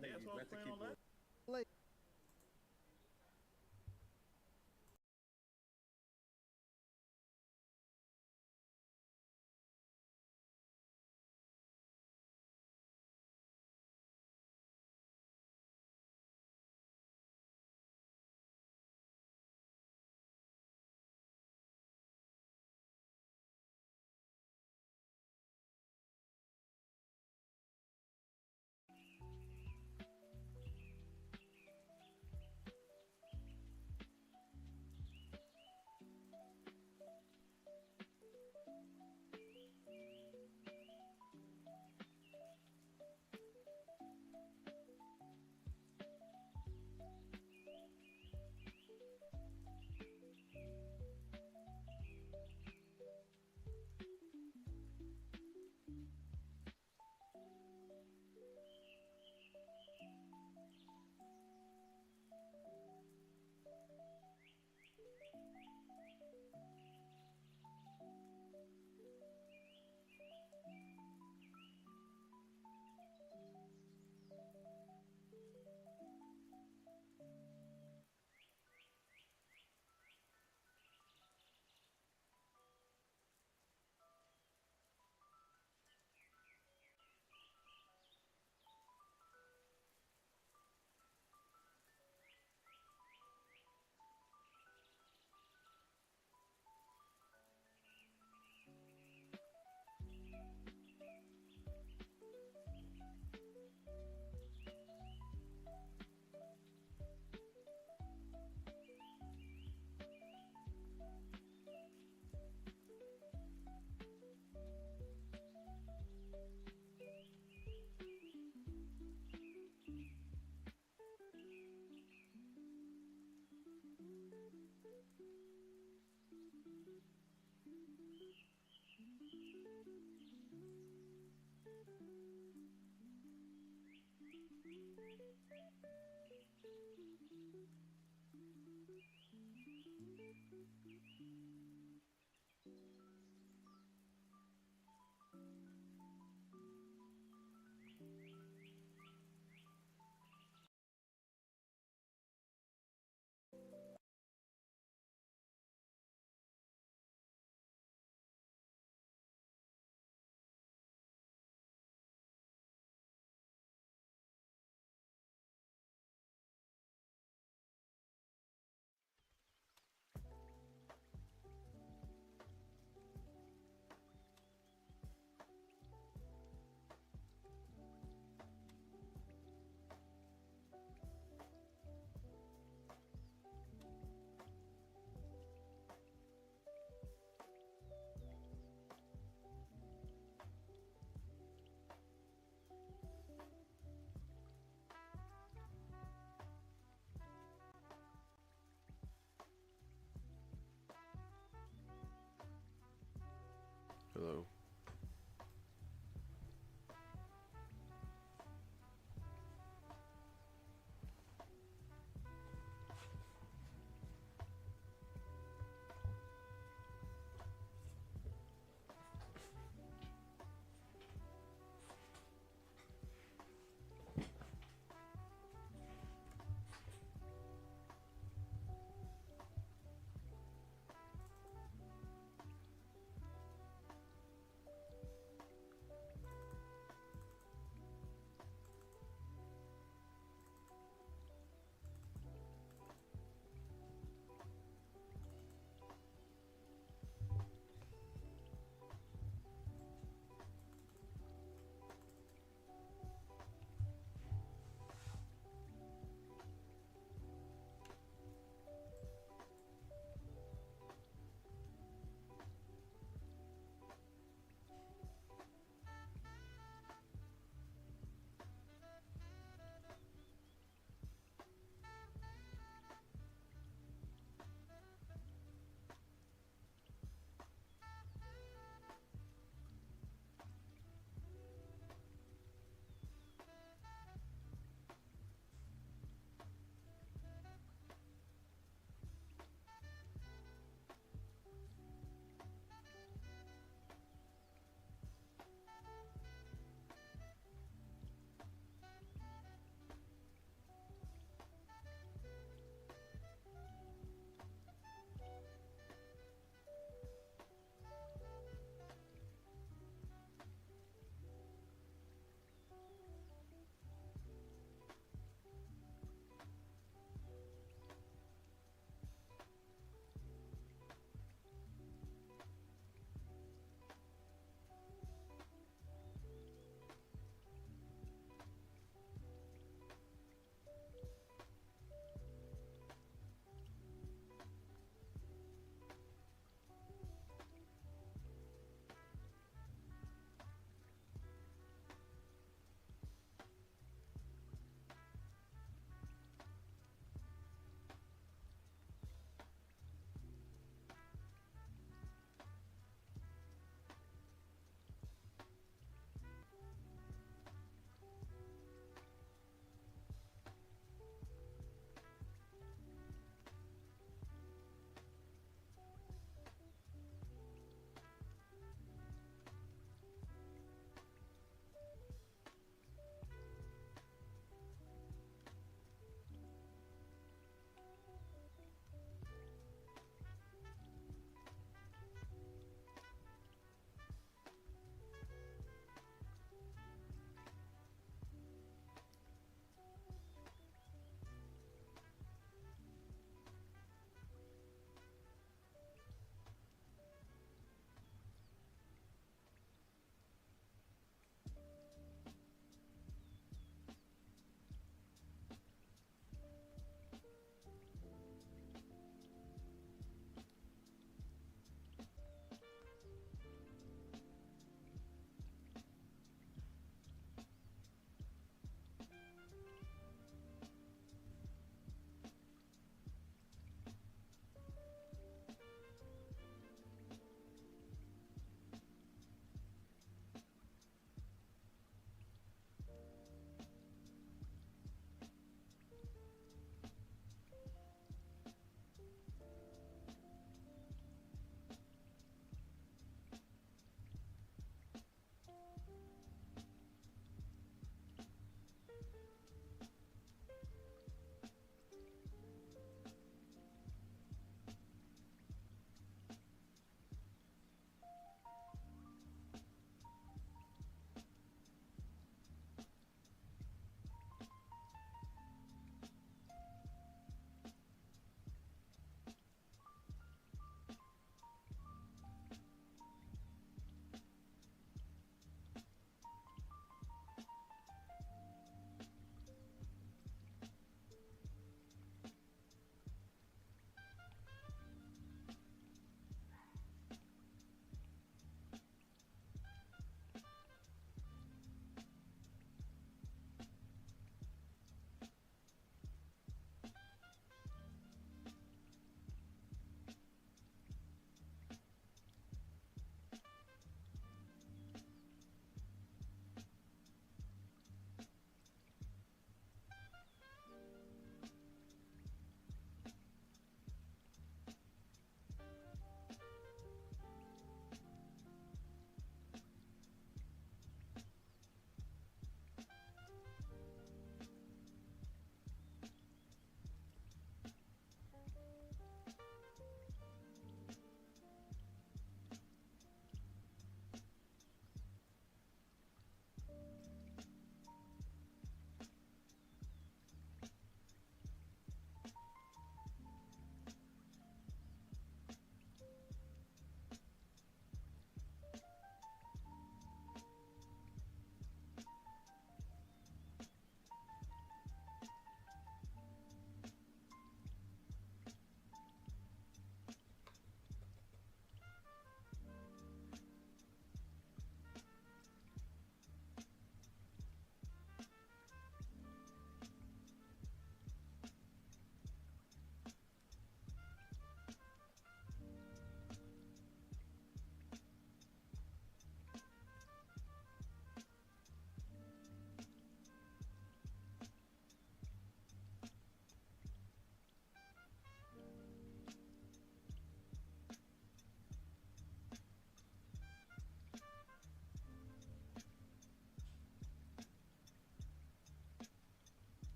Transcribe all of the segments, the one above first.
That's what I was playing on last.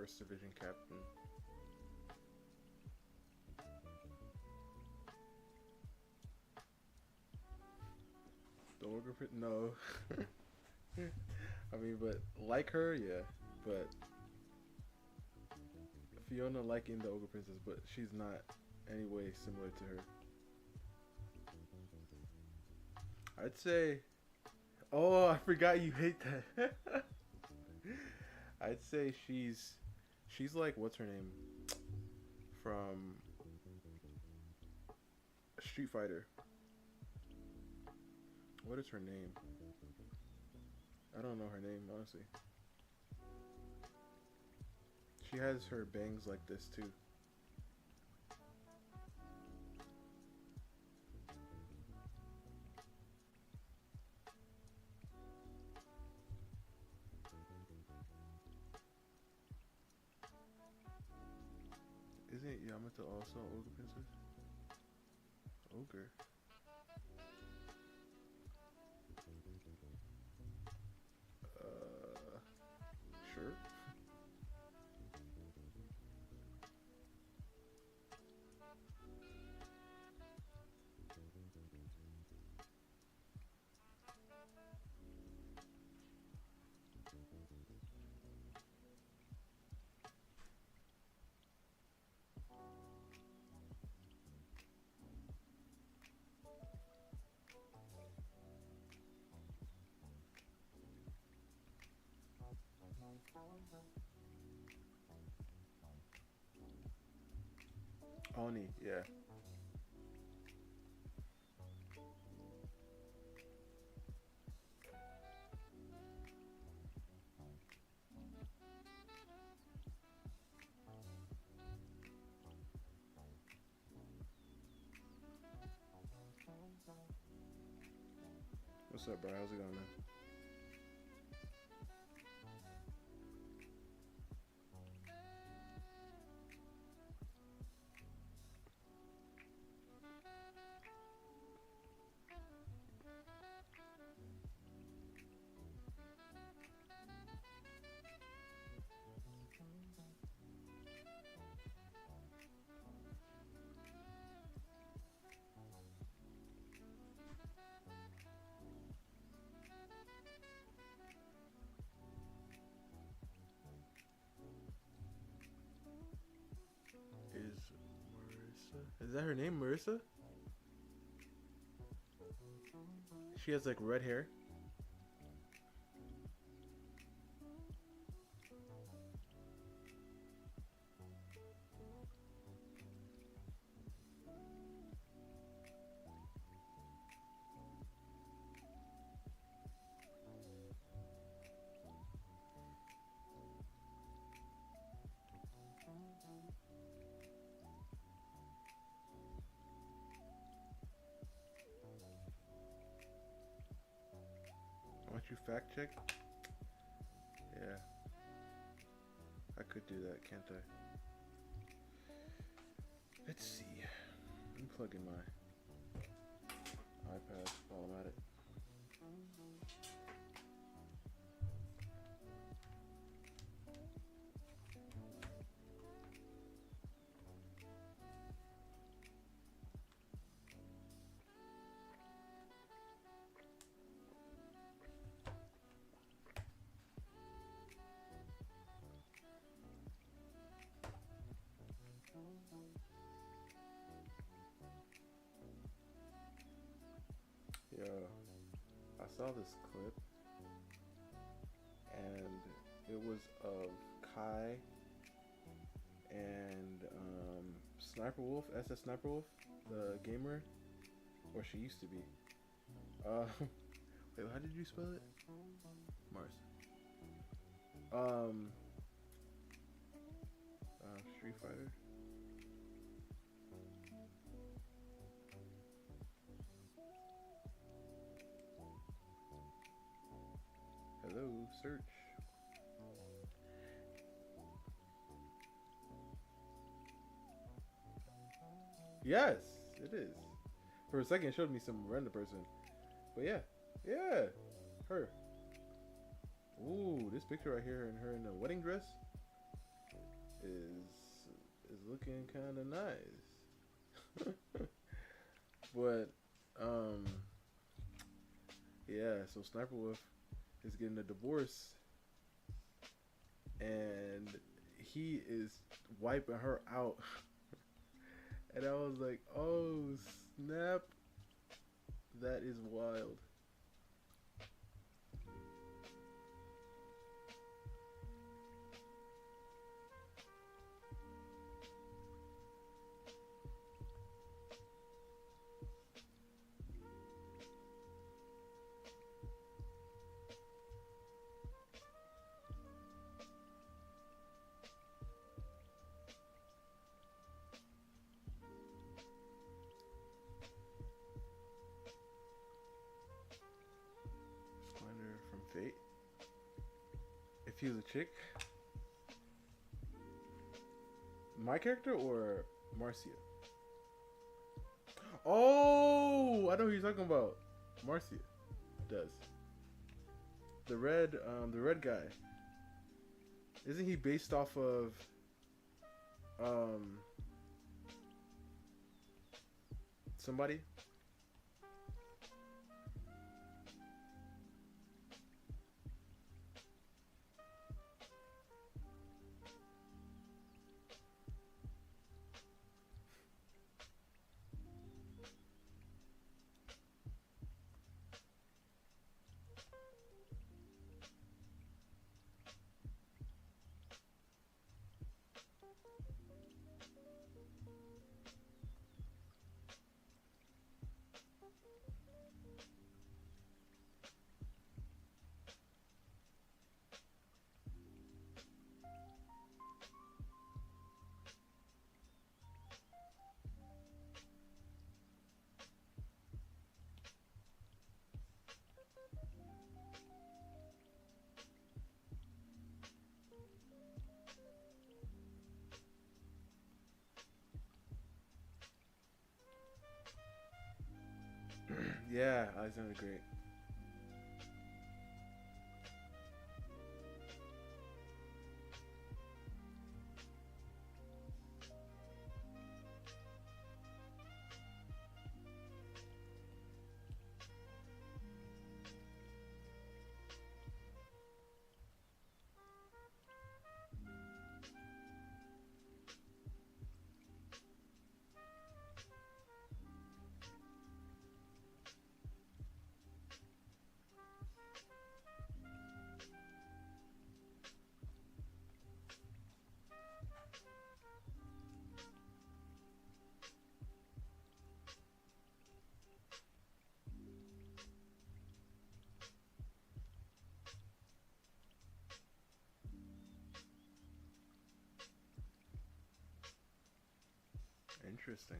First Division captain. The ogre prince? No. I mean, but like her, yeah. But Fiona liking the ogre princess, but she's not any way similar to her. I'd say. Oh, I forgot you hate that. I'd say she's like, what's her name from Street Fighter? What is her name? I don't know her name, honestly. She has her bangs like this too. Isn't Yamato also an ogre princess? Ogre. Sure. Oni, yeah. What's up, bro? How's it going, man? Is Marissa? Is that her name, Marissa? She has like red hair. Why don't you fact check? Yeah. I could do that, can't I? Let's see. I'm plugging my iPad while I'm at it. Yeah, I saw this clip and it was of Kai and Sniper Wolf, SS Sniper Wolf, the gamer, or she used to be. Wait, how did you spell it? Mars. Street Fighter. Hello, search. Yes, it is. For a second, it showed me some random person. But yeah, yeah, her. Ooh, this picture right here and her in a wedding dress. is is looking kind of nice. But um, yeah. So Sniper Wolf is getting a divorce, and he is wiping her out. And I was like, oh snap, that is wild. Splendor from Fate. If he was a chick, my character or Marcia? Oh, I know who you're talking about. Marcia does. The red guy. Isn't he based off of um somebody? Yeah, Alexander the Great. Interesting.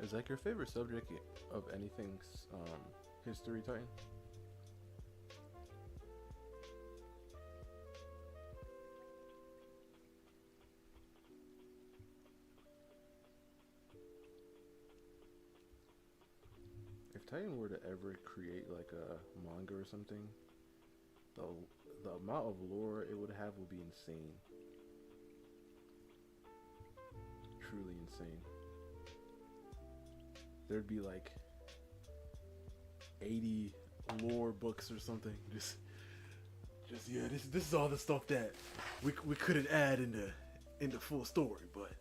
Is like your favorite subject of anything history, Titan? If Titan were to ever create like a manga or something, the the amount of lore it would have would be insane. Truly insane. There'd be like 80 lore books or something. Just yeah, this is all the stuff that we couldn't add in the full story, but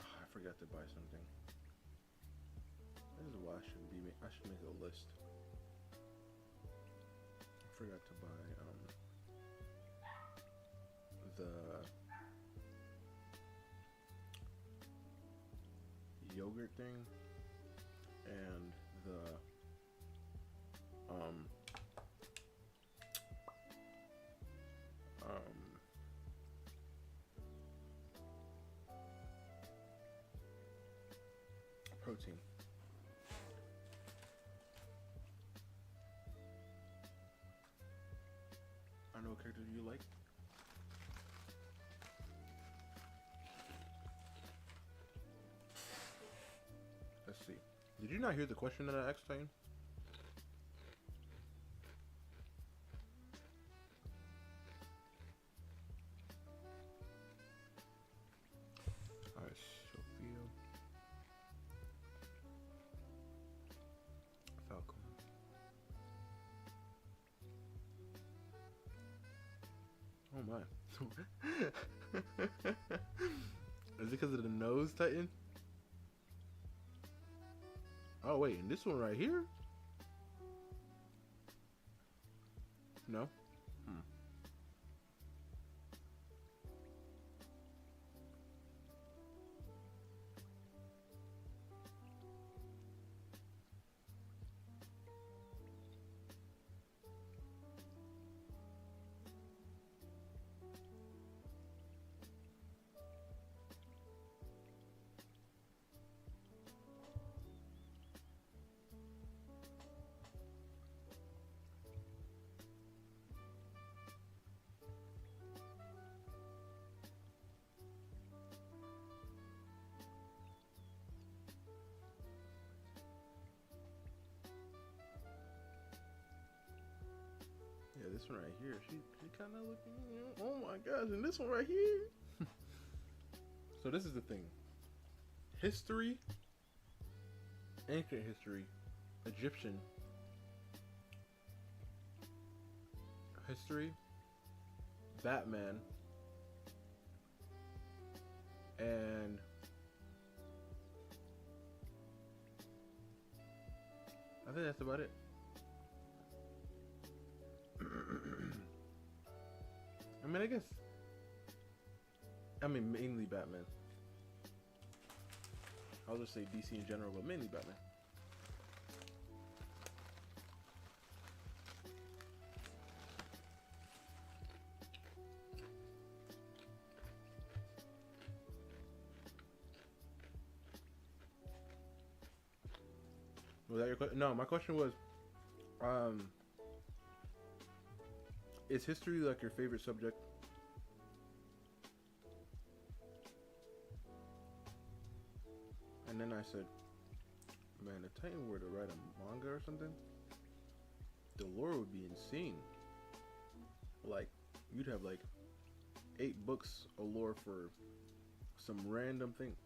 I forgot to buy something. This is why I should make a list. I forgot to buy the yogurt thing and the um protein. I know what character do you like? Let's see. Did you not hear the question that I asked, Titan? Alright, Sophia. Falcon. Oh my. Is it because of the nose, Titan? Oh wait, and this one right here? No? Hmm. this one right here. She kind of looking. Oh my gosh! And this one right here. So this is the thing. History, ancient history, Egyptian history, Batman, and I think that's about it. I mean, mainly Batman. I'll just say DC in general, but mainly Batman. Was that your question? No, my question was, is history like your favorite subject? And then I said, man, if Titan were to write a manga or something, the lore would be insane. Like, you'd have like 8 books of lore for some random thing.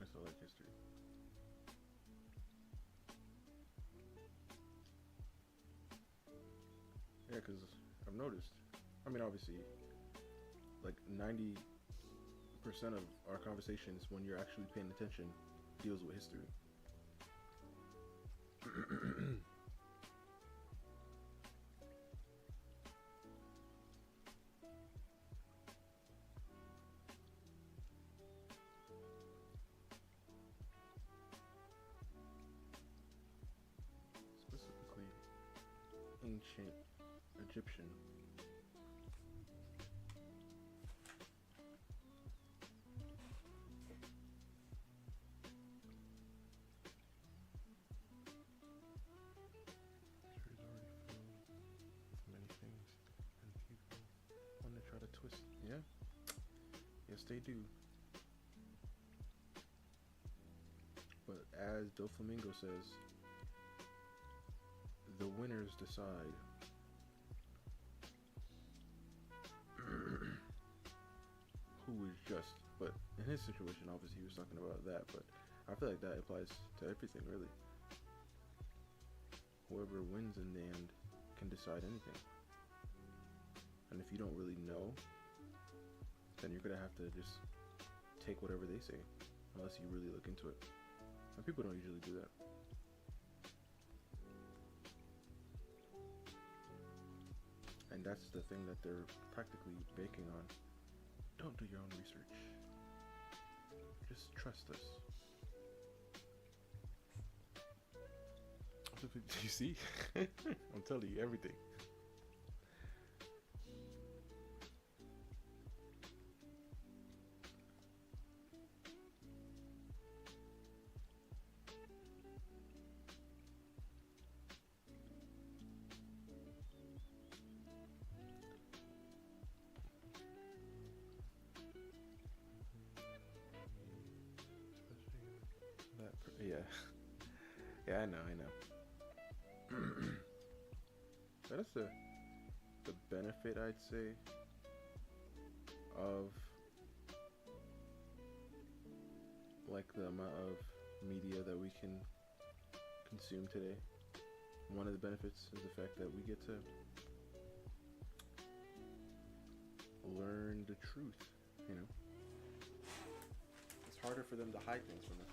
I still like history. Yeah, because I've noticed. I mean, obviously, like 90% of our conversations, when you're actually paying attention, deals with history. Specifically, ancient Egyptian. History is already filled with many things and people want to try to twist. Yeah, yes they do. But as Doflamingo says, the winners decide. Who is just. But in his situation, obviously he was talking about that, but I feel like that applies to everything, really. Whoever wins in the end can decide anything. And if you don't really know, then you're gonna have to just take whatever they say, unless you really look into it. And people don't usually do that. And that's the thing that they're practically banking on. Don't do your own research. Just trust us. You see? I'm telling you everything. Yeah. Yeah, I know. That's the benefit, I'd say, of like the amount of media that we can consume today. One of the benefits is the fact that we get to learn the truth, you know. It's harder for them to hide things from us.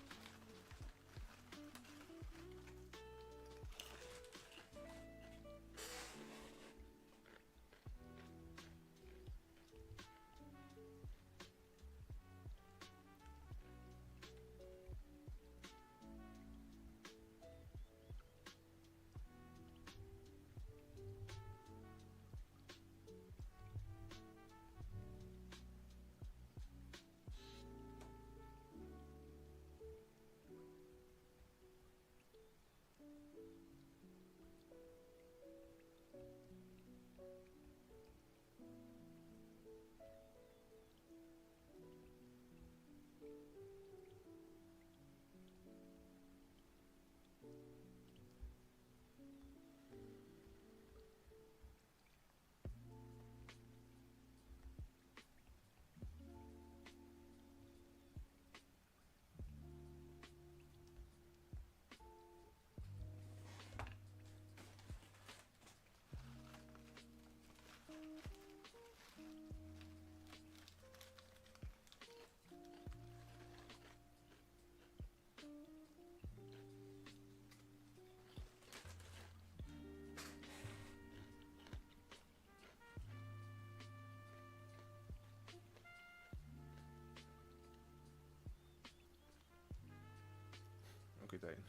Okay, Titan.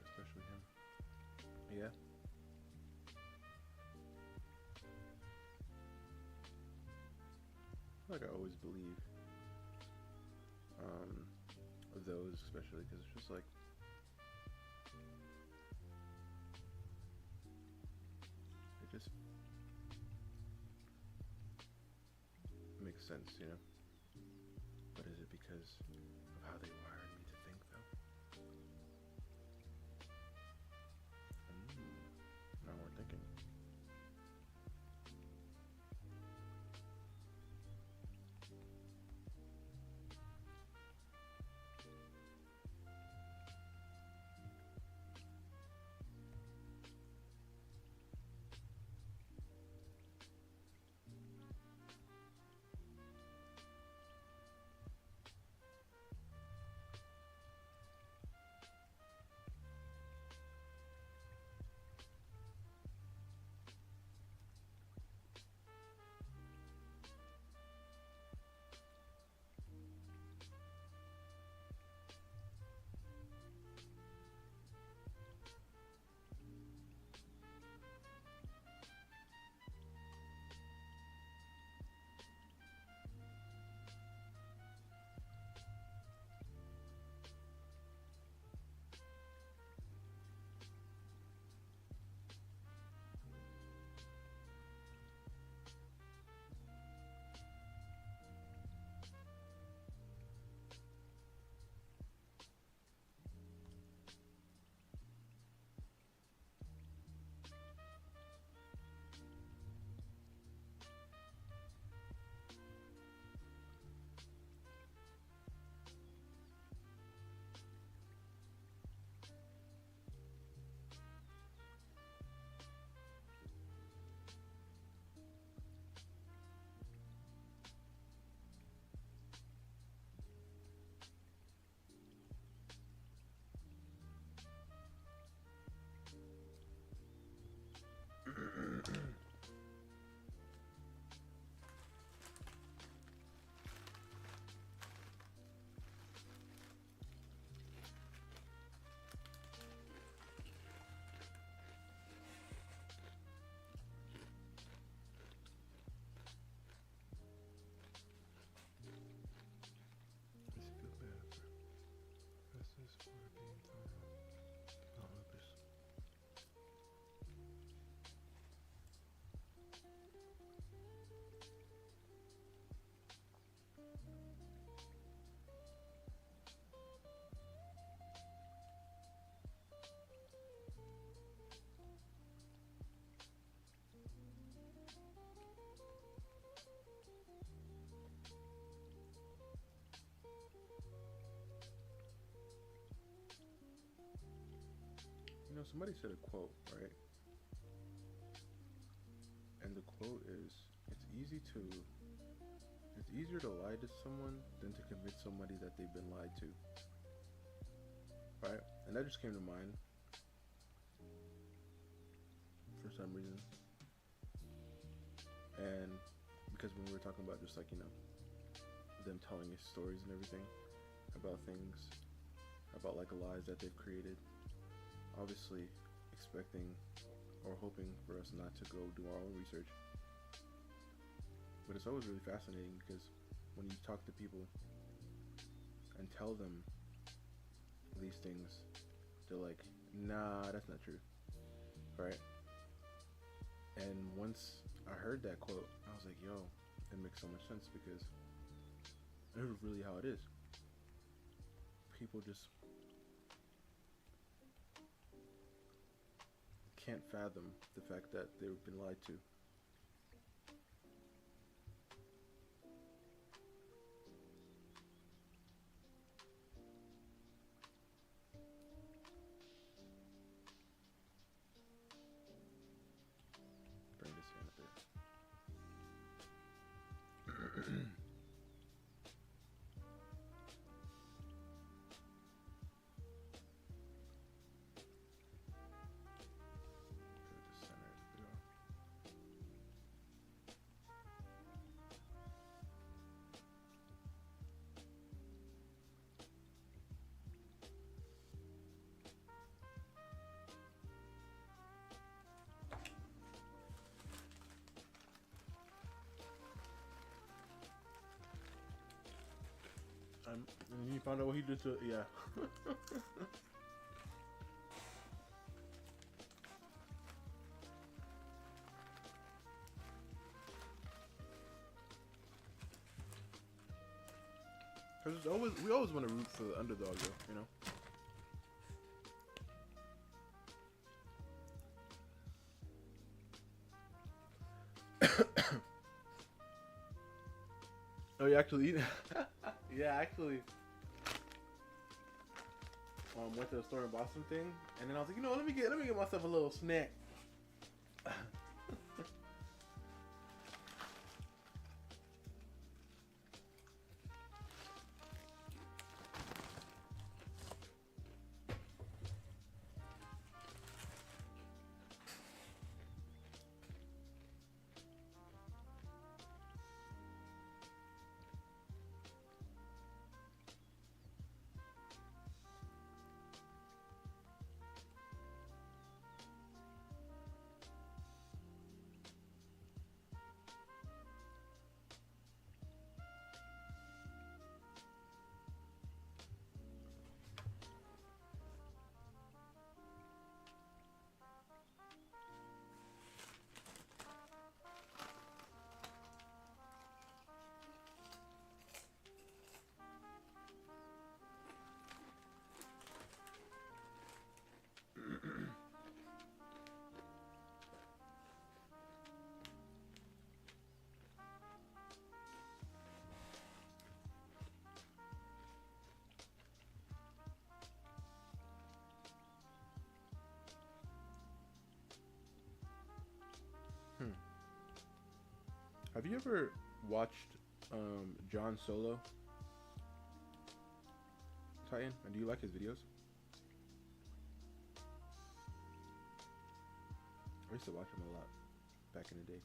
Especially him. Yeah. Like I always believe those, especially because it's just like it just makes sense, you know. But is it because of how they wired me to think, though? Now we're thinking. You know, somebody said a quote, right? And the quote is, it's easier to lie to someone than to convince somebody that they've been lied to." Right? And that just came to mind for some reason. And because when we were talking about just like, you know, them telling us stories and everything about things, about like lies that they've created, obviously expecting or hoping for us not to go do our own research. But it's always really fascinating because when you talk to people and tell them these things, they're like, nah, that's not true, right? And once I heard that quote, I was like, yo, it makes so much sense because it is really how it is. People just can't fathom the fact that they've been lied to. Bring this in a bit. Just center it a bit off. And he found out what he did to, yeah. Because we always want to root for the underdog, though, you know? Oh, you actually, yeah, actually, went to the store and bought something, and then I was like, you know, let me get myself a little snack. Have you ever watched John Solo, Titan? And do you like his videos? I used to watch him a lot back in the day.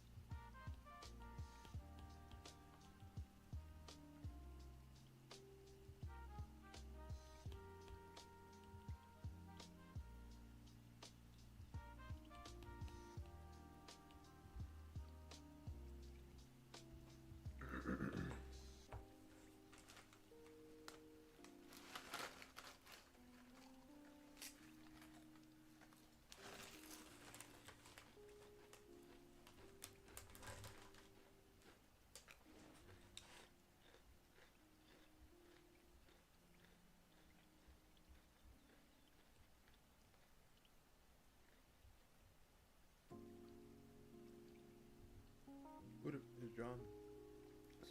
Who is John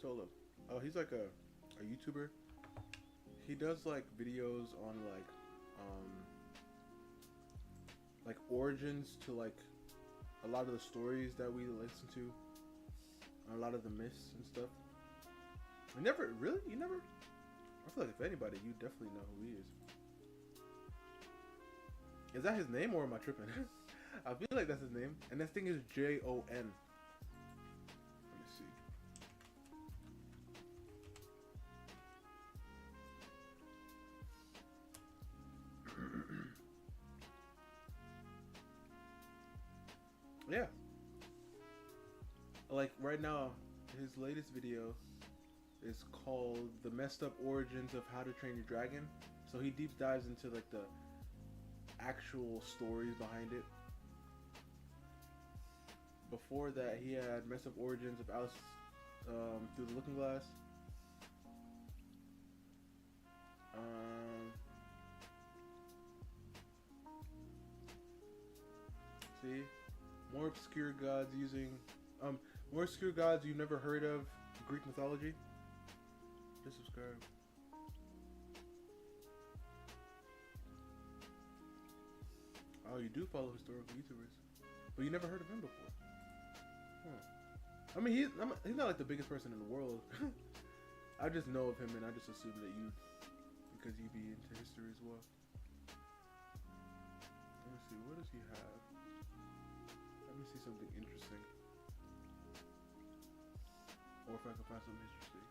Solo? Oh, he's like a YouTuber. He does like videos on like origins to like a lot of the stories that we listen to, a lot of the myths and stuff. You never really? You never? I feel like if anybody, you definitely know who he is. Is that his name or am I tripping? I feel like that's his name. And this thing is Jon. Let me see. Yeah. Like right now, his latest video is called "The Messed Up Origins of How to Train Your Dragon." So he deep dives into like the actual stories behind it. Before that, he had "Messed Up Origins of Alice Through the Looking Glass." Um, see, more obscure gods using more obscure gods you've never heard of Greek mythology. Just subscribe. Oh, you do follow historical YouTubers, but you never heard of him before. Huh. I mean, he's not like the biggest person in the world. I just know of him, and I just assume that you, because you be into history as well. Let me see, what does he have? Let me see something interesting, or if I can find something interesting.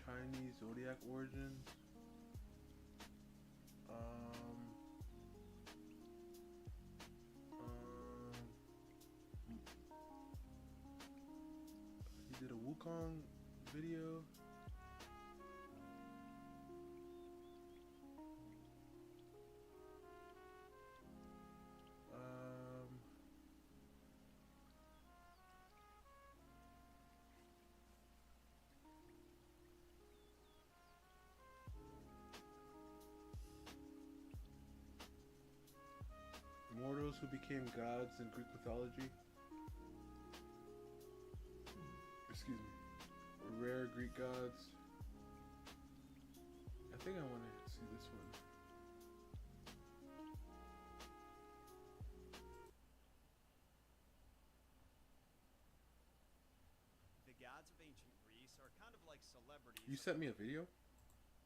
Chinese zodiac origins. He did a Wukong video. Mortals who became gods in Greek mythology. Excuse me. Rare Greek gods. I think I want to see this one. The gods of ancient Greece are kind of like celebrities. You sent me a video?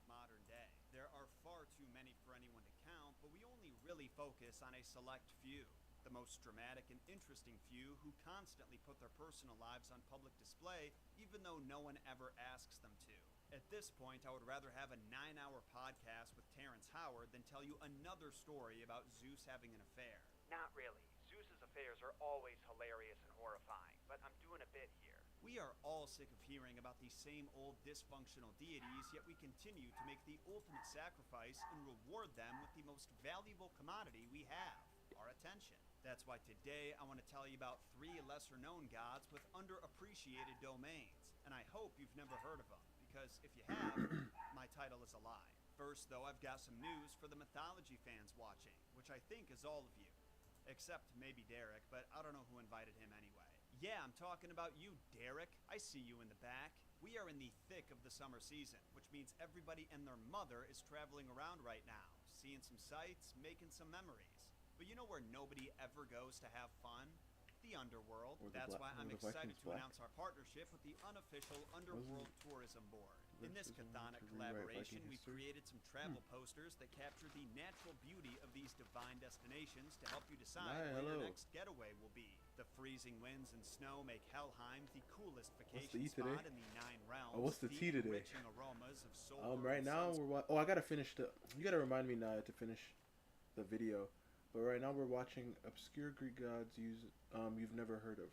Modern day. There are far too many for anyone to count, but we only really focus on a select few. The most dramatic and interesting few who constantly put their personal lives on public display, even though no one ever asks them to. At this point, I would rather have a 9-hour podcast with Terrence Howard than tell you another story about Zeus having an affair. Not really. Zeus's affairs are always hilarious and horrifying, but I'm doing a bit here. We are all sick of hearing about these same old dysfunctional deities, yet we continue to make the ultimate sacrifice and reward them with the most valuable commodity we have, our attention. That's why today I want to tell you about 3 lesser-known gods with underappreciated domains, and I hope you've never heard of them, because if you have, my title is a lie. First, though, I've got some news for the mythology fans watching, which I think is all of you. Except maybe Derek, but I don't know who invited him anyway. Yeah, I'm talking about you, Derek. I see you in the back. We are in the thick of the summer season, which means everybody and their mother is traveling around right now, seeing some sights, making some memories. But you know where nobody ever goes to have fun? The underworld. That's why I'm excited to announce our partnership with the unofficial Underworld Tourism Board. In this chthonic collaboration, we created some travel posters that capture the natural beauty of these divine destinations to help you decide where your next getaway will be. The freezing winds and snow make Helheim the coolest vacation spot in the 9 realms. Oh, what's the tea today? Aromas of sulfur Right now we're I gotta finish you gotta remind me now to finish the video. But right now we're watching obscure Greek gods you've never heard of.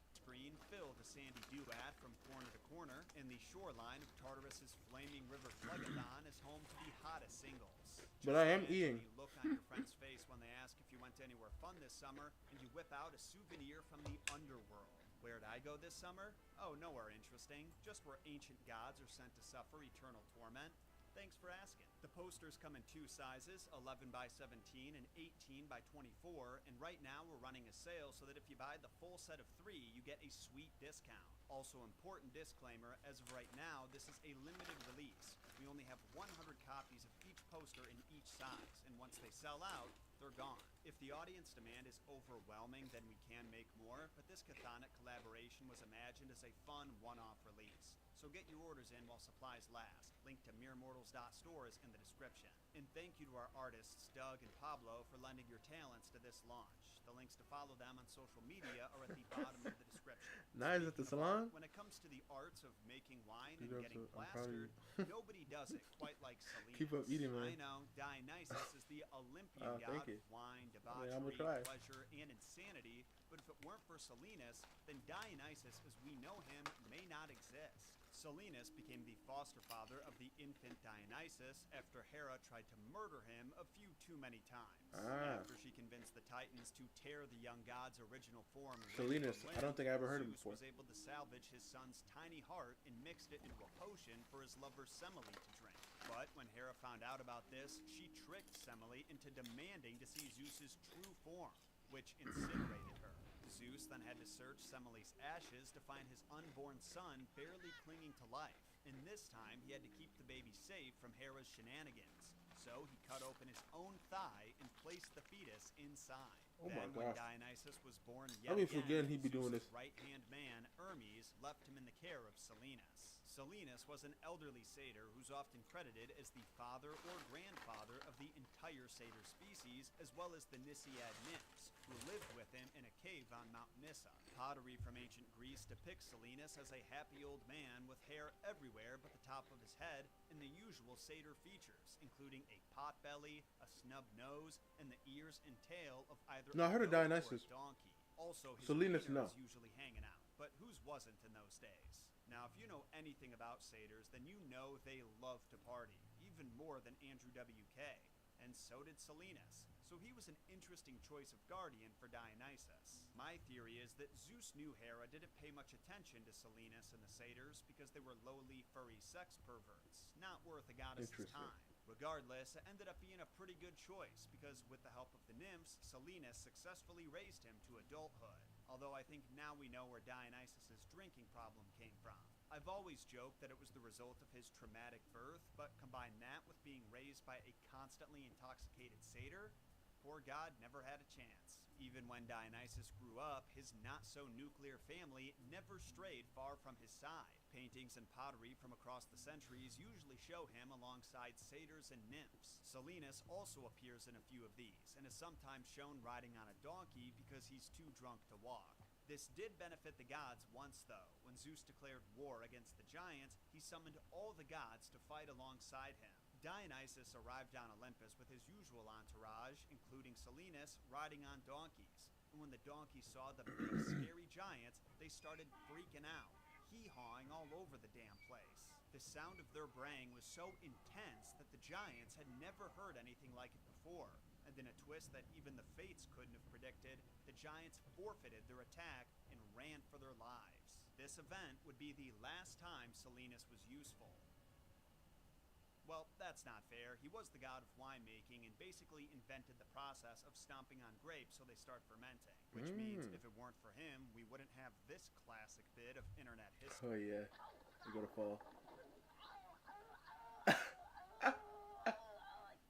Screen fill the sandy duat from corner to corner, and the shoreline of Tartarus's flaming river Phlegethon is home to the hottest singles. But I am eating. You look on your friend's face when they ask if you went anywhere fun this summer, and you whip out a souvenir from the underworld. Where'd I go this summer? Oh, nowhere interesting. Just where ancient gods are sent to suffer eternal torment. Thanks for asking. The posters come in 2 sizes, 11 by 17 and 18 by 24, and right now we're running a sale so that if you buy the full set of 3, you get a sweet discount. Also, important disclaimer, as of right now, this is a limited release. We only have 100 copies of each poster in each size, and once they sell out, they're gone. If the audience demand is overwhelming, then we can make more, but this chthonic collaboration was imagined as a fun one-off release. So get your orders in while supplies last. Link to meremortals.store is in the description. And thank you to our artists, Doug and Pablo, for lending your talents to this launch. The links to follow them on social media are at the bottom of the description. Nice at the salon? When it comes to the arts of making wine and getting plastered, nobody does it, quite like Salinas. Keep up eating, I man. know, Dionysus is the Olympian god Thank you. of wine, I mean, I'm gonna debauchery, try. pleasure, and insanity, but if it weren't for Salinas, then Dionysus, as we know him, may not exist. Salinas became the foster father of the infant Dionysus after Hera tried to murder him a few too many times. Ah. After she convinced the Titans to tear the young god's original form limb Salinas. from I don't think I ever heard him Zeus before. was able to salvage his son's tiny heart and mixed it into a potion for his lover Semele to drink. But when Hera found out about this, she tricked Semele into demanding to see Zeus's true form, which incinerated her. Zeus then had to search Semele's ashes to find his unborn son barely clinging to life. And this time, he had to keep the baby safe from Hera's shenanigans. So he cut open his own thigh and placed the fetus inside. Oh my Then, when gosh. Dionysus was born I yet mean, again, forgetting he'd be doing Zeus's this. right-hand man, Hermes, left him in the care of Salinas. Salinas was an elderly satyr who's often credited as the father or grandfather of the entire satyr species, as well as the Nisiad nymphs, who lived with him in a cave on Mount Nyssa. Pottery from ancient Greece depicts Salinas as a happy old man with hair everywhere but the top of his head and the usual satyr features, including a pot belly, a snub nose, and the ears and tail of either No, I heard a of goat or Dionysus. a donkey. Also, his Salinas, wiener no. is usually hanging out, but whose wasn't in those days? Now, if you know anything about satyrs, then you know they love to party, even more than Andrew WK, and so did Salinas. So he was an interesting choice of guardian for Dionysus. My theory is that Zeus knew Hera didn't pay much attention to Salinas and the satyrs because they were lowly, furry sex perverts, not worth a goddess's Interesting. time. Regardless, it ended up being a pretty good choice because with the help of the nymphs, Salinas successfully raised him to adulthood. Although I think now we know where Dionysus's drinking problem came from. I've always joked that it was the result of his traumatic birth, but combine that with being raised by a constantly intoxicated satyr, poor god never had a chance. Even when Dionysus grew up, his not-so-nuclear family never strayed far from his side. Paintings and pottery from across the centuries usually show him alongside satyrs and nymphs. Salinas also appears in a few of these, and is sometimes shown riding on a donkey because he's too drunk to walk. This did benefit the gods once, though. When Zeus declared war against the giants, he summoned all the gods to fight alongside him. Dionysus arrived on Olympus with his usual entourage, including Salinas, riding on donkeys. And when the donkeys saw the big, scary giants, they started freaking out, hee-hawing all over the damn place. The sound of their braying was so intense that the giants had never heard anything like it before. And in a twist that even the fates couldn't have predicted, the giants forfeited their attack and ran for their lives. This event would be the last time Salinas was useful. Well, that's not fair. He was the god of winemaking and basically invented the process of stomping on grapes so they start fermenting. Which means if it weren't for him, we wouldn't have this classic bit of internet history. Oh yeah, you go to fall.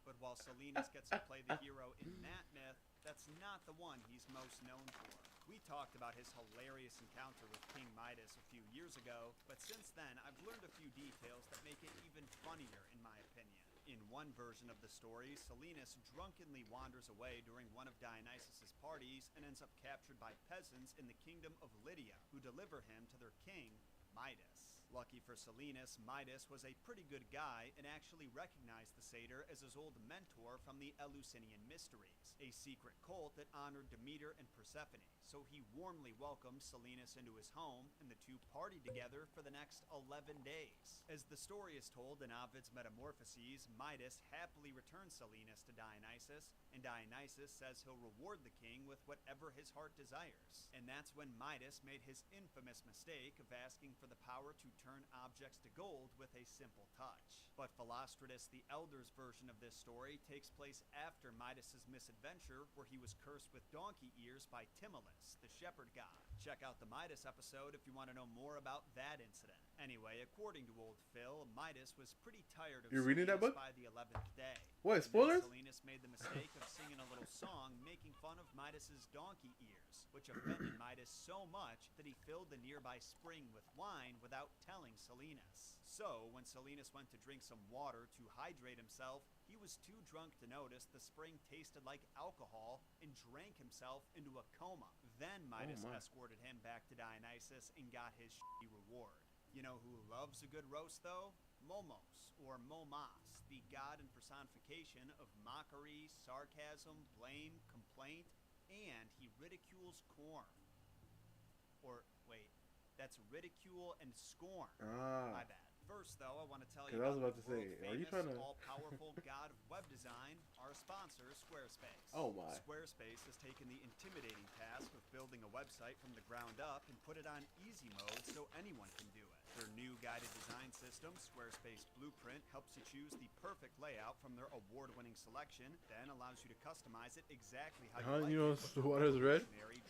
But while Salinas gets to play the hero in that myth, that's not the one he's most known for. We talked about his hilarious encounter with King Midas a few years ago, but since then I've learned a few details that make it even funnier in my opinion. In one version of the story, Salinas drunkenly wanders away during one of Dionysus's parties and ends up captured by peasants in the kingdom of Lydia, who deliver him to their king, Midas. Lucky for Salinas, Midas was a pretty good guy and actually recognized the satyr as his old mentor from the Eleusinian Mysteries, a secret cult that honored Demeter and Persephone, so he warmly welcomed Salinas into his home, and the two partied together for the next 11 days. As the story is told in Ovid's Metamorphoses, Midas happily returns Salinas to Dionysus, and Dionysus says he'll reward the king with whatever his heart desires. And that's when Midas made his infamous mistake of asking for the power to turn objects to gold with a simple touch. But Philostratus the Elder's version of this story takes place after Midas's misadventure, where he was cursed with donkey ears by Timolus, the shepherd god. Check out the Midas episode if you want to know more about that incident. Anyway, according to old Phil, Midas was pretty tired of You're reading that Salinas book? by the 11th day. What, And then spoilers? Salinas made the mistake of singing a little song making fun of Midas's donkey ears, which offended Midas so much that he filled the nearby spring with wine without telling Salinas. So, when Salinas went to drink some water to hydrate himself, he was too drunk to notice the spring tasted like alcohol and drank himself into a coma. Then Midas escorted him back to Dionysus and got his shitty reward. You know who loves a good roast, though? Momos, or Momas, the god and personification of mockery, sarcasm, blame, complaint, and he ridicules corn. Or, wait, that's ridicule and scorn. Ah. My bad. First, though, I want to tell you Because I was about about the to say, are you world-famous, trying to... all-powerful god of web design, our sponsor, Squarespace. Oh my. Squarespace has taken the intimidating task of building a website from the ground up and put it on easy mode so anyone can do it. Their new guided design system, Squarespace Blueprint, helps you choose the perfect layout from their award-winning selection, then allows you to customize it exactly how you like You know, it. the water's red?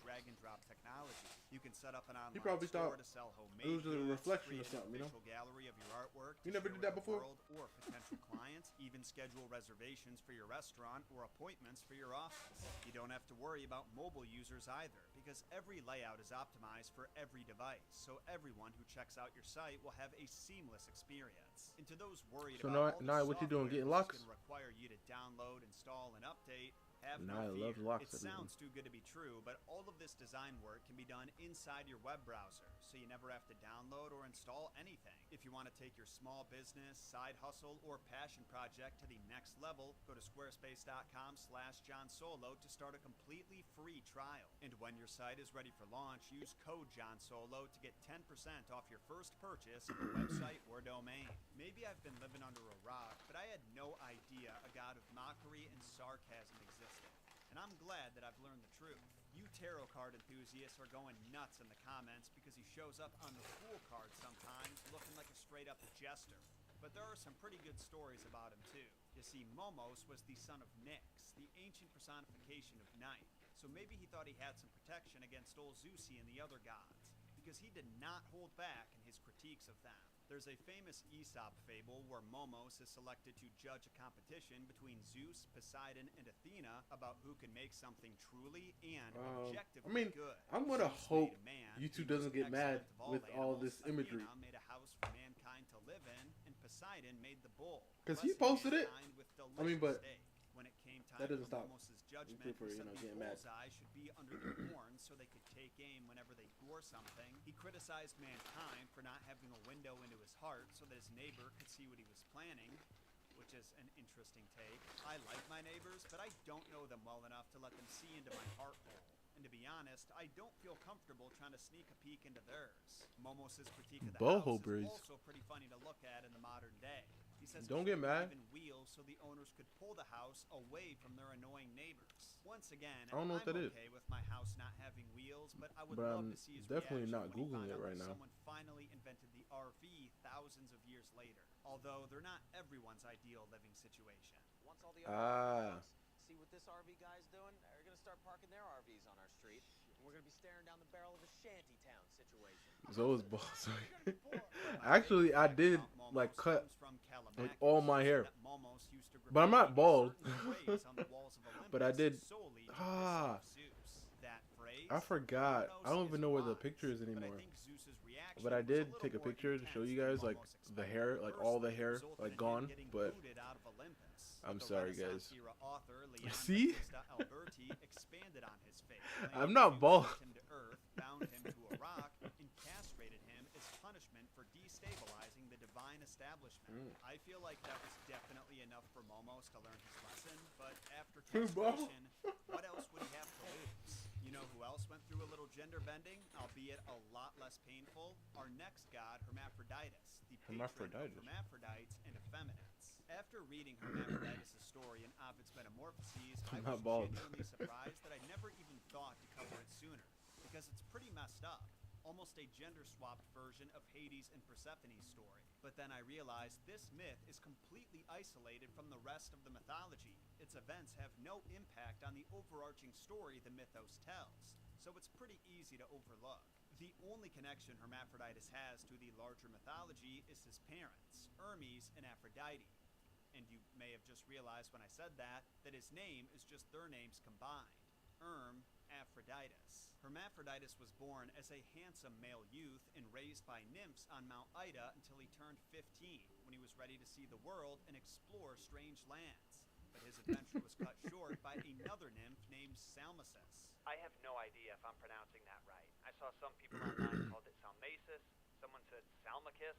Drag-and-drop technology. You can set up an online probably store thought to sell homemade it was just a goods, reflection create or something, you an know? official gallery of your artwork. You to never share did with that the before? world or potential clients, even schedule reservations for your restaurant or appointments for your office. You don't have to worry about mobile users either, because every layout is optimized for every device, so everyone who checks out your site will have a seamless experience. And to those worried So about all the now what you doing, software getting this is locks? gonna require you to download, install, and update, have Nah, no I fear. love locks, It everyone. sounds too good to be true, but all of this design work can be done inside your web browser, so you never have to download or install anything. If you want to take your small business, side hustle, or passion project to the next level, go to squarespace.com/JohnSolo to start a completely free trial. And when your site is ready for launch, use code JohnSolo to get 10% off your first purchase of a website or domain. Maybe I've been living under a rock, but I had no idea a god of mockery and sarcasm existed. And I'm glad that I've learned the truth. You tarot card enthusiasts are going nuts in the comments because he shows up on the Fool card sometimes looking like a straight up jester. But there are some pretty good stories about him too. You see, Momos was the son of Nyx, the ancient personification of night. So maybe he thought he had some protection against old Zeusy and the other gods, because he did not hold back in his critiques of them. There's a famous Aesop fable where Momos is selected to judge a competition between Zeus, Poseidon, and Athena about who can make something truly and objectively good. I'm gonna Zeus hope made a man, YouTube the most doesn't get mad excellent of with all animals. this imagery. Athena made a house for mankind to live in, and Poseidon made the bull. 'Cause he blessing posted it. mankind with I mean, but delicious steak. When it came time that doesn't for stop Momos' judgment, YouTube for, he you said know, the getting mad. bullseye should be under their horns so they could take aim whenever they gore something. He criticized mankind for not having a window into his heart so that his neighbor could see what he was planning, which is an interesting take. I like my neighbors, but I don't know them well enough to let them see into my heart hole. And to be honest, I don't feel comfortable trying to sneak a peek into theirs. Momos' critique of the Boho house braids. is also pretty funny to look at in the modern day. He says Don't he get should mad. have even wheels so the owners could pull the house away from their annoying neighbors. Once again, I don't know what that I'm is. okay with my house not having wheels, but I would But love I'm to see his definitely reaction not when he Googling found it out right that now. someone finally invented the RV thousands of years later. Although they're not everyone's ideal living situation. Once all the other Ah. folks see what this RV guy's doing, they're gonna start parking their RVs on our street, and we're gonna be staring down the barrel of a shantytown situation. Zoe's boss. Actually, I did like cut like all my hair, but I'm not bald. But I did. Ah, I forgot. I don't even know where the picture is anymore. But I did take a picture to show you guys like the hair, like all the hair, like gone. But I'm sorry, guys. See? I'm not bald. Bound him to a rock, and castrated him as punishment for destabilizing the divine establishment. I feel like that was definitely enough for Momos to learn his lesson, but after castration, what else would he have to lose? You know who else went through a little gender bending, albeit a lot less painful? Our next god, Hermaphroditus, the patron of hermaphrodites and effeminates. After reading Hermaphroditus' story in Ovid's Metamorphoses, I was genuinely surprised that I never even thought to cover it sooner, because it's pretty messed up. Almost a gender-swapped version of Hades and Persephone's story. But then I realized this myth is completely isolated from the rest of the mythology. Its events have no impact on the overarching story the mythos tells, so it's pretty easy to overlook. The only connection Hermaphroditus has to the larger mythology is his parents, Hermes and Aphrodite. And you may have just realized when I said that his name is just their names combined. Aphroditus. Hermaphroditus was born as a handsome male youth and raised by nymphs on Mount Ida until he turned 15, when he was ready to see the world and explore strange lands. But his adventure was cut short by another nymph named Salmacis. I have no idea if I'm pronouncing that right. I saw some people online called it Salmacis. Someone said Salmachus.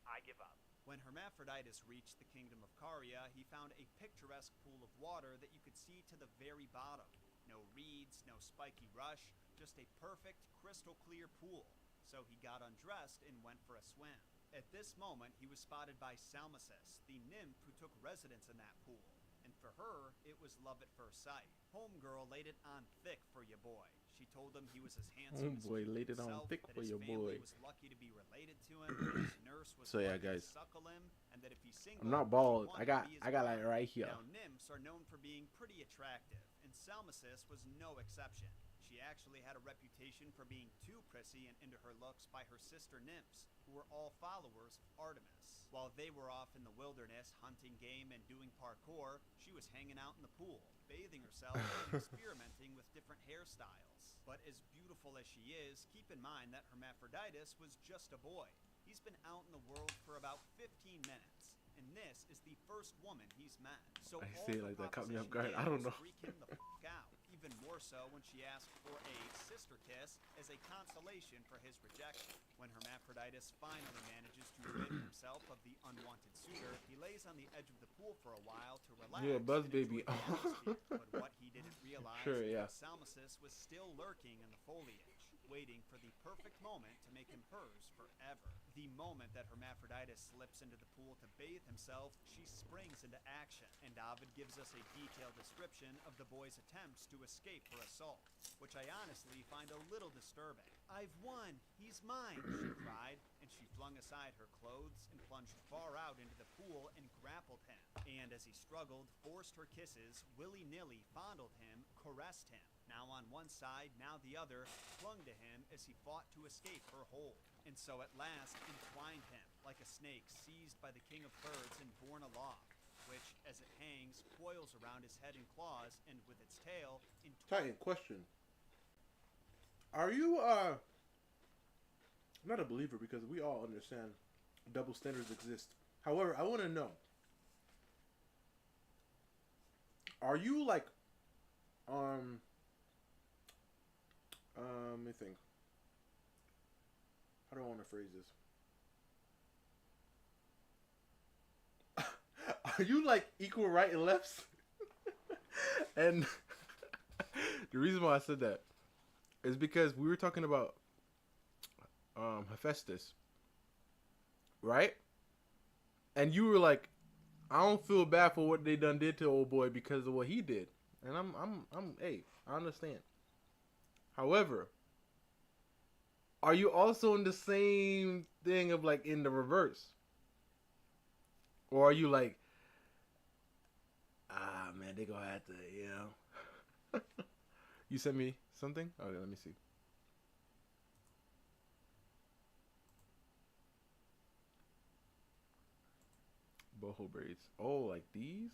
I give up. When Hermaphroditus reached the kingdom of Caria, he found a picturesque pool of water that you could see to the very bottom. No reeds, no spiky rush, just a perfect, crystal clear pool. So he got undressed and went for a swim. At this moment, he was spotted by Salmacis, the nymph who took residence in that pool. And for her, it was love at first sight. Homegirl laid it on thick for ya boy. She told him he was as handsome as Homeboy Cupid laid it on himself, thick that for his ya family boy. was lucky to be related to him, that his nurse was So yeah, lucky to guys. suckle him, and that if he's single, I'm not she bald. wanted I got to be his like bride. right here. Now, nymphs are known for being pretty attractive, and Salmacis was no exception. She actually had a reputation for being too prissy and into her looks by her sister nymphs, who were all followers of Artemis. While they were off in the wilderness hunting game and doing parkour, she was hanging out in the pool, bathing herself and experimenting with different hairstyles. But as beautiful as she is, keep in mind that Hermaphroditus was just a boy. He's been out in the world for about 15 minutes, and this is the first woman he's met. So I all say it her like that, caught me off proposition guard. I did don't was know. freak him the fuck out. Even more so when she asked for a sister kiss as a consolation for his rejection. When Hermaphroditus finally manages to rid himself of the unwanted suitor, he lays on the edge of the pool for a while to relax. You're a buzz and baby. enjoy the atmosphere. But what he didn't realize Sure, is yeah. that Salmacis was still lurking in the foliage, waiting for the perfect moment to make him hers forever. The moment that Hermaphroditus slips into the pool to bathe himself, she springs into action, and Ovid gives us a detailed description of the boy's attempts to escape her assault, which I honestly find a little disturbing. "I've won! He's mine!" she cried, and she flung aside her clothes and plunged far out into the pool and grappled him. And as he struggled, forced her kisses, willy-nilly fondled him, caressed him, now on one side, now the other, clung to him as he fought to escape her hold. And so at last entwined him, like a snake seized by the king of birds and borne aloft, which, as it hangs, coils around his head and claws, and with its tail, Titan, question. Are you not a believer, because we all understand double standards exist. However, I want to know, are you like let me think. How do I want to phrase this? Are you like equal right and lefts? And the reason why I said that is because we were talking about Hephaestus, right? And you were like, I don't feel bad for what they done did to old boy because of what he did. And hey, I understand. However, are you also in the same thing of like in the reverse? Or are you like, man, they gonna have to, you know. You sent me something? Okay, let me see. Boho braids. Oh, like these?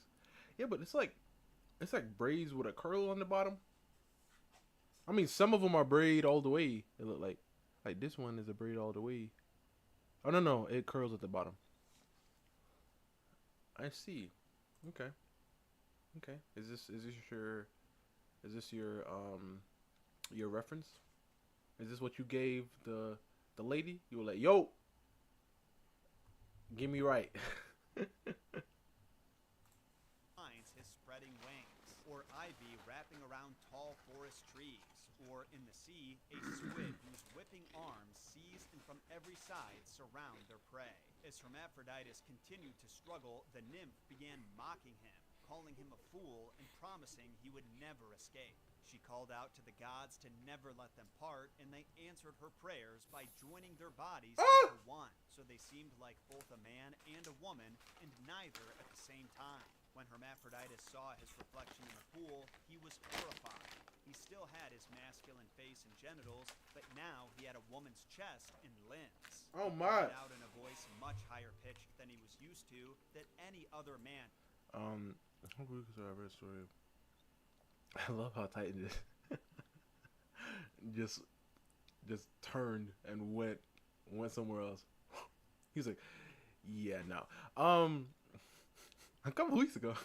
Yeah, but it's like braids with a curl on the bottom. I mean, some of them are braid all the way. It look like this one is a braid all the way. Oh no, it curls at the bottom. I see. Okay. Is this your reference? Is this what you gave the lady? You were like, yo, give me right. finds his spreading wings, or ivy wrapping around tall forest trees, or in the sea, a squid whose whipping arms seize and from every side surround their prey. As Hermaphroditus continued to struggle, the nymph began mocking him, calling him a fool and promising he would never escape. She called out to the gods to never let them part, and they answered her prayers by joining their bodies into one. So they seemed like both a man and a woman, and neither at the same time. When Hermaphroditus saw his reflection in the pool, he was horrified. He still had his masculine face and genitals, but now he had a woman's chest and limbs. Oh He my. cried out in a voice much higher pitched than he was used to, that any other man. I love how Titan just turned and went somewhere else. He's like, yeah, no. A couple weeks ago.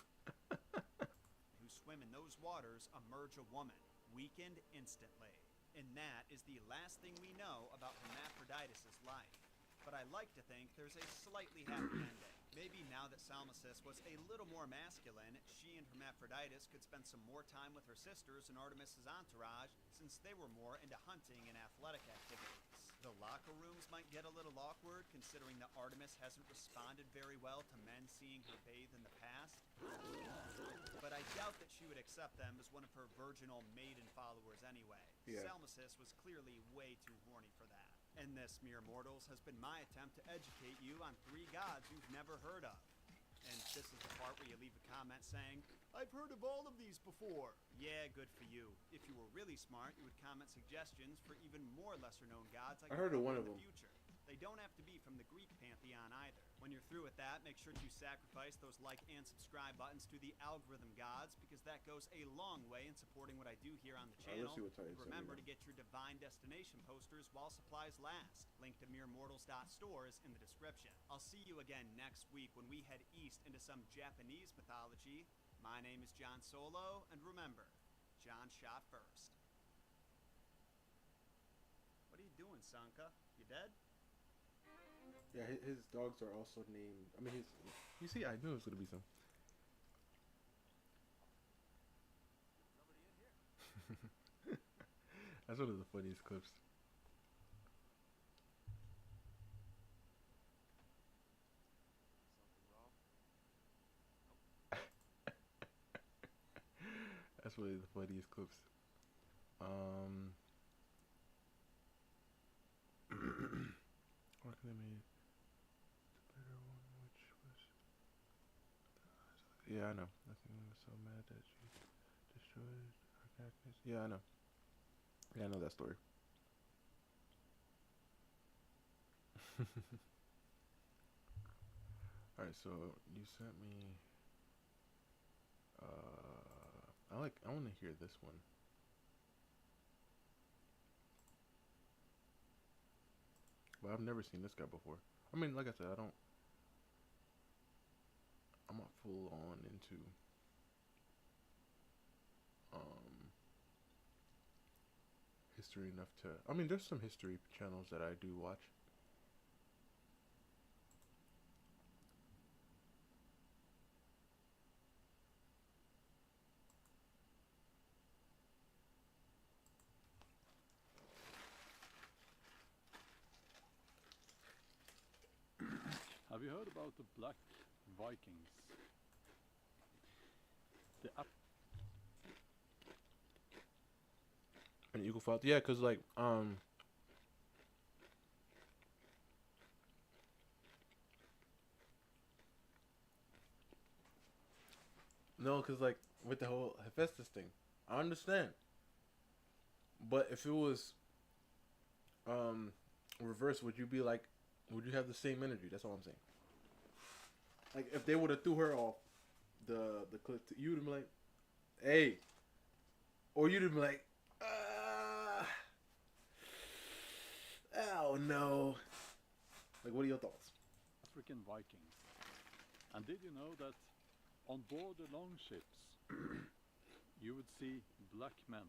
Who swim in those waters emerge a woman, weakened instantly. And that is the last thing we know about Hermaphroditus' life. but I like to think there's a slightly happy ending. Maybe now that Salmacis was a little more masculine, she and Hermaphroditus could spend some more time with her sisters and Artemis's entourage, since they were more into hunting and athletic activities. The locker rooms might get a little awkward, considering that Artemis hasn't responded very well to men seeing her bathe in the past. But I doubt that she would accept them as one of her virginal maiden followers anyway. Yeah. Salmacis was clearly way too horny for that. And this, mere mortals, has been my attempt to educate you on 3 gods you've never heard of. And this is the part where you leave a comment saying, "I've heard of all of these before." Yeah, good for you. If you were really smart, you would comment suggestions for even more lesser-known gods I heard of one of in the them. future. They don't have to be from the Greek pantheon either. When you're through with that, make sure to sacrifice those like and subscribe buttons to the algorithm gods, because that goes a long way in supporting what I do here on the channel. Let's see what Titan said Remember here. to get your divine destination posters while supplies last. Link to meremortals.store is in the description. I'll see you again next week when we head east into some Japanese mythology. My name is John Solo, and remember, John shot first. What are you doing, Sanka? You dead? Yeah, his dogs are also named. I mean, you see, I knew it was gonna be some. That's one of the funniest clips. That's really the funniest clips. What can they make? The better one, which was. Yeah, I know. I think I was so mad that she destroyed her cactus. Yeah, I know. Yeah, I know that story. Alright, so you sent me. I want to hear this one. But I've never seen this guy before. I mean, like I said, I'm not full on into history enough to. I mean, there's some history channels that I do watch. Have you heard about the Black Vikings? The An equal fault, yeah, cause like no, cause like with the whole Hephaestus thing, I understand. But if it was reverse, would you be like, would you have the same energy? That's all I'm saying. Like if they would have threw her off the cliff, you'd have been like, hey, or you'd have been like, oh no. Like, what are your thoughts? African Vikings. And did you know that on board the longships you would see black men,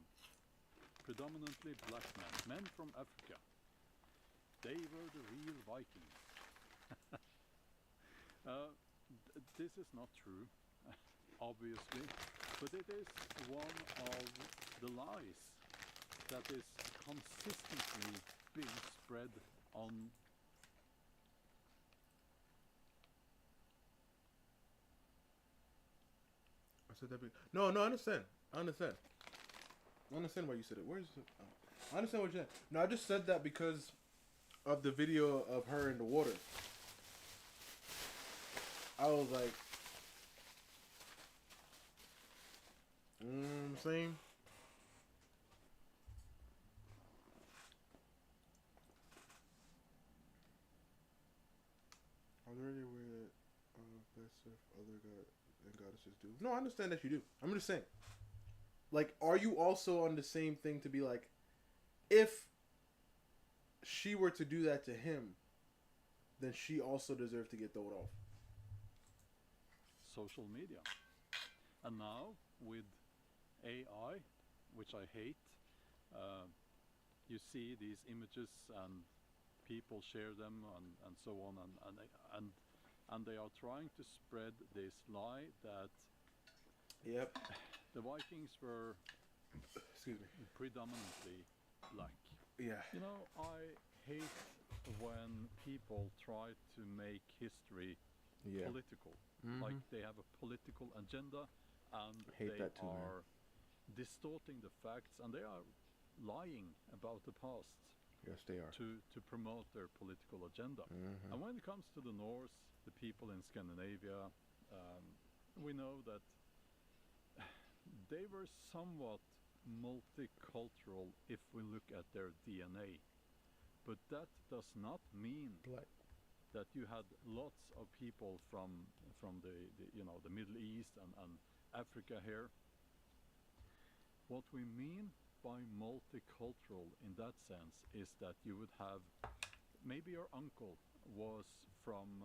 predominantly black men from Africa. They were the real Vikings. This is not true, obviously, but it is one of the lies that is consistently being spread on I said that. No, I understand. I understand why you said it. Where's it? Oh. I understand what you said. No, I just said that because of the video of her in the water. I was like, I'm saying. Are there any way that best if other god and goddesses do? No, I understand that you do. I'm just saying. Like, are you also on the same thing to be like, if she were to do that to him, then she also deserved to get thrown off? social media. And now with AI, which I hate, you see these images and people share them and so on, and they are trying to spread this lie that Yep. the Vikings were Excuse me. predominantly black. Yeah. You know, I hate when people try to make history Yeah. political. Mhm. Like they have a political agenda and Hate they that too, man. are distorting the facts and they are lying about the past Yes, they are. to promote their political agenda. Mhm. And when it comes to the Norse, the people in Scandinavia, we know that they were somewhat multicultural if we look at their DNA. But that does not mean Black. that you had lots of people from the Middle East and Africa here. What we mean by multicultural in that sense is that you would have maybe your uncle was from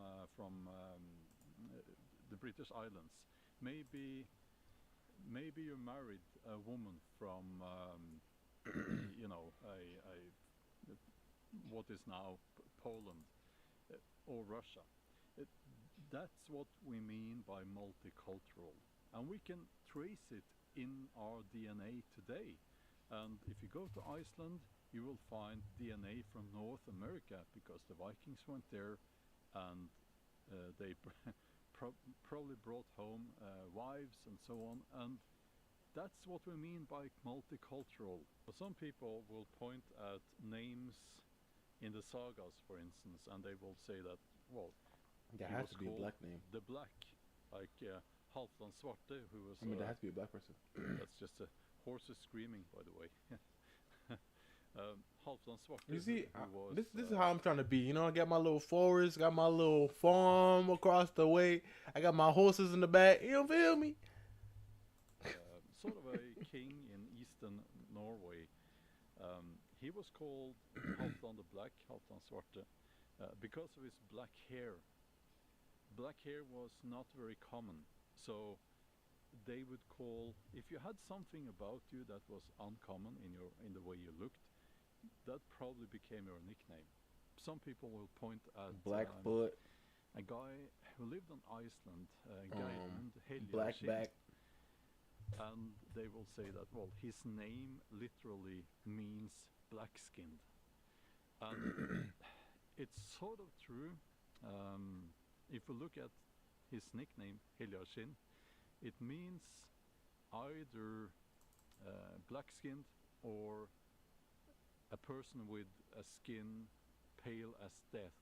the British Islands. Maybe you married a woman from what is now Poland or Russia. It, that's what we mean by multicultural, and we can trace it in our DNA today. And if you go to Iceland, you will find DNA from North America because the Vikings went there, and they probably brought home wives and so on. And that's what we mean by multicultural. Some people will point at names in the sagas, for instance, and they will say that, well, There he has was to be a called black name. the Black, like Halfdan Svarte, who was. I mean, there has to be a black person. That's just a horses screaming, by the way. Halfdan Svarte. You see, who was, this is how I'm trying to be. You know, I got my little forest, got my little farm across the way. I got my horses in the back. You feel me? Sort of a king in eastern Norway. He was called Halfdan the Black, Halfdan Svarte, because of his black hair. Black hair was not very common, so they would call, if you had something about you that was uncommon in the way you looked, that probably became your nickname. Some people will point at Blackfoot, a guy who lived on Iceland, a guy named black Heljarskinn, back. and they will say that, well, his name literally means black-skinned. And it's sort of true. If we look at his nickname, Heljarskinn, it means either black-skinned or a person with a skin pale as death.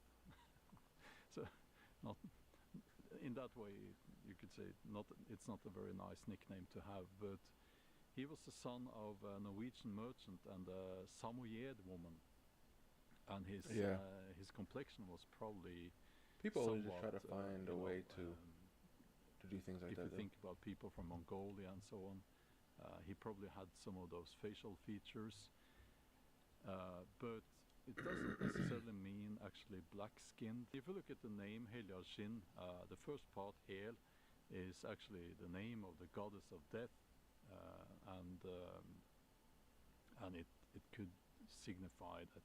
So, not in that way, you could say it's not a very nice nickname to have, but he was the son of a Norwegian merchant and a Samoyed woman, and his complexion was probably People always just try somewhat, to find a way to do things like if that. you think about people from Mongolia and so on, he probably had some of those facial features, but it doesn't necessarily mean actually black-skinned. If you look at the name Heljarskinn, the first part, Hel, is actually the name of the goddess of death, and it could signify that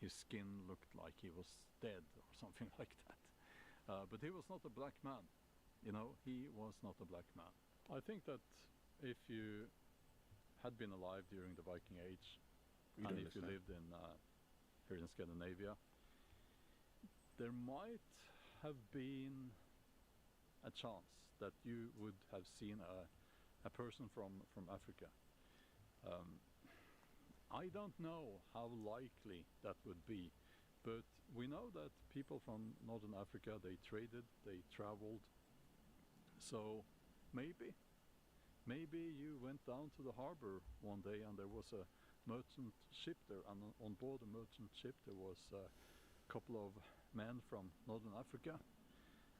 his skin looked like he was dead or something like that. But he was not a black man. You know, he was not a black man. I think that if you had been alive during the Viking Age, You'd and if you understand. lived in here in Scandinavia, there might have been a chance that you would have seen a person from Africa. I don't know how likely that would be, but we know that people from Northern Africa, they traded, they traveled. So maybe you went down to the harbor one day and there was a merchant ship there, and on board the merchant ship there was a couple of men from Northern Africa,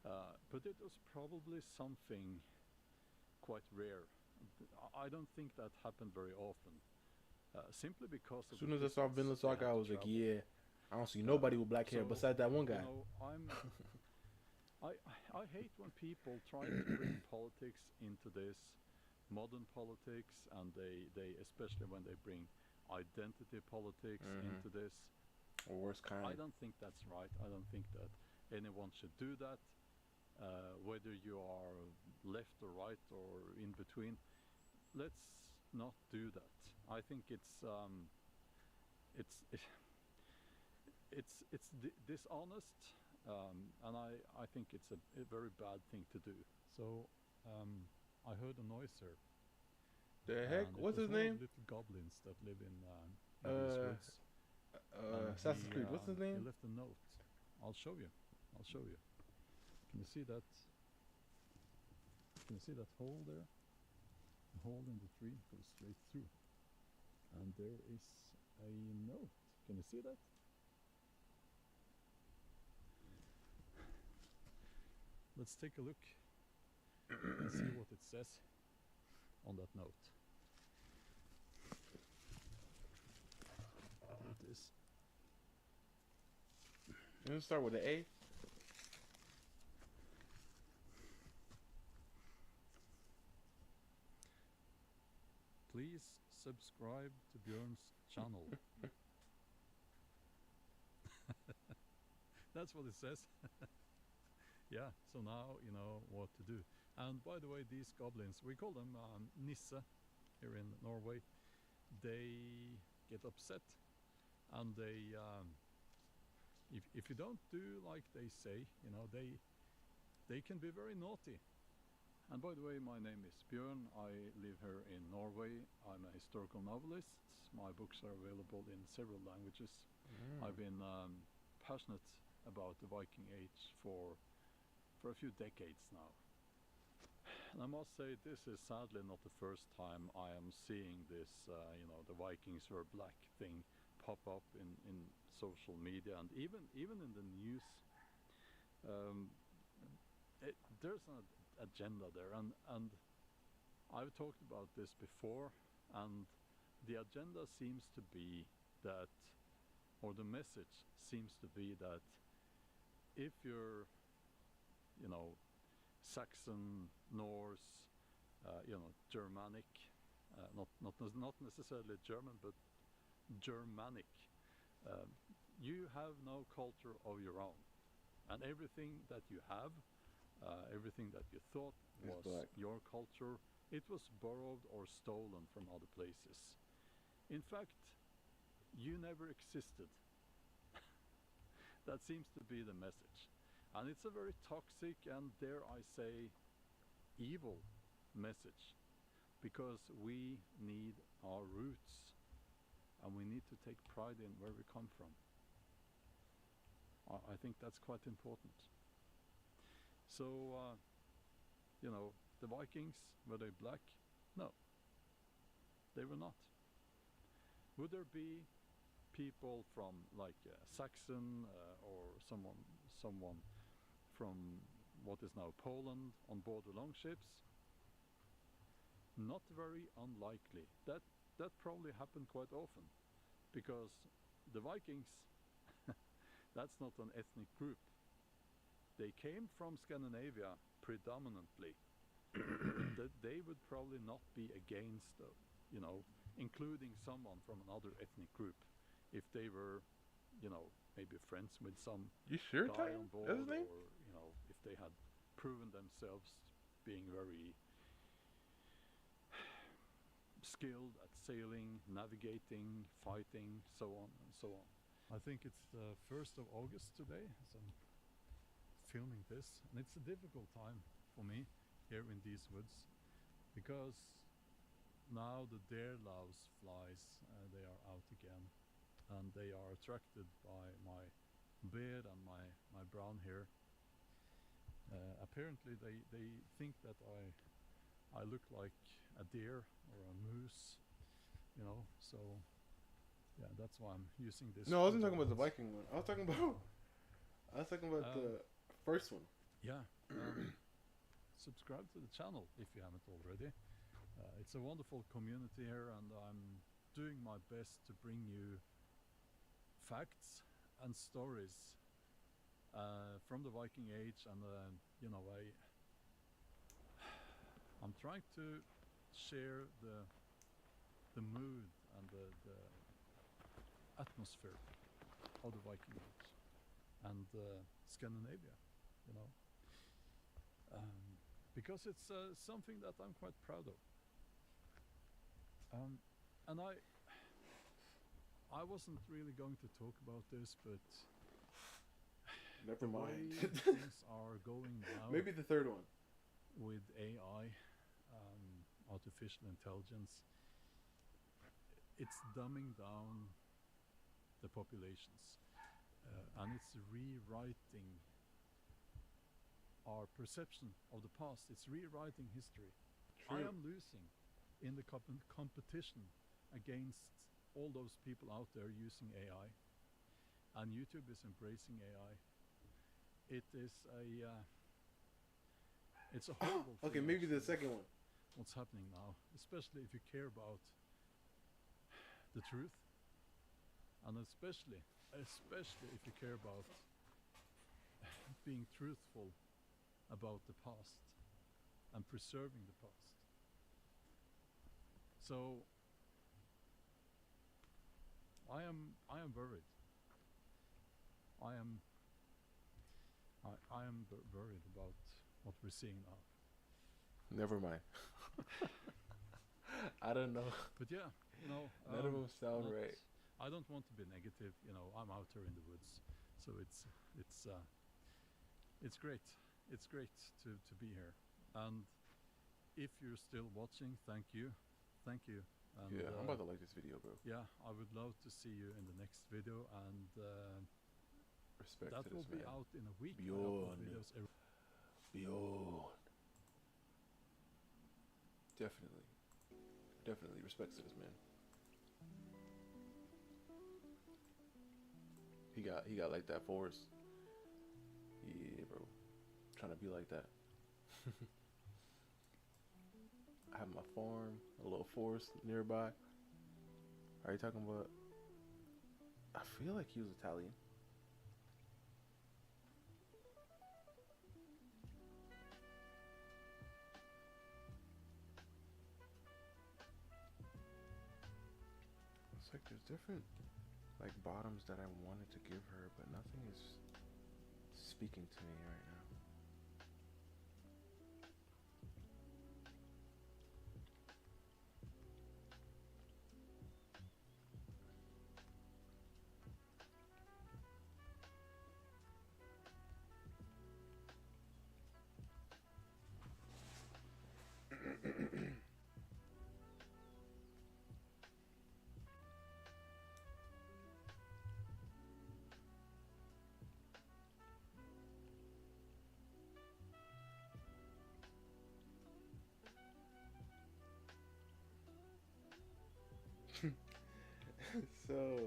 but it was probably something quite rare. I don't think that happened very often, simply because As soon as I saw Vinland distance Saga, they had I to was like, travel. yeah, I don't see nobody with black hair So, besides that one guy. You know, I hate when people try to bring politics into this, modern politics, and they especially when they bring identity politics into this. Or worst kind. I don't think that's right. I don't think that anyone should do that. Whether you are left or right or in between, let's not do that. I think it's dishonest, and I think it's a very bad thing to do. So I heard a noise here. The heck? And What's it his was one name? of the little goblins that live in these woods. And Assassin's Creed. What's his He name? left a note. I'll show you. I'll show you. Can you see that? Can you see that hole there? The hole in the tree goes straight through. And there is a note. Can you see that? Let's take a look and see what it says on that note. There it is. Let's start with an A. Please subscribe to Björn's channel. That's what it says. Yeah, so now you know what to do. And by the way, these goblins, we call them Nisse here in Norway. They get upset, and they, if you don't do like they say, you know, they can be very naughty. And by the way, my name is Björn. I live here in Norway. I'm a historical novelist. My books are available in several languages. I've been passionate about the Viking Age for a few decades now. And I must say, this is sadly not the first time I am seeing this, you know, the Vikings were black thing pop up in social media and even in the news. There's an agenda there, and I've talked about this before, and the agenda seems to be that, or the message seems to be that if you're, you know, Saxon, Norse, you know, Germanic, not necessarily German, but Germanic, you have no culture of your own, and everything that you have, everything that you thought was your culture, it was borrowed or stolen from other places. In fact, you never existed. That seems to be the message. And it's a very toxic and, dare I say, evil message, because we need our roots and we need to take pride in where we come from. I think that's quite important. So, you know, the Vikings, were they black? No, they were not. Would there be people from like Saxon or someone from what is now Poland on board the longships? Not very unlikely. That probably happened quite often, because the Vikings, that's not an ethnic group. They came from Scandinavia predominantly. That they would probably not be against, you know, including someone from another ethnic group if they were, you know, maybe friends with some You sure, guy Titan? on board, That's his name? or you know, if they had proven themselves being very skilled at sailing, navigating, fighting, so on and so on. I think it's the 1st of August today as I'm filming this, and it's a difficult time for me here in these woods, because now the deerlouse flies, they are out again, and they are attracted by my beard and my brown hair. Apparently they think that I look like a deer or a moose, you know, so yeah, that's why I'm using this. No, I wasn't talking about the Viking one. I was talking about the first one. Yeah. Subscribe to the channel if you haven't already. It's a wonderful community here, and I'm doing my best to bring you facts and stories from the Viking Age, and you know, I'm trying to share the mood and the atmosphere of the Viking Age and Scandinavia, you know, because it's something that I'm quite proud of. And I wasn't really going to talk about this, but Never the mind. way things are going now Maybe the third one. with AI, artificial intelligence, it's dumbing down the populations, and it's rewriting our perception of the past. It's rewriting history. I True. am losing in the competition against all those people out there using AI, and YouTube is embracing AI. It is it's a horrible Okay, thing, maybe the actually, second one. what's happening now, especially if you care about the truth, and especially if you care about being truthful about the past and preserving the past. So I am worried. I am worried about what we're seeing now. Never mind. I don't know. But yeah, you know, None of them sound not- right. I don't want to be negative. You know, I'm out here in the woods, so it's great. It's great to be here. And if you're still watching, thank you. And Yeah, I'm about to like this video, bro. yeah, I would love to see you in the next video, and Respect that to will this be man. out in a week. I upload Bjorn. videos every Bjorn. Definitely. Definitely respects to this man. He got like that forest. Yeah, bro. Trying to be like that. I have my farm, a little forest nearby. Are you talking about? I feel like he was Italian. It's like there's different like bottoms that I wanted to give her, but nothing is speaking to me right now. So,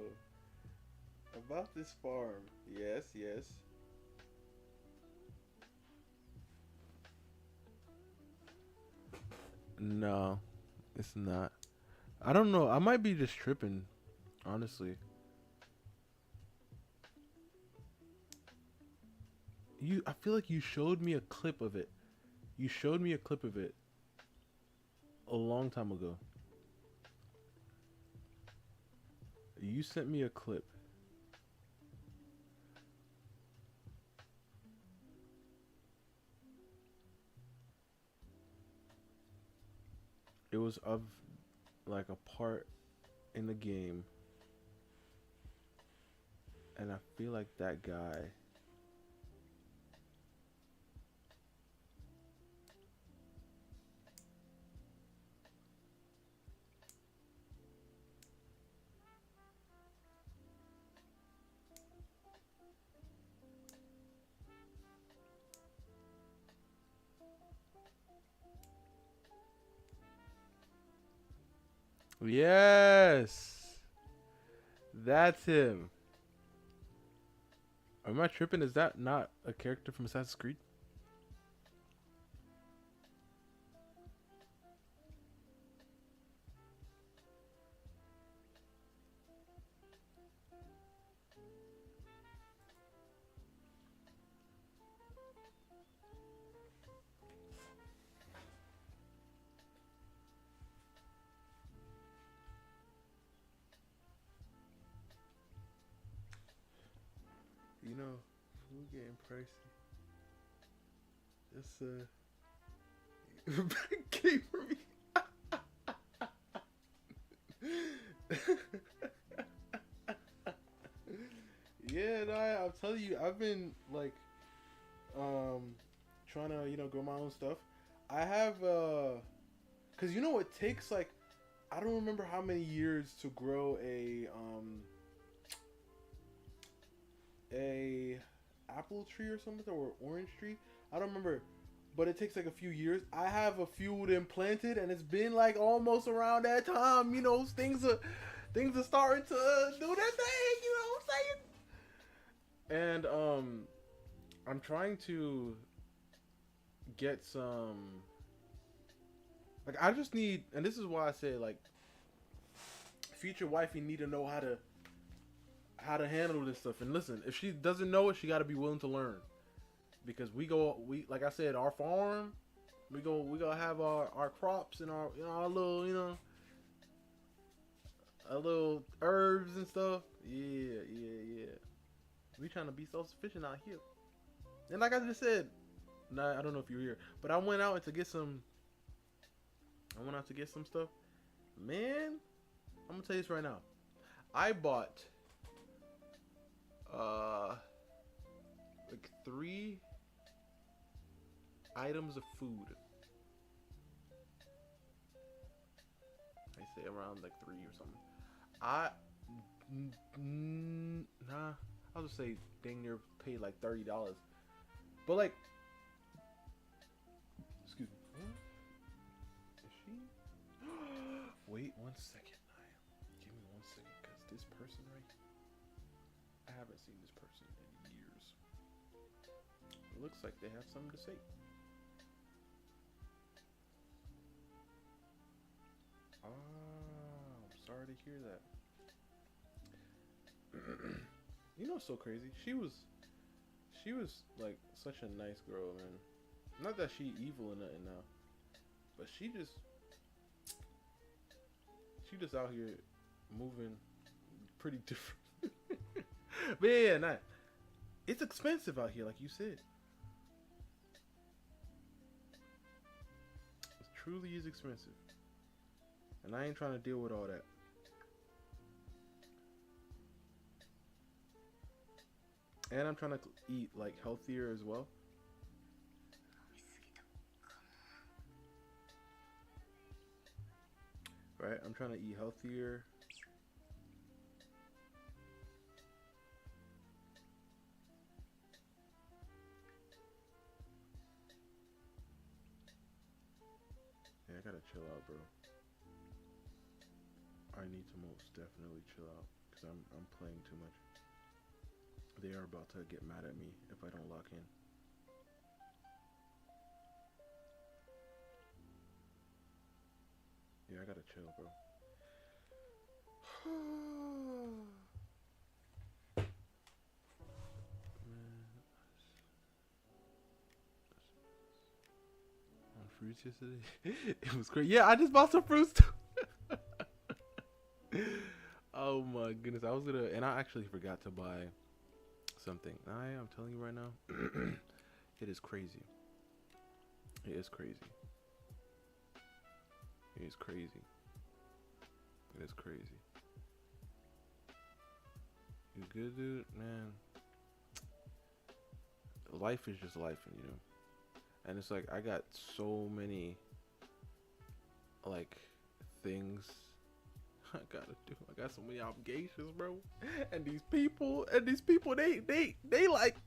about this farm, yes. No, it's not. I don't know. I might be just tripping, honestly. I feel like you showed me a clip of it. You showed me a clip of it a long time ago. You sent me a clip. It was of like a part in the game, and I feel like that guy. Yes, that's him. Am I tripping? Is that not a character from Assassin's Creed? getting pricey. This game for me. Yeah, no, I'm telling you, I've been like trying to, grow my own stuff. I have cuz it takes like I don't remember how many years to grow a apple tree or something, or orange tree. I don't remember, but it takes like a few years. I have a few of them planted, and it's been like almost around that time. Things are starting to do their thing. You know what I'm saying? And I'm trying to get some. Like, I just need, and this is why I say, like, future wifey need to know how to handle this stuff. And listen, if she doesn't know it, she got to be willing to learn. Because we like I said, our farm, we gonna have our crops and our our little our little herbs and stuff. Yeah. We trying to be self-sufficient out here. And like I just said, I don't know if you're here, but I went out to get some stuff. Man, I'm gonna tell you this right now. I bought like 3 items of food. I say around like 3 or something. I'll just say dang near paid like $30. But like, excuse me. Is she? Wait 1 second. Give me 1 second, cause this person I haven't seen this person in years. It looks like they have something to say. I'm sorry to hear that. What's so crazy? She was like such a nice girl, man. Not that she evil or nothing now, but she just out here moving pretty different. But yeah, it's expensive out here, like you said. It truly is expensive. And I ain't trying to deal with all that. And I'm trying to eat like healthier as well. Right? I'm trying to eat healthier. Yeah, I gotta chill out, bro. I need to most definitely chill out because I'm playing too much. They are about to get mad at me if I don't lock in. Yeah, I gotta chill, bro. On fruits yesterday, it was great. Yeah, I just bought some fruits too. Oh my goodness, and I actually forgot to buy something. I'm telling you right now, it is crazy. It is crazy. It is crazy. It is crazy. You good, dude? Man. Life is just life, and it's like I got so many like things I gotta do. I got so many obligations, bro. And these people, they like,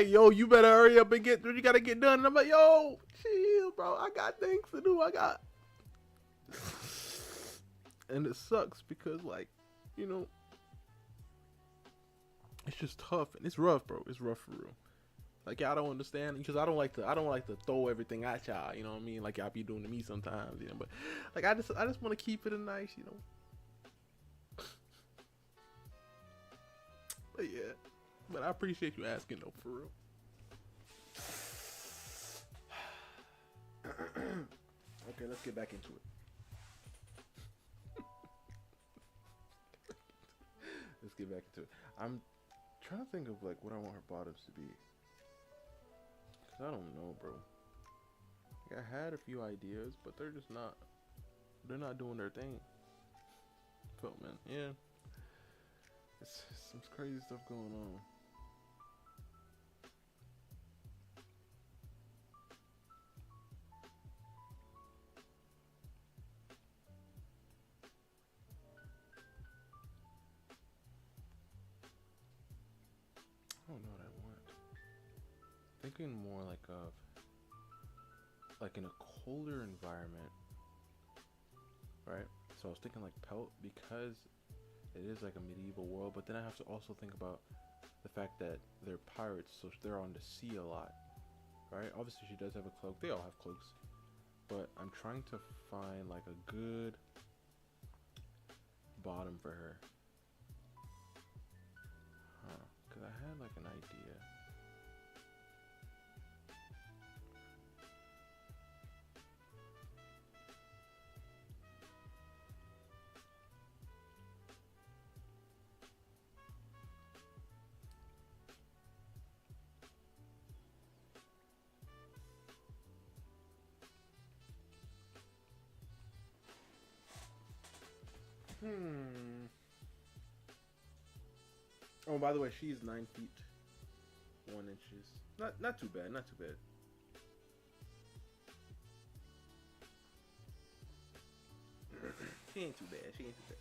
yo, you better hurry up and get what you gotta get done. And I'm like, yo, chill, bro. I got things to do. And it sucks because, like, it's just tough and it's rough, bro. It's rough for real. Like, y'all don't understand because I don't like to throw everything at y'all. You know what I mean? Like y'all be doing to me sometimes, But like, I just want to keep it a nice, But yeah, but I appreciate you asking though, for real. Okay, let's get back into it. Let's get back into it. I'm Trying to think of like what I want her bottoms to be. Cause I don't know, bro. Like, I had a few ideas, but they're just not. They're not doing their thing. But man, yeah. It's some crazy stuff going on. I don't know what I want. Thinking more like of like in a colder environment, right? So I was thinking like pelt because it is like a medieval world, but then I have to also think about the fact that they're pirates, so they're on the sea a lot, right? Obviously she does have a cloak. They all have cloaks, but I'm trying to find like a good bottom for her. Huh? Because I had like an idea. Oh, by the way, she's 9 feet 1 inches. Not too bad. Not too bad. She ain't too bad. She ain't too bad.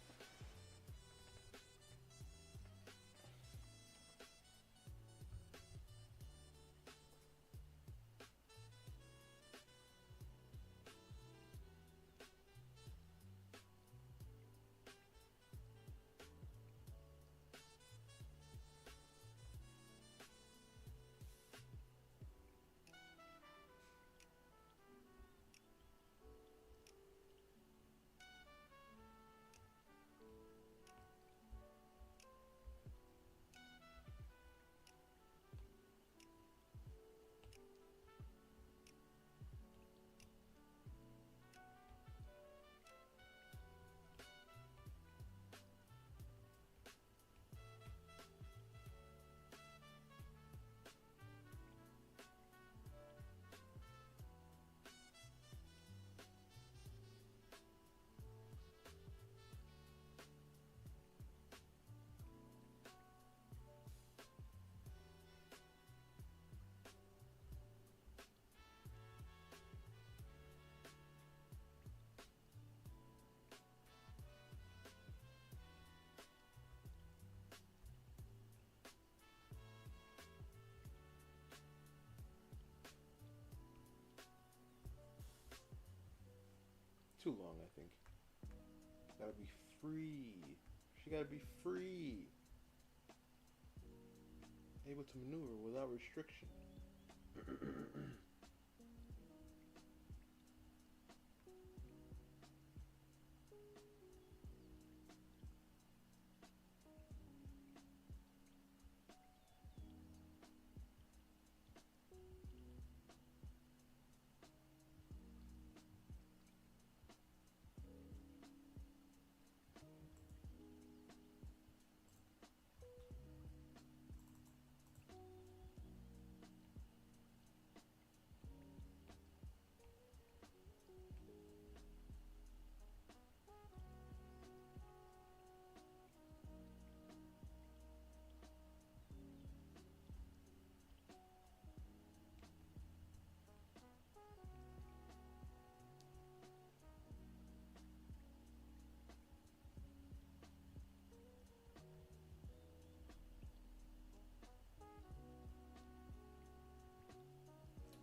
Too long, I think. Gotta be free. She gotta be free. Able to maneuver without restriction.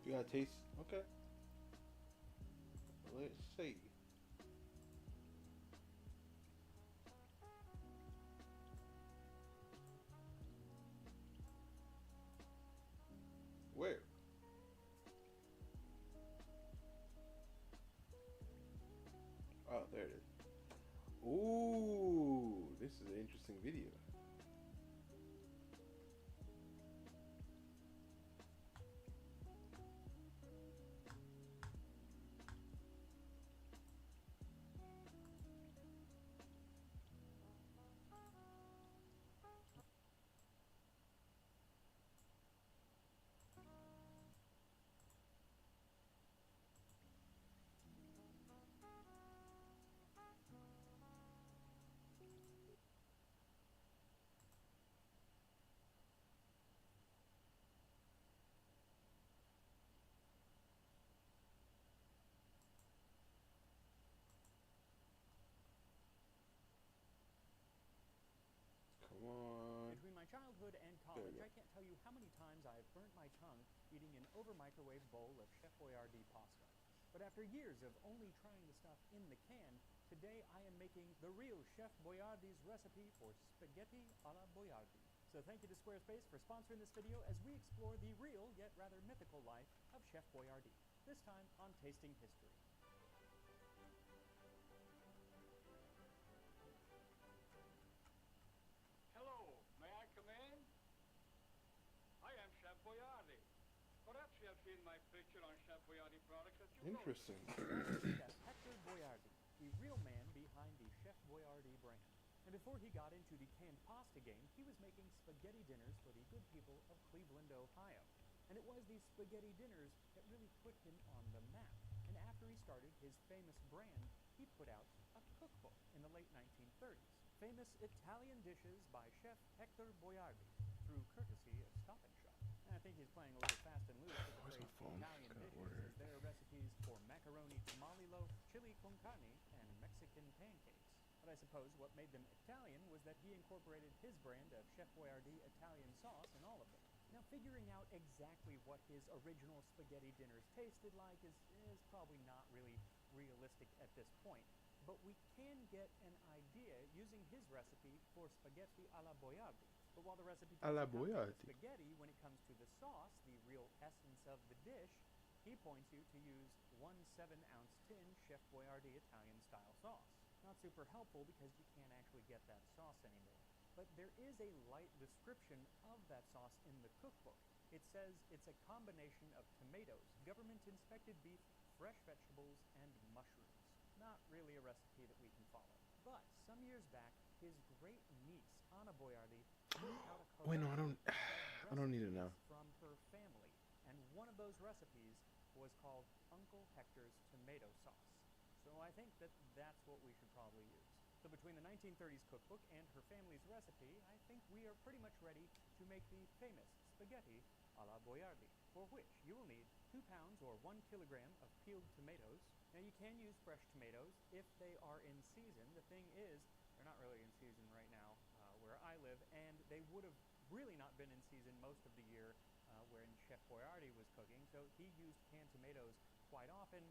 You gotta taste. Okay. Let's see. Where? Oh, there it is. Ooh, this is an interesting video. college, go. I can't tell you how many times I have burnt my tongue eating an over-microwave bowl of Chef Boyardee pasta. But after years of only trying the stuff in the can, today I am making the real Chef Boyardee's recipe for spaghetti alla Boyardee. So thank you to Squarespace for sponsoring this video as we explore the real yet rather mythical life of Chef Boyardee, this time on Tasting History. Hello, may I come in? I am Chef Boyardee. Perhaps you have seen my picture on Chef Boyardee products at your Interesting. Chef Hector Boyardee, the real man behind the Chef Boyardee brand. And before he got into the canned pasta game, he was making spaghetti dinners for the good people of Cleveland, Ohio. And it was these spaghetti dinners that really put him on the map. And after he started his famous brand, he put out a cookbook in the late 1930s. Famous Italian dishes by Chef Hector Boyardee, through courtesy of Stop and Shop. And I think he's playing a little fast and loose with the Where's my phrase phone? Italian Gotta dishes, order as there are recipes for macaroni tamale loaf, chili con carne, and Mexican pancakes. But I suppose what made them Italian was that he incorporated his brand of Chef Boyardee Italian sauce in all of them. Now, figuring out exactly what his original spaghetti dinners tasted like is probably not really realistic at this point. But we can get an idea using his recipe for spaghetti alla Boyardee. But while the recipe tells Alla you how to make Boyardee. spaghetti, when it comes to the sauce, the real essence of the dish, he points you to use 1 7-ounce tin Chef Boyardee Italian-style sauce. Not super helpful because you can't actually get that sauce anymore. But there is a light description of that sauce in the cookbook. It says it's a combination of tomatoes, government-inspected beef, fresh vegetables, and mushrooms. Not really a recipe that we can follow. But some years back, his great niece, Anna Boyardee, put out a Wait, no, I collection don't of need it now. recipes from her family, and one of those recipes was called Uncle Hector's tomato sauce. So I think that's what we should probably use. So between the 1930s cookbook and her family's recipe, I think we are pretty much ready to make the famous spaghetti alla Boyardee, for which you will need 2 pounds or 1 kilogram of peeled tomatoes. Now you can use fresh tomatoes if they are in season. The thing is, they're not really in season right now where I live, and they would have really not been in season most of the year when Chef Boyardee was cooking, so he used canned tomatoes quite often,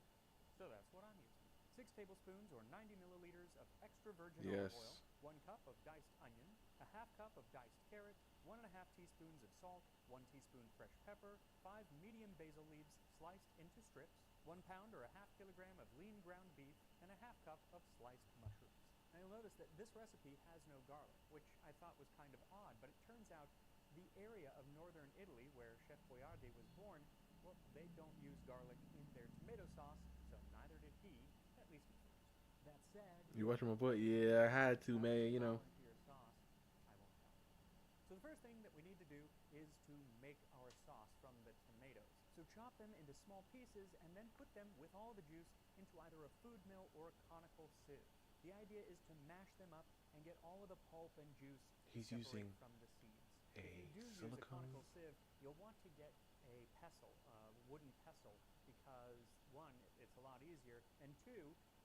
so that's what I'm using. 6 tablespoons or 90 milliliters of extra virgin olive oil, 1 cup of diced onion, a half cup of diced carrot, 1.5 teaspoons of salt, 1 teaspoon fresh pepper, 5 medium basil leaves sliced into strips, 1 pound or a half kilogram of lean ground beef, and a half cup of sliced mushrooms. Now you'll notice that this recipe has no garlic, which I thought was kind of odd, but it turns out the area of northern Italy where Chef Boyardee was born, well, they don't use garlic in their tomato sauce, so neither did he, at least at first. That said, You watching my boy? Yeah, I had to, man. You know. into your sauce, I won't tell you. So the first thing that we need to do is to make our sauce from the tomatoes. So chop them into small pieces and then put them with all the juice into either a food mill or a conical sieve. The idea is to mash them up and get all of the pulp and juice He's separate using from the seeds. a If you do use a silicone. conical sieve, you'll want to get a pestle, a wooden pestle, because 1, it's a lot easier, and 2,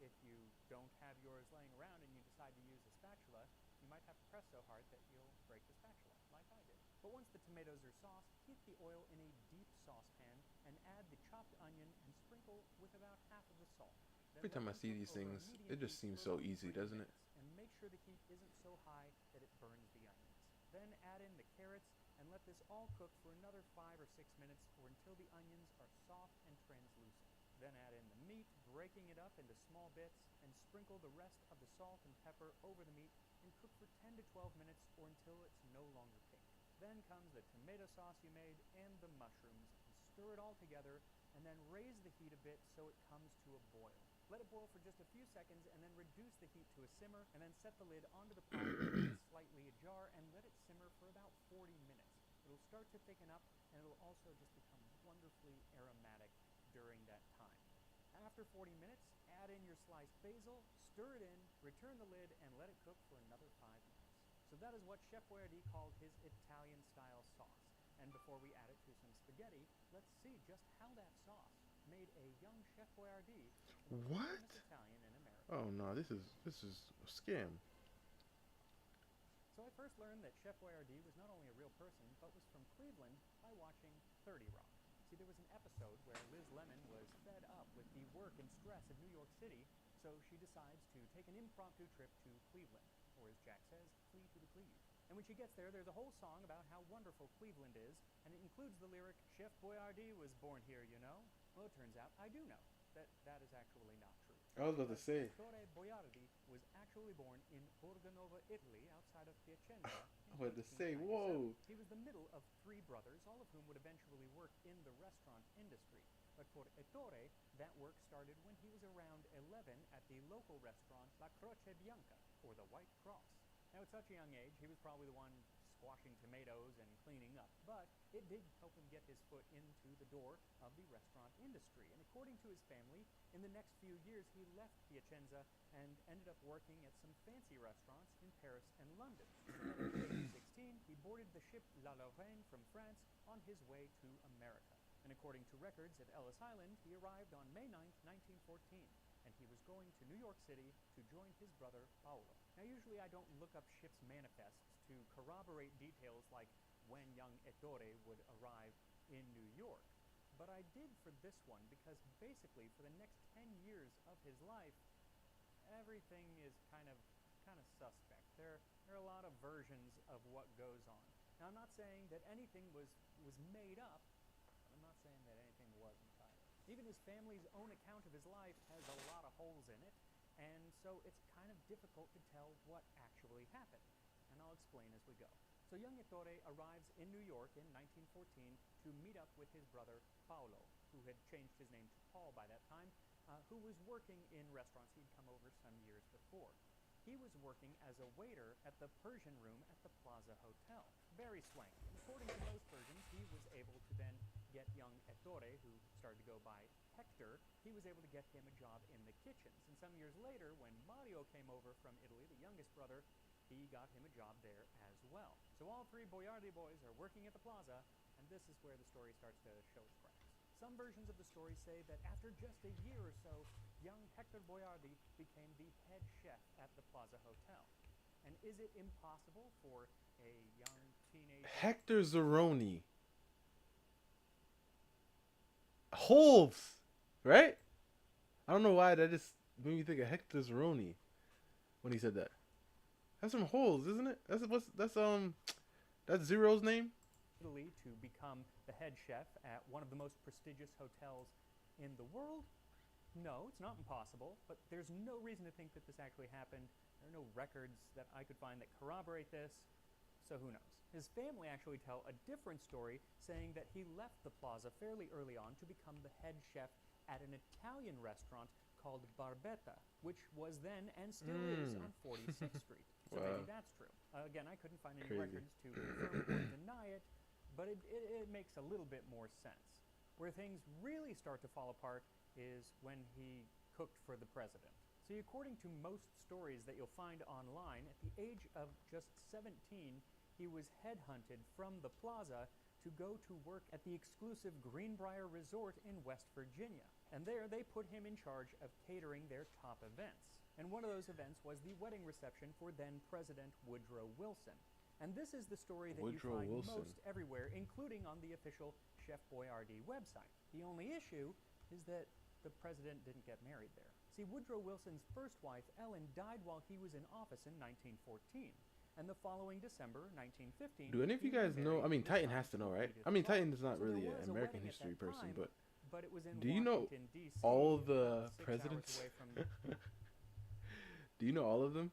if you don't have yours laying around and you decide to use a spatula, you might have to press so hard that you'll break the spatula, like I did. But once the tomatoes are sauced, heat the oil in a deep saucepan and add the chopped onion and sprinkle with about half of the salt. Then Every time I let them see cook these over a things, medium it just heat seems for so about easy, 3 doesn't it? minutes, and make sure the heat isn't so high that it burns the onions. Then add in the carrots and let this all cook for another 5 or 6 minutes or until the onions are soft and translucent. Then add in the meat, breaking it up into small bits, and sprinkle the rest of the salt and pepper over the meat and cook for 10 to 12 minutes or until it's no longer pink. Then comes the tomato sauce you made and the mushrooms, and stir it all together, and then raise the heat a bit so it comes to a boil. Let it boil for just a few seconds and then reduce the heat to a simmer, and then set the lid onto the pot with it slightly ajar and let it simmer for about 40 minutes. It'll start to thicken up, and it'll also just become wonderfully aromatic during that time. After 40 minutes, add in your sliced basil, stir it in, return the lid, and let it cook for another 5 minutes. So that is what Chef Boyardee called his Italian-style sauce. And before we add it to some spaghetti, let's see just how that sauce made a young Chef Boyardee the most What? famous Italian in America. Oh no, this is a scam. So I first learned that Chef Boyardee was not only a real person, but was from Cleveland by watching 30 Rock. See, there was an episode where Liz Lemon was fed up with the work and stress of New York City, so she decides to take an impromptu trip to Cleveland, or as Jack says, flee to the Cleve. And when she gets there, there's a whole song about how wonderful Cleveland is, and it includes the lyric, Chef Boyardee was born here, you know? Well, it turns out I do know that that is actually not true. I was about to say. Ettore Boiardi was actually born in Borgonova, Italy, outside of Piacenza. I was about to say, 1897. whoa. He was the middle of 3 brothers, all of whom would eventually work in the restaurant industry. But for Ettore, that work started when he was around 11 at the local restaurant La Croce Bianca, or the White Cross. Now, at such a young age, he was probably the one squashing tomatoes and cleaning up, but it did help him get his foot into the door of the restaurant industry. And according to his family, in the next few years, he left Piacenza and ended up working at some fancy restaurants in Paris and London. So then at the age of 16, he boarded the ship La Lorraine from France on his way to America. And according to records at Ellis Island, he arrived on May 9th, 1914, and he was going to New York City to join his brother Paolo. Now, usually I don't look up ships' manifests to corroborate details like when young Ettore would arrive in New York, but I did for this one because basically for the next 10 years of his life, everything is kind of suspect. There are a lot of versions of what goes on. Now, I'm not saying that anything was made up, but I'm not saying that anything wasn't either. Even his family's own account of his life has a lot of holes in it, and so it's kind of difficult to tell what actually happened. And I'll explain as we go. So young Ettore arrives in New York in 1914 to meet up with his brother Paolo, who had changed his name to Paul by that time, who was working in restaurants he'd come over some years before. He was working as a waiter at the Persian room at the Plaza Hotel. Very swanky. And according to most Persians, he was able to then get young Ettore, who started to go by Hector, he was able to get him a job in the kitchens. And some years later, when Mario came over from Italy, the youngest brother, he got him a job there as well. So all 3 Boiardi boys are working at the plaza, and this is where the story starts to show its cracks. Some versions of the story say that after just a year or so, young Hector Boiardi became the head chef at the Plaza Hotel. And is it impossible for a young teenager... Hector Zeroni. Holes, right? I don't know why that just made me think of Hector Zeroni when he said that. That's some holes, isn't it? That's Zero's name. Italy to become the head chef at one of the most prestigious hotels in the world? No, it's not impossible, but there's no reason to think that this actually happened. There are no records that I could find that corroborate this, so who knows? His family actually tell a different story, saying that he left the plaza fairly early on to become the head chef at an Italian restaurant called Barbetta, which was then and still is on 46th Street. So maybe that's true. Again, I couldn't find any records to confirm or deny it, but it makes a little bit more sense. Where things really start to fall apart is when he cooked for the president. See, according to most stories that you'll find online, at the age of just 17, he was headhunted from the plaza to go to work at the exclusive Greenbrier Resort in West Virginia. And there they put him in charge of catering their top events. And one of those events was the wedding reception for then President Woodrow Wilson. And this is the story that you find most everywhere, including on the official Chef Boyardee website. The only issue is that the president didn't get married there. See, Woodrow Wilson's first wife, Ellen, died while he was in office in 1914. And the following December, 1915... Do any of you guys know? I mean, Titan has to know, right? I mean, Titan is not really an American history person, but it was in do you know Washington, D.C., all the about 6 hours presidents? away from Do you know all of them?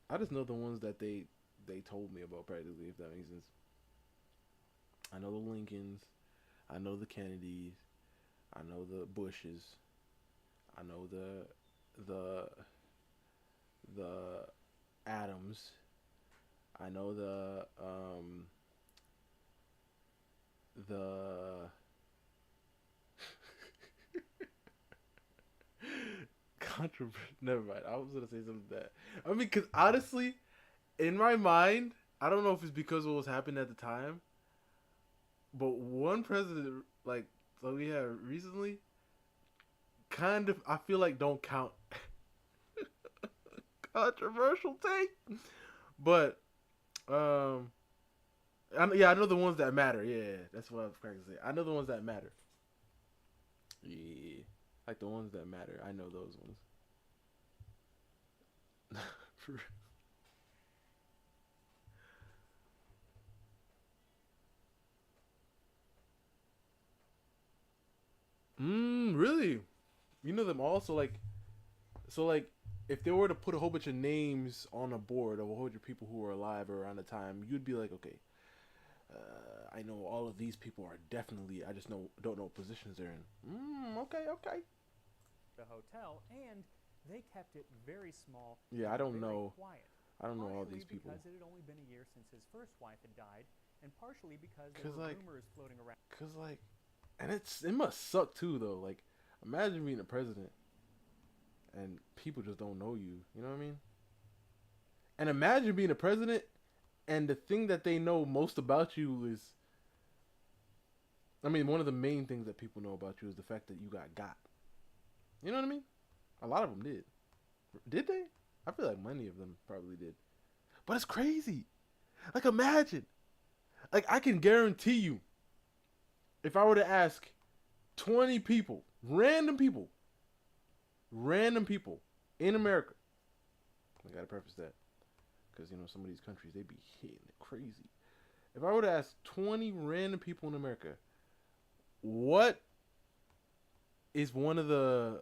I just know the ones that they told me about practically, if that makes sense. I know the Lincolns. I know the Kennedys. I know the Bushes. I know the Adams. I know the controversial. Never mind. I was gonna say something that I mean, because honestly, in my mind, I don't know if it's because of what was happening at the time, but one president like we had recently, kind of, I feel like don't count. Controversial take, but Um, I know the ones that matter. Yeah, that's what I was trying to say. I know the ones that matter. Yeah, like the ones that matter. I know those ones. For really? You know them all? So if they were to put a whole bunch of names on a board of a whole bunch of people who were alive around the time, you'd be like, okay, I know all of these people are definitely. I just don't know what positions they're in. Okay, okay. The hotel, and they kept it very small. Yeah, and I don't very know. Quiet. I don't know all Partially these people. because it had only been a year since his first wife had died, and partially because there 'Cause, were like- rumors floating around. Cause like, and it must suck too though. Like, imagine being a president and people just don't know you. You know what I mean? And imagine being a president and the thing that they know most about you is, I mean, one of the main things that people know about you is the fact that you got. You know what I mean? A lot of them did. Did they? I feel like many of them probably did. But it's crazy. Like, imagine. Like, I can guarantee you, if I were to ask 20 people, random people in America, I gotta preface that, because, you know, some of these countries, they be hitting it crazy. If I were to ask 20 random people in America, what is one of the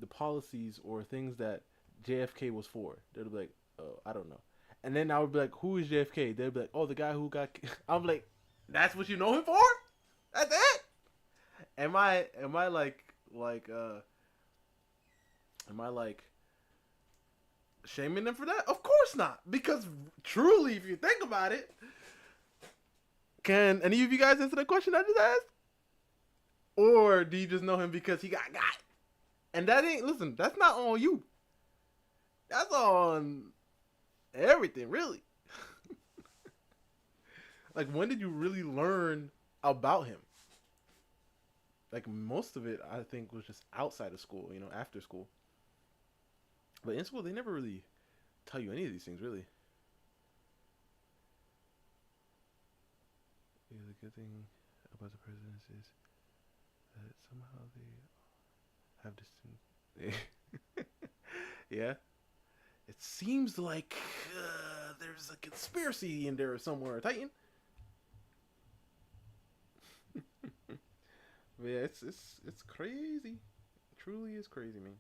policies or things that JFK was for? They'd be like, oh, I don't know. And then I would be like, who is JFK? They'd be like, oh, the guy who got. I'm like, that's what you know him for? That's it? Am I shaming them for that? Of course not. Because truly, if you think about it, can any of you guys answer the question I just asked? Or do you just know him because he got? And that ain't, listen, that's not on you. That's on everything, really. Like, when did you really learn about him? Like, most of it, I think, was just outside of school, you know, after school. But in school, they never really tell you any of these things, really. Yeah, the good thing about the presidents is that somehow they have distinct. Yeah. It seems like there's a conspiracy in there somewhere, Titan. But yeah, it's crazy. It truly is crazy, man.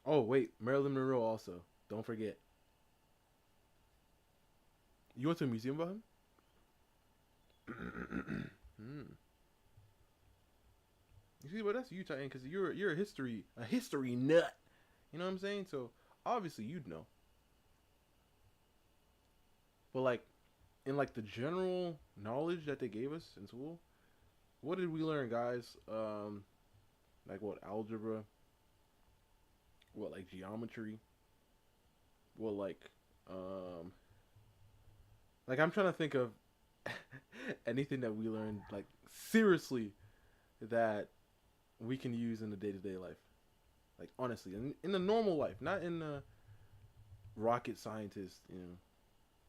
Oh wait, Marilyn Monroe also. Don't forget. You went to a museum about him? You see, but that's you, Titan, because you're a history nut. You know what I'm saying? So obviously you'd know. But like, in like the general knowledge that they gave us in school, what did we learn, guys? Like what, algebra? What, like geometry? What, like I'm trying to think of anything that we learned, like seriously, that we can use in the day-to-day life. Like, honestly, in the normal life, not in the rocket scientist, you know,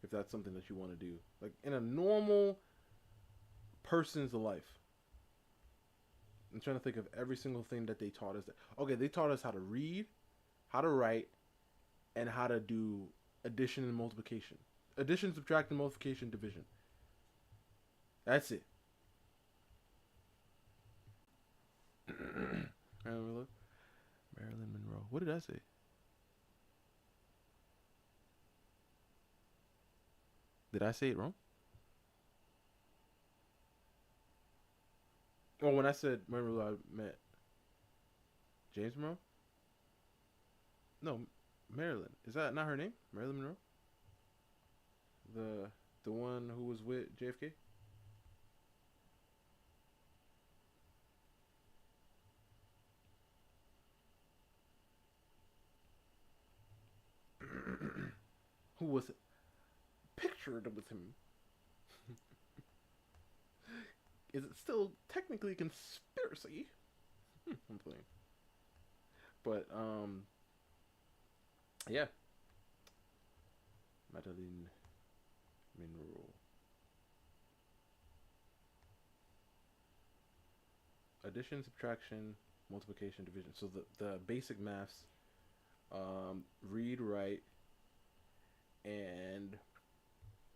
if that's something that you want to do. Like, in a normal person's life. I'm trying to think of every single thing that they taught us. Okay, they taught us how to read, how to write, and how to do addition and multiplication. Addition, subtraction, multiplication, division. That's it. Marilyn Monroe. What did I say? Did I say it wrong? Oh, when I said Monroe, I meant James Monroe? No, Marilyn. Is that not her name? Marilyn Monroe? The one who was with JFK? Who was pictured with him? is it still technically a conspiracy? I'm playing. But yeah, Madeline Monroe. Addition, subtraction, multiplication, division. So the basic maths, read, write, and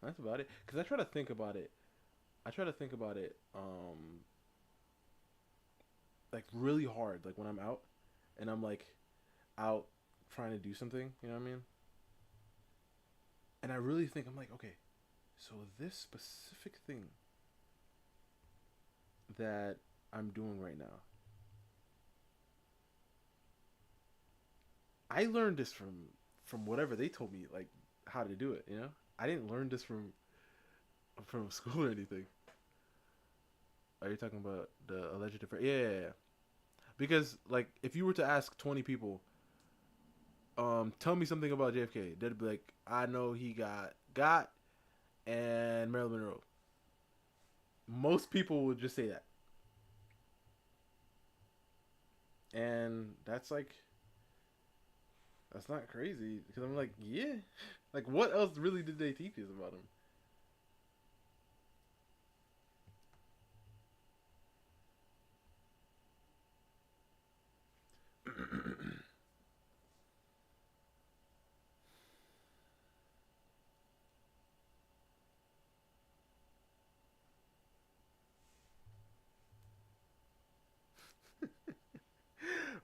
that's about it. Cause I try to think about it. Like really hard. Like when I'm out, and I'm like out trying to do something. You know what I mean? And I really think I'm like, okay, so this specific thing that I'm doing right now, I learned this from whatever they told me, like how to do it. You know, I didn't learn this from school or anything. Are you talking about the alleged difference? Yeah, yeah, yeah. Because like, if you were to ask 20 people, tell me something about JFK, they'd be like, I know he got and Marilyn Monroe. Most people would just say that, and that's not crazy because I'm like, yeah, like what else really did they teach us about him?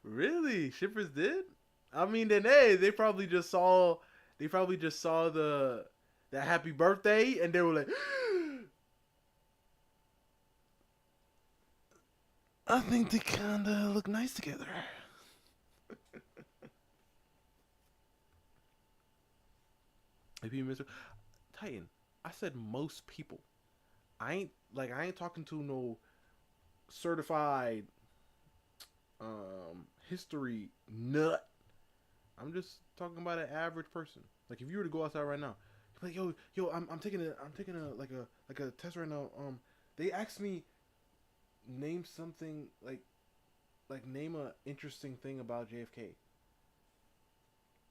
Really, shippers did? I mean, then hey, they probably just saw the happy birthday, and they were like, I think they kind of look nice together. If you miss Titan, I said most people. I ain't talking to no certified history nut. I'm just talking about an average person. Like if you were to go outside right now, you're like, yo, I'm taking a like a test right now. They asked me name something like name a interesting thing about JFK,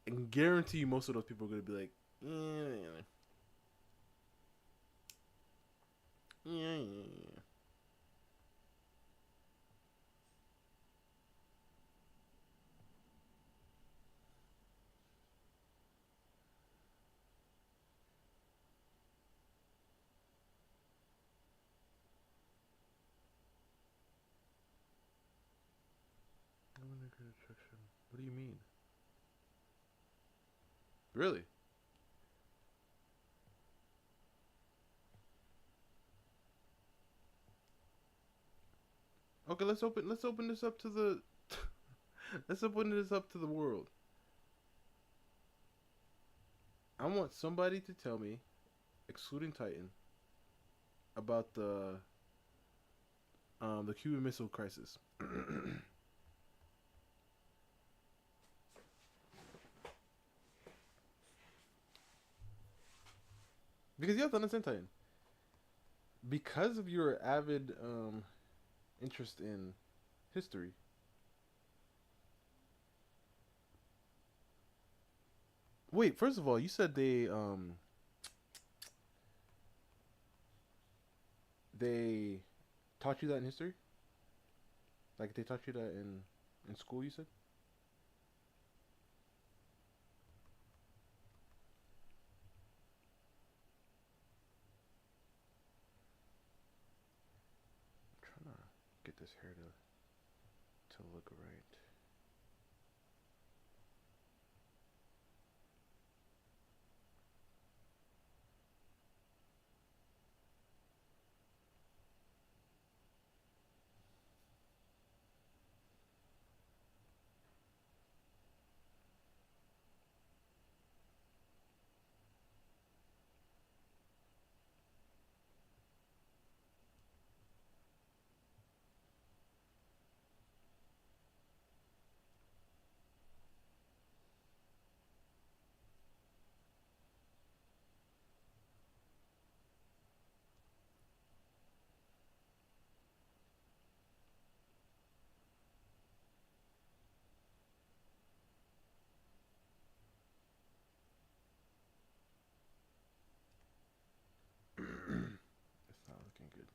and guarantee you most of those people are gonna be like, yeah, yeah, yeah. What do you mean? Really? Okay, let's open this up to the let's open this up to the world. I want somebody to tell me, excluding Titan, about the Cuban Missile Crisis. Because you have to understand, Titan. Because of your avid interest in history, wait. First of all, you said they taught you that in history. Like they taught you that in school. You said. I'm trying to get this hair to look right. It's not looking good.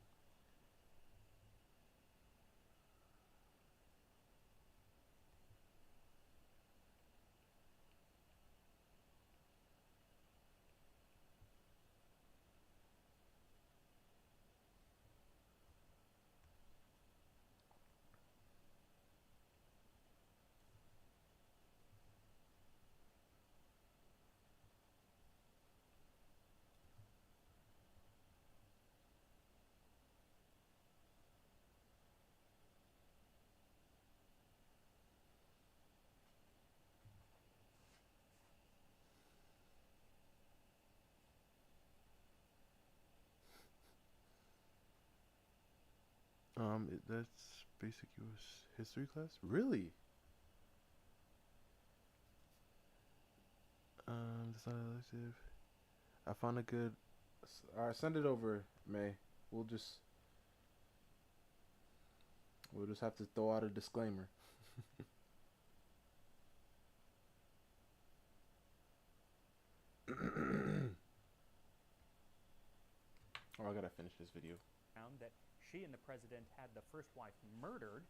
That's basic U.S. history class. Really? That's not elective. I found a good. All right, send it over, May. We'll just we'll just have to throw out a disclaimer. Oh, I gotta finish this video. Found that she and the president had the first wife murdered.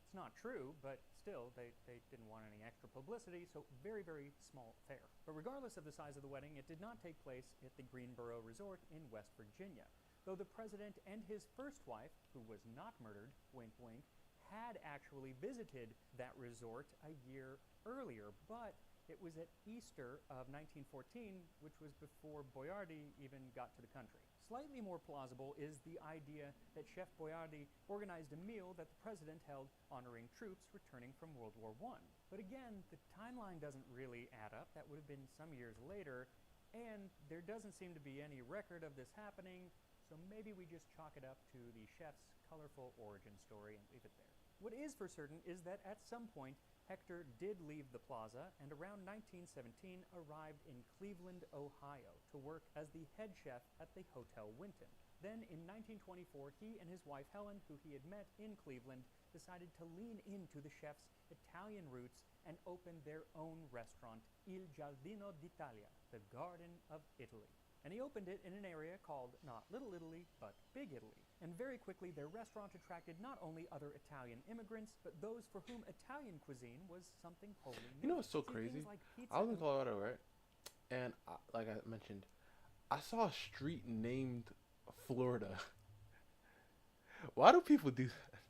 It's not true, but still, they didn't want any extra publicity, so very, very small affair. But regardless of the size of the wedding, it did not take place at the Greenboro Resort in West Virginia. Though the president and his first wife, who was not murdered, wink wink, had actually visited that resort a year earlier, but it was at Easter of 1914, which was before Boyardi even got to the country. Slightly more plausible is the idea that Chef Boyardi organized a meal that the president held honoring troops returning from World War I. But again, the timeline doesn't really add up. That would have been some years later, and there doesn't seem to be any record of this happening, so maybe we just chalk it up to the chef's colorful origin story and leave it there. What is for certain is that at some point, Hector did leave the plaza and around 1917 arrived in Cleveland, Ohio to work as the head chef at the Hotel Winton. Then in 1924, he and his wife Helen, who he had met in Cleveland, decided to lean into the chef's Italian roots and open their own restaurant, Il Giardino d'Italia, the Garden of Italy. And he opened it in an area called not Little Italy, but Big Italy. And very quickly, their restaurant attracted not only other Italian immigrants, but those for whom Italian cuisine was something wholly new. You know what's so See, crazy? things like pizza I was in and Colorado, right? And like I mentioned, I saw a street named Florida. Why do people do that?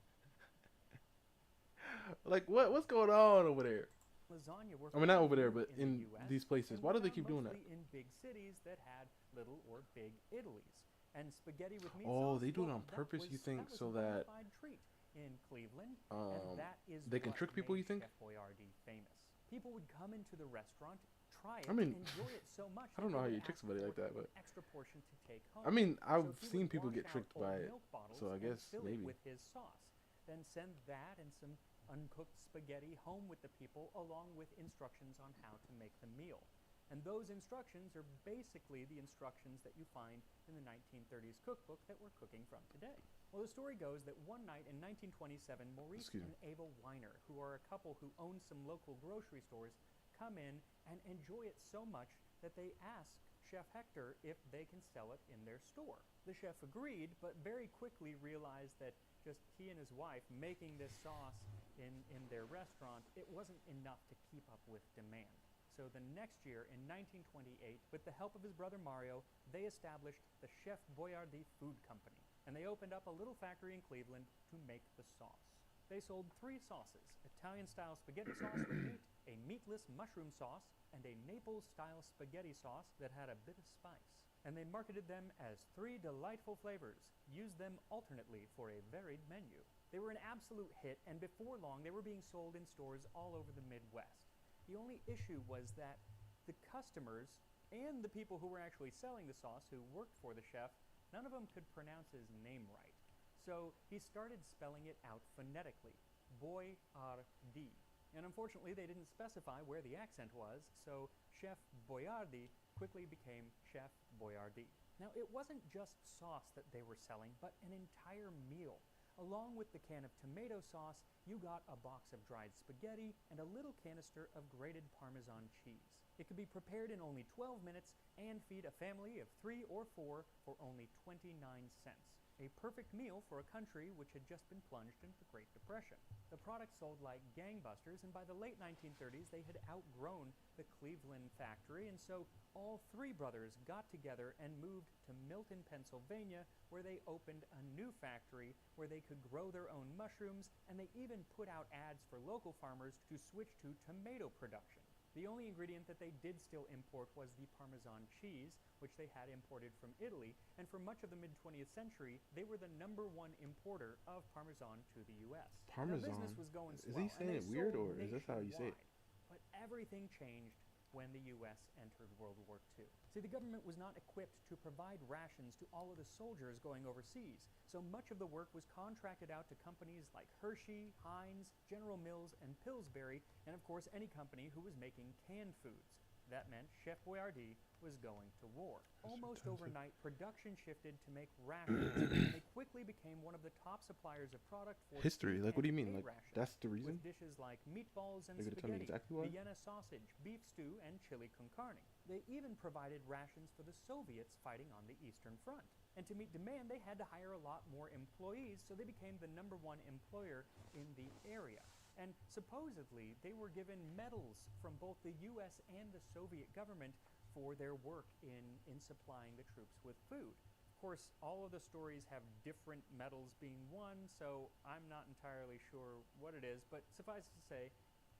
Like, what's going on over there? lasagna were I mean, not over there, found but in in the US, these places. and Why were do they found keep doing that? mostly in big cities that had little or big Italies. And spaghetti with meat Oh, sauce, they do it well, on purpose, you think, that was so a that, bona fide treat in Cleveland, and that is they can what trick people, made you think? Chef Boyardee famous. People would come into the restaurant, try it, I mean, enjoy it so much. I don't that know how they you would trick ask somebody for like that, an but extra portion to take home. I mean, I've So he seen would people wash get out tricked old by it, milk bottles so I and guess fill it maybe. with his sauce. Then send that and some uncooked spaghetti home with the people, along with instructions on how to make the meal. And those instructions are basically the instructions that you find in the 1930s cookbook that we're cooking from today. Well, the story goes that one night in 1927, Maurice Excuse me. and Ava Weiner, who are a couple who own some local grocery stores, come in and enjoy it so much that they ask Chef Hector if they can sell it in their store. The chef agreed, but very quickly realized that just he and his wife making this sauce in their restaurant, it wasn't enough to keep up with demand. So the next year, in 1928, with the help of his brother Mario, they established the Chef Boyardee Food Company, and they opened up a little factory in Cleveland to make the sauce. They sold 3 sauces: Italian-style spaghetti sauce with meat, a meatless mushroom sauce, and a Naples-style spaghetti sauce that had a bit of spice. And they marketed them as 3 delightful flavors, used them alternately for a varied menu. They were an absolute hit, and before long, they were being sold in stores all over the Midwest. The only issue was that the customers and the people who were actually selling the sauce, who worked for the chef, none of them could pronounce his name right. So he started spelling it out phonetically, Boyardee. And unfortunately, they didn't specify where the accent was, so Chef Boyardee quickly became Chef Boyardee. Now, it wasn't just sauce that they were selling, but an entire meal. along with the can of tomato sauce, you got a box of dried spaghetti and a little canister of grated Parmesan cheese. It could be prepared in only 12 minutes and feed a family of 3 or 4 for only 29 cents. A perfect meal for a country which had just been plunged into the Great Depression. The product sold like gangbusters, and by the late 1930s they had outgrown the Cleveland factory, and so all three brothers got together and moved to Milton, Pennsylvania, where they opened a new factory where they could grow their own mushrooms, and they even put out ads for local farmers to switch to tomato production. The only ingredient that they did still import was the Parmesan cheese, which they had imported from Italy, and for much of the mid-20th century, they were the #1 importer of Parmesan to the U.S. Parmesan? Now, business was going Is swell, he saying and it they weird, sold or is this how you say it? nationwide. But everything changed when the U.S. entered World War II. See, the government was not equipped to provide rations to all of the soldiers going overseas, so much of the work was contracted out to companies like Hershey, Heinz, General Mills, and Pillsbury, and of course any company who was making canned foods. That meant Chef Boyardee was going to war. Almost overnight, production shifted to make rations, and they quickly became one of the top suppliers of product for History, steak like, what do you and mean? hay Like, rations, that's the reason? with dishes like meatballs and They're gonna tell me spaghetti, exactly why? Vienna sausage, beef stew, and chili con carne. They even provided rations for the Soviets fighting on the Eastern Front. And to meet demand, they had to hire a lot more employees, so they became the #1 employer in the area. And supposedly, they were given medals from both the U.S. and the Soviet government for their work in supplying the troops with food. Of course, all of the stories have different medals being won, so I'm not entirely sure what it is, but suffice to say,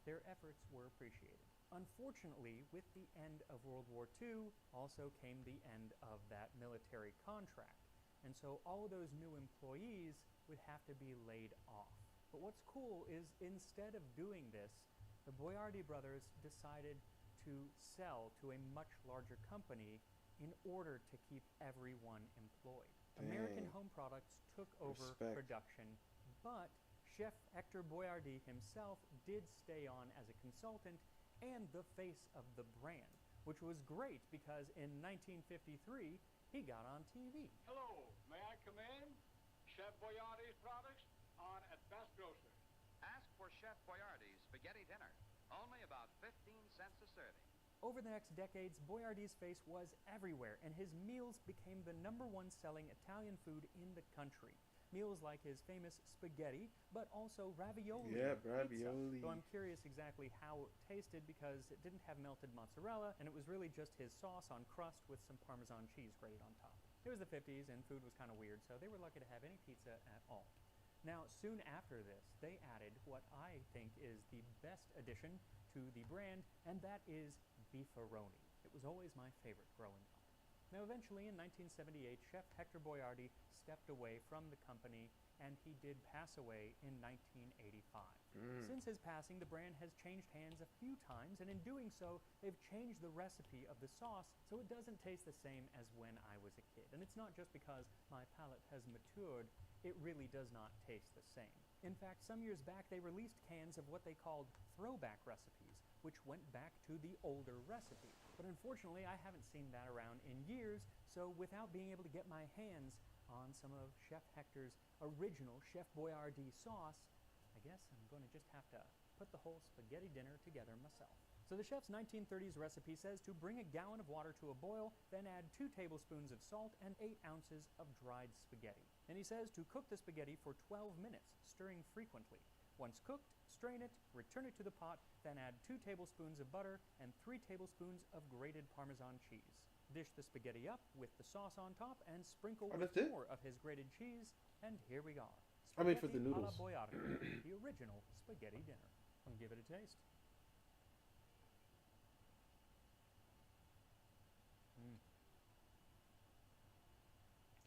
their efforts were appreciated. Unfortunately, with the end of World War II, also came the end of that military contract, and so all of those new employees would have to be laid off. But what's cool is instead of doing this, the Boyardee brothers decided to sell to a much larger company in order to keep everyone employed. American Dang. Home Products took over Respect. production, but Chef Hector Boyardee himself did stay on as a consultant and the face of the brand, which was great because in 1953, he got on TV. Hello, may I come in? Chef Boyardee's products on at Best Grocers. Ask for Chef Boyardee's spaghetti dinner. Only about 15 cents a serving. Over the next decades, Boyardee's face was everywhere, and his meals became the #1 selling Italian food in the country. Meals like his famous spaghetti, but also ravioli Yeah, and pizza. ravioli. So I'm curious exactly how it tasted because it didn't have melted mozzarella, and it was really just his sauce on crust with some Parmesan cheese grated on top. It was the 50s, and food was kind of weird, so they were lucky to have any pizza at all. Now, soon after this, they added what I think is the best addition to the brand, and that is beefaroni. It was always my favorite growing up. Now, eventually, in 1978, Chef Hector Boyardee stepped away from the company, and he did pass away in 1985. Since his passing, the brand has changed hands a few times, and in doing so, they've changed the recipe of the sauce so it doesn't taste the same as when I was a kid. And it's not just because my palate has matured, it really does not taste the same. In fact, some years back, they released cans of what they called throwback recipes, which went back to the older recipe. But unfortunately, I haven't seen that around in years, so without being able to get my hands on some of Chef Hector's original Chef Boyardee sauce, I guess I'm going to just have to put the whole spaghetti dinner together myself. So the chef's 1930s recipe says to bring a gallon of water to a boil, then add 2 tablespoons of salt and 8 ounces of dried spaghetti. And he says to cook the spaghetti for 12 minutes, stirring frequently. Once cooked, strain it, return it to the pot, then add 2 tablespoons of butter and 3 tablespoons of grated Parmesan cheese. Dish the spaghetti up with the sauce on top and sprinkle with that's it? more of his grated cheese, and here we are. I made for the Spaghetti alla noodles. Boyardee, the original spaghetti dinner. I'll give it a taste.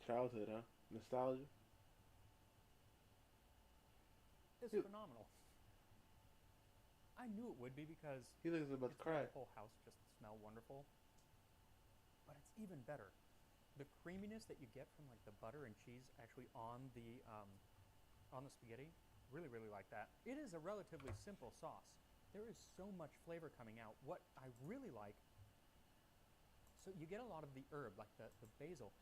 Childhood, huh? Nostalgia. It's You- phenomenal. I knew it would be because He looks about to it's made cry. the whole house just smell wonderful. But it's even better. The creaminess that you get from like the butter and cheese actually on the spaghetti, really like that. It is a relatively simple sauce. There is so much flavor coming out. What I really like, so you get a lot of the herb, like the basil,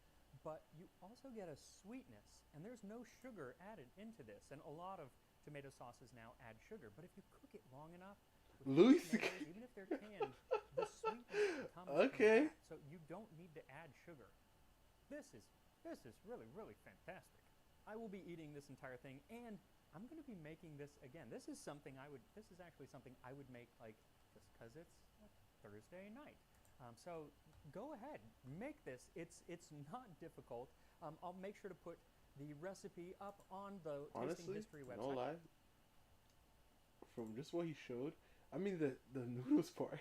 but you also get a sweetness, and there's no sugar added into this. And a lot of tomato sauces now add sugar, but if you cook it long enough, with Louis tomatoes, even if they're canned, the sweetness comes Okay. from that, so you don't need to add sugar. This is really, really fantastic. I will be eating this entire thing, and I'm going to be making this again. This is actually something I would make, like, just because it's a Thursday night. So go ahead, make this. It's not difficult. I'll make sure to put the recipe up on the Tasting Honestly, History website. no lie. From just what he showed, I mean the noodles part.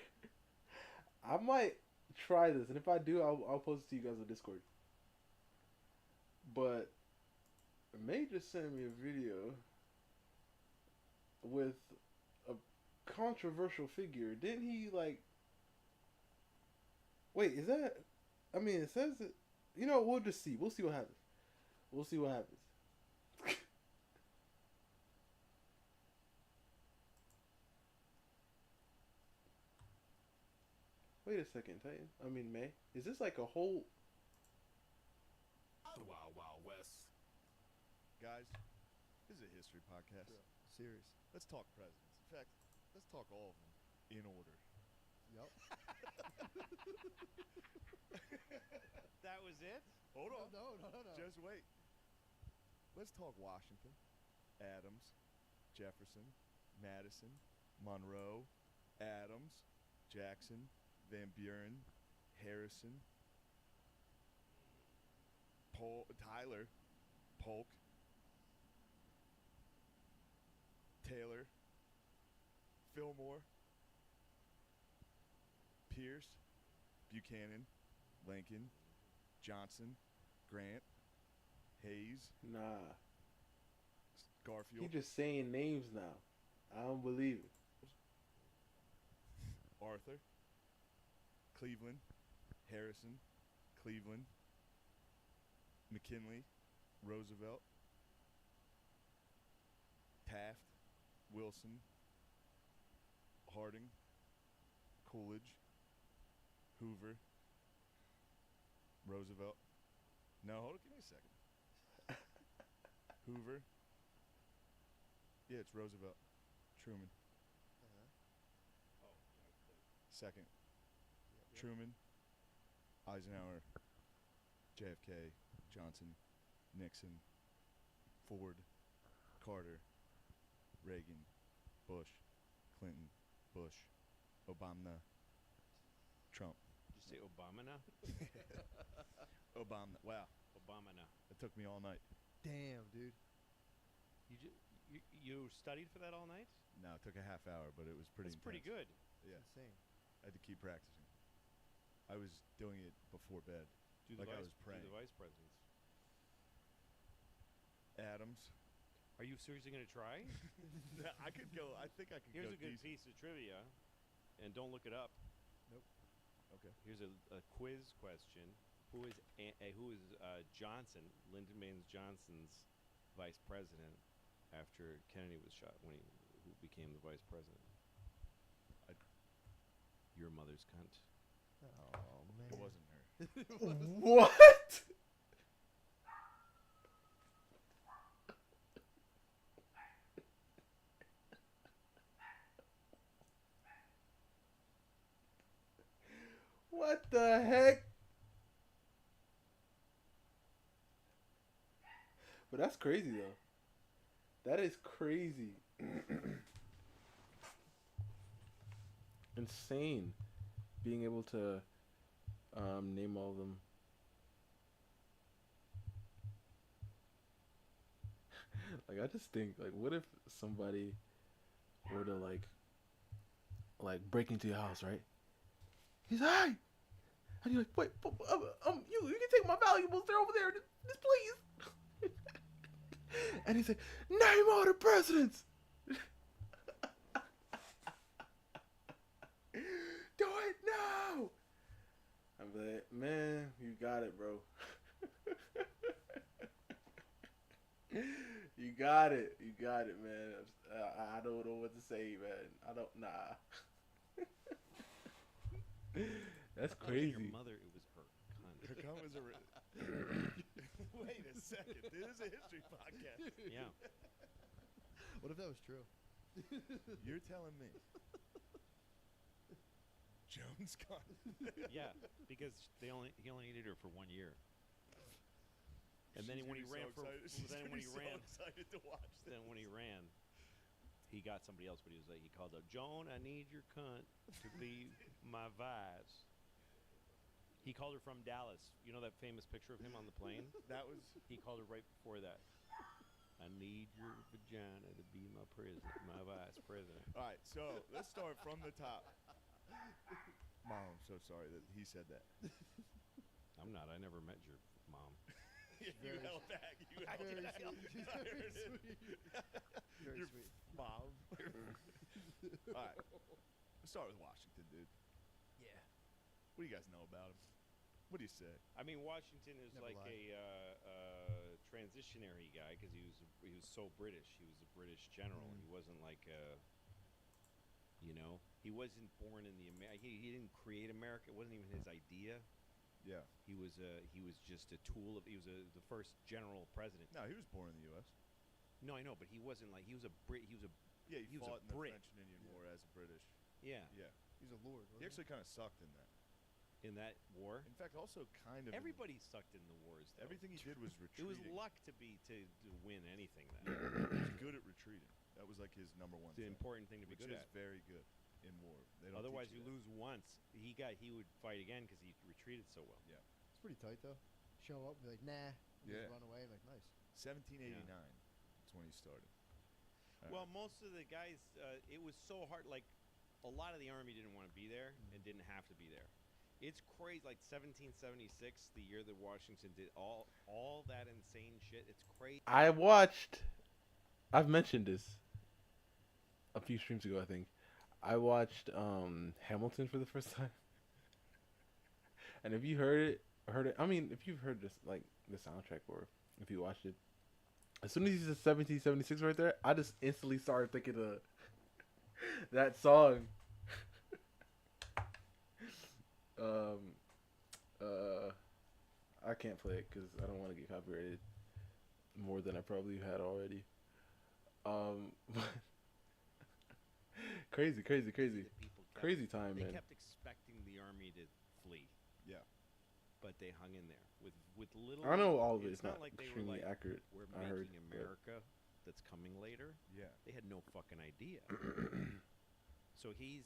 I might try this, and if I do, I'll post it to you guys on Discord. But May just sent me a video with a controversial figure. Didn't he, like? Wait, is that? I mean, it says it. You know, we'll just see. We'll see what happens. We'll see what happens. Wait a second, Titan. I mean, May. Is this like a whole? The Wild Wild West. Guys, this is a history podcast. Yeah. Serious. Let's talk presidents. In fact, let's talk all of them in order. Yep. That was it? Hold on. No. Just wait. Let's talk Washington, Adams, Jefferson, Madison, Monroe, Adams, Jackson, Van Buren, Harrison, Tyler, Polk, Taylor, Fillmore, Pierce, Buchanan, Lincoln, Johnson, Grant, Hayes, Nah. Garfield, He just saying names now. I don't believe it. Arthur, Cleveland, Harrison, Cleveland, McKinley, Roosevelt, Taft, Wilson, Harding, Coolidge, Hoover, Roosevelt. No, hold on, give me a second. Hoover. Yeah, it's Roosevelt. Truman. Second. Truman, Eisenhower, JFK, Johnson, Nixon, Ford, Carter, Reagan, Bush, Clinton, Bush, Obama, Trump. Did you say Obama now? Obama. Wow. Obama now. It took me all night. Damn, dude. You studied for that all night? No, it took a half hour, but it was pretty That's pretty intense. good. Yeah. Insane. I had to keep practicing. I was doing it before bed. Like I was praying. Do the vice presidents. Adams. Are you seriously going to try? I could go. I think I could Here's go a good decent. piece of trivia, and don't look it up. Nope. Okay. Here's a quiz question. Who is Johnson, Lyndon Baines Johnson's vice president after Kennedy was shot, who became the vice president? Your mother's cunt. Oh, man. It wasn't her. What? What the heck? But that's crazy though. That is crazy. Insane. Being able to name all of them. Like I just think, like, what if somebody were to like break into your house, right? He's like, "Hi," and you're like, "Wait, you can take my valuables. They're over there. Just please." And he's like, "Name all the presidents." Do it now. I'm like, "Man, you got it, bro." You got it. You got it, man. I don't know what to say, man. I don't. Nah. That's I thought it was crazy. Your mother, it was her cunt. Her cum is a. Wait a second. This is a history podcast. Yeah. What if that was true? You're telling me Jones got Yeah, because he only needed her for 1 year. And then when he ran for, then when he ran, excited to watch this. then when he ran, he got somebody else. But he was like, he called up, Joan, I need your cunt to be my vice. He called her from Dallas. You know that famous picture of him on the plane? That was He called her right before that. I need your vagina to be my president, my vice president. all right. So let's start from the top. Mom, I'm so sorry that he said that. I'm not. I never met your mom. You Very held back. You held Very back. sweet. I heard it. Very Your sweet. mom. All right. Let's start with Washington, dude. Yeah. What do you guys know about him? What do you say? I mean, Washington is Never like lied. a transitionary guy because he was so British. He was a British general. Mhm. He wasn't like a, he wasn't born in the he didn't create America. It wasn't even his idea. Yeah. He was just a tool of. He was the first general president. No, he was born in the U.S. No, I know, but he wasn't like he was a Brit. He was a Yeah, he He was a fought in the Brit. French and Indian Yeah. War as a British. yeah. Yeah. He's a lord. He Wasn't actually kind of sucked in that. In that war. In fact, also kind of. Everybody sucked in the wars. Though. Everything he did was It retreating. was luck to win anything. Then He was good at retreating. That was like his number one the thing. important thing to be Which good is at. very good in war. They don't Otherwise, teach you that. lose once. He would fight again because he retreated so well. Yeah. It's pretty tight though. Show up, be like, nah. And Yeah. Just run away. Like, nice. 1789. That's when he started. All Well, right. most of the guys, it was so hard. Like, a lot of the army didn't want to be there and didn't have to be there. It's crazy. Like 1776, the year that Washington did all that insane shit. It's crazy. I've mentioned this a few streams ago, I think. I watched Hamilton for the first time. And if you heard it, I mean, if you've heard this, like, the soundtrack, or if you watched it, as soon as he said 1776 right there, I just instantly started thinking of that song. I can't play it because I don't want to get copyrighted more than I probably had already. But crazy that people kept- crazy time, They man. kept expecting the army to flee, Yeah. but they hung in there with little. I know all of it. It's It's not like they were extremely like, accurate. we're I heard, making but- America that's coming later. Yeah. They had no fucking idea. So he's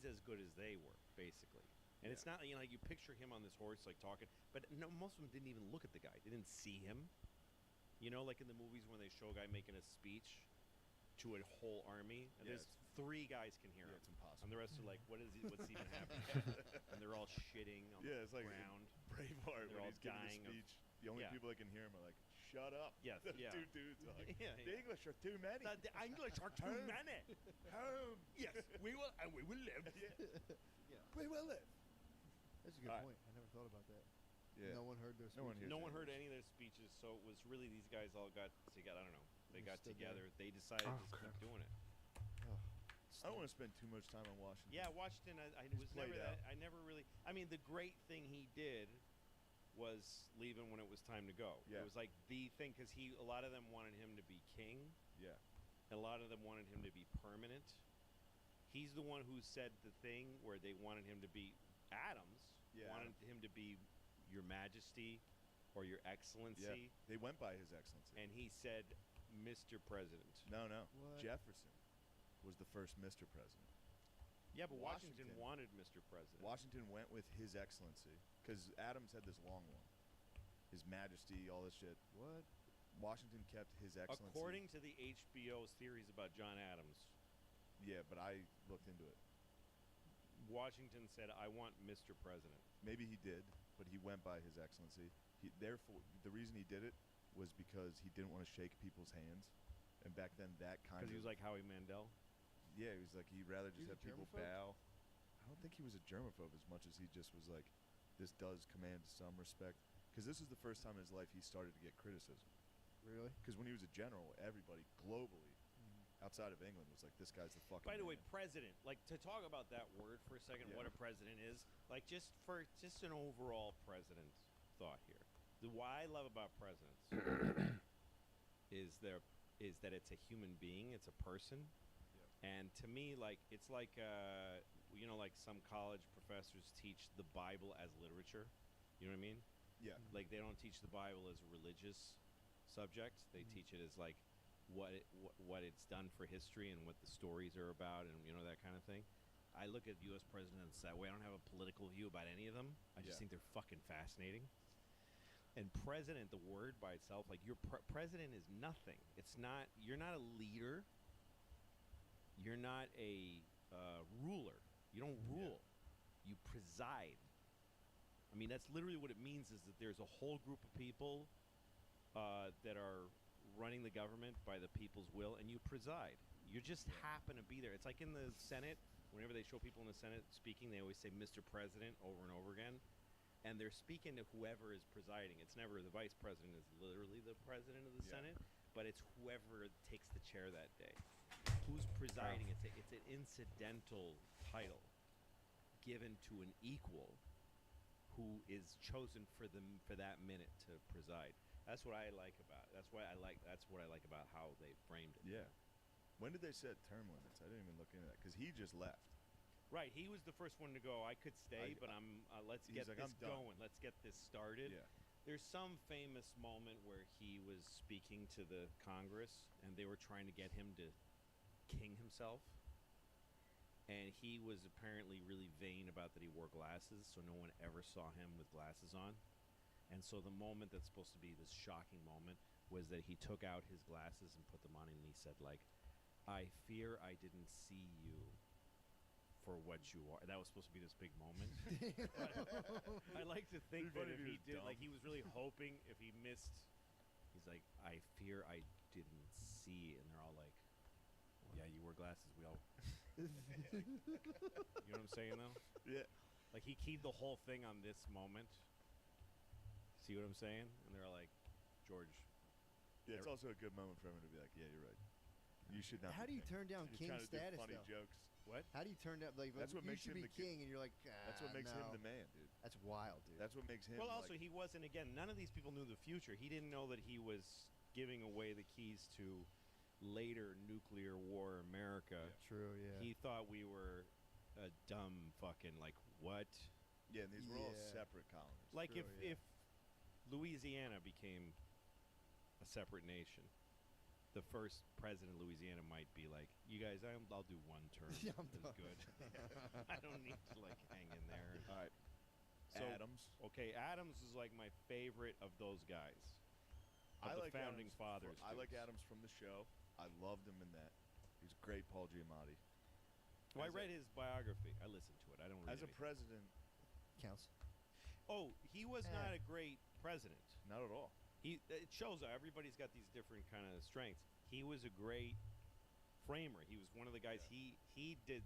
as good as they were, basically. And it's not, like you picture him on this horse, like talking, but no, most of them didn't even look at the guy. They didn't see him. Like in the movies when they show a guy making a speech to a whole army, and Yeah, there's 3 guys can hear Yeah, him, it's impossible. and the rest are like, what's even happening? And they're all shitting on Yeah, the it's like ground. Braveheart They're when all he's giving dying the of- speech. The only Yeah. people that can hear him are like, "Shut up." Yes, The yeah. two dudes are like, Yeah, "The yeah. English are too many." The English are too Home. many. Home. Yes, we will live. We will live. That's a good Alright. point. I never thought about that. Yeah. No one heard those. No one speeches. hears No one it. heard any of their speeches, so it was really these guys all got together. I don't know. They They got stood there. together. They decided Oh, to just crap. keep doing it. I don't want to spend too much time on Washington. Yeah, Washington. I He's was never played that. out. I never really. I mean, the great thing he did was leaving when it was time to go. Yeah. It was like the thing because a lot of them wanted him to be king. Yeah. And a lot of them wanted him to be permanent. He's the one who said the thing where they wanted him to be Adams. Yeah. Wanted him to be Your Majesty or Your Excellency, They went by His Excellency. and he said, "Mr. President." No. What? Jefferson was the first Mr. President. Yeah, but Washington Washington. wanted Mr. President. Washington went with His Excellency because Adams had this long one. His Majesty, all this shit. What? Washington kept His Excellency. According to the HBO theories about John Adams, Yeah, but I looked into it. Washington said, "I want Mr. President." Maybe he did, but he went by His Excellency. Therefore, the reason he did it was because he didn't want to shake people's hands. And back then, that kind Because of he was like Howie Mandel. yeah, he was like he'd rather just He was have a people germaphobe? bow. I don't think he was a germaphobe as much as he just was like, this does command some respect. Because this was the first time in his life he started to get criticism. Really? Because when he was a general, everybody globally outside of England was like, this guy's the fucking. By the way, man. president. Like to talk about that word for a second, Yeah. what a president is. Like just an overall president thought here. what I love about presidents is that it's a human being, it's a person. And to me, like, it's like, like some college professors teach the Bible as literature. You know what I mean? Yeah. Like, they don't teach the Bible as a religious subject. They teach it as, like, what it's done for history and what the stories are about and, that kind of thing. I look at U.S. presidents that way. I don't have a political view about any of them. I just think they're fucking fascinating. And president, the word by itself, like, your president is nothing. It's not, you're not a leader. You're not a ruler. You don't rule. You preside. I mean, that's literally what it means, is that there's a whole group of people that are running the government by the people's will, and you preside. You just happen to be there. It's like in the Senate, whenever they show people in the Senate speaking, they always say Mr. President over and over again. And they're speaking to whoever is presiding. It's never the vice president is literally the president of the Senate, but it's whoever takes the chair that day. Who's presiding? It's an incidental title given to an equal who is chosen for that minute to preside. That's what I like about it. That's what I like about how they framed it. Yeah. When did they set term limits? I didn't even look into that because he just left. Right, he was the first one to go. I could stay, but let's get like, this I'm done. going. Let's get this started. Yeah. There's some famous moment where he was speaking to the Congress, and they were trying to get him to king himself. And he was apparently really vain about that he wore glasses, so no one ever saw him with glasses on. And so the moment that's supposed to be this shocking moment was that he took out his glasses and put them on, and he said, like, I fear I didn't see you for what you are. That was supposed to be this big moment. I like to think that if he did, like, he was really hoping if he missed, he's like, I fear I didn't see. And they're all like, yeah, you wear glasses. We all. You know what I'm saying, though? Yeah. Like, he keyed the whole thing on this moment. See what I'm saying? And they're like, George. Yeah, it's also a good moment for him to be like, yeah, you're right. You should not. How do you turn down king trying to status, do funny though? jokes. What? How do you turn down, like, That's what you makes should him be the king, and you're like, That's what makes him no. the man, dude. That's wild, dude. That's what makes him. Well, also, like, he wasn't, again, none of these people knew the future. He didn't know that he was giving away the keys to later nuclear war America. True, yeah. He thought we were a dumb fucking, like, what? Yeah, and these were all Yeah. separate colonies. Like, True, if Louisiana became a separate nation, the first president of Louisiana might be like, you guys, I'll do one term. Yeah, I'm It's done. good. I don't need to, like, hang in there. All right. So, Adams. Okay, Adams is like my favorite of those guys. I Of the like founding Adams fathers. I like dudes. Adams from the show. I loved him in that. He's great, Paul Giamatti. Well, I As a- read his biography. I listened to it. I don't read As a anything. president, Counts. Oh, he was not a great president. not at all. It shows everybody's got these different kind of strengths. He was a great framer. He was one of the guys. He did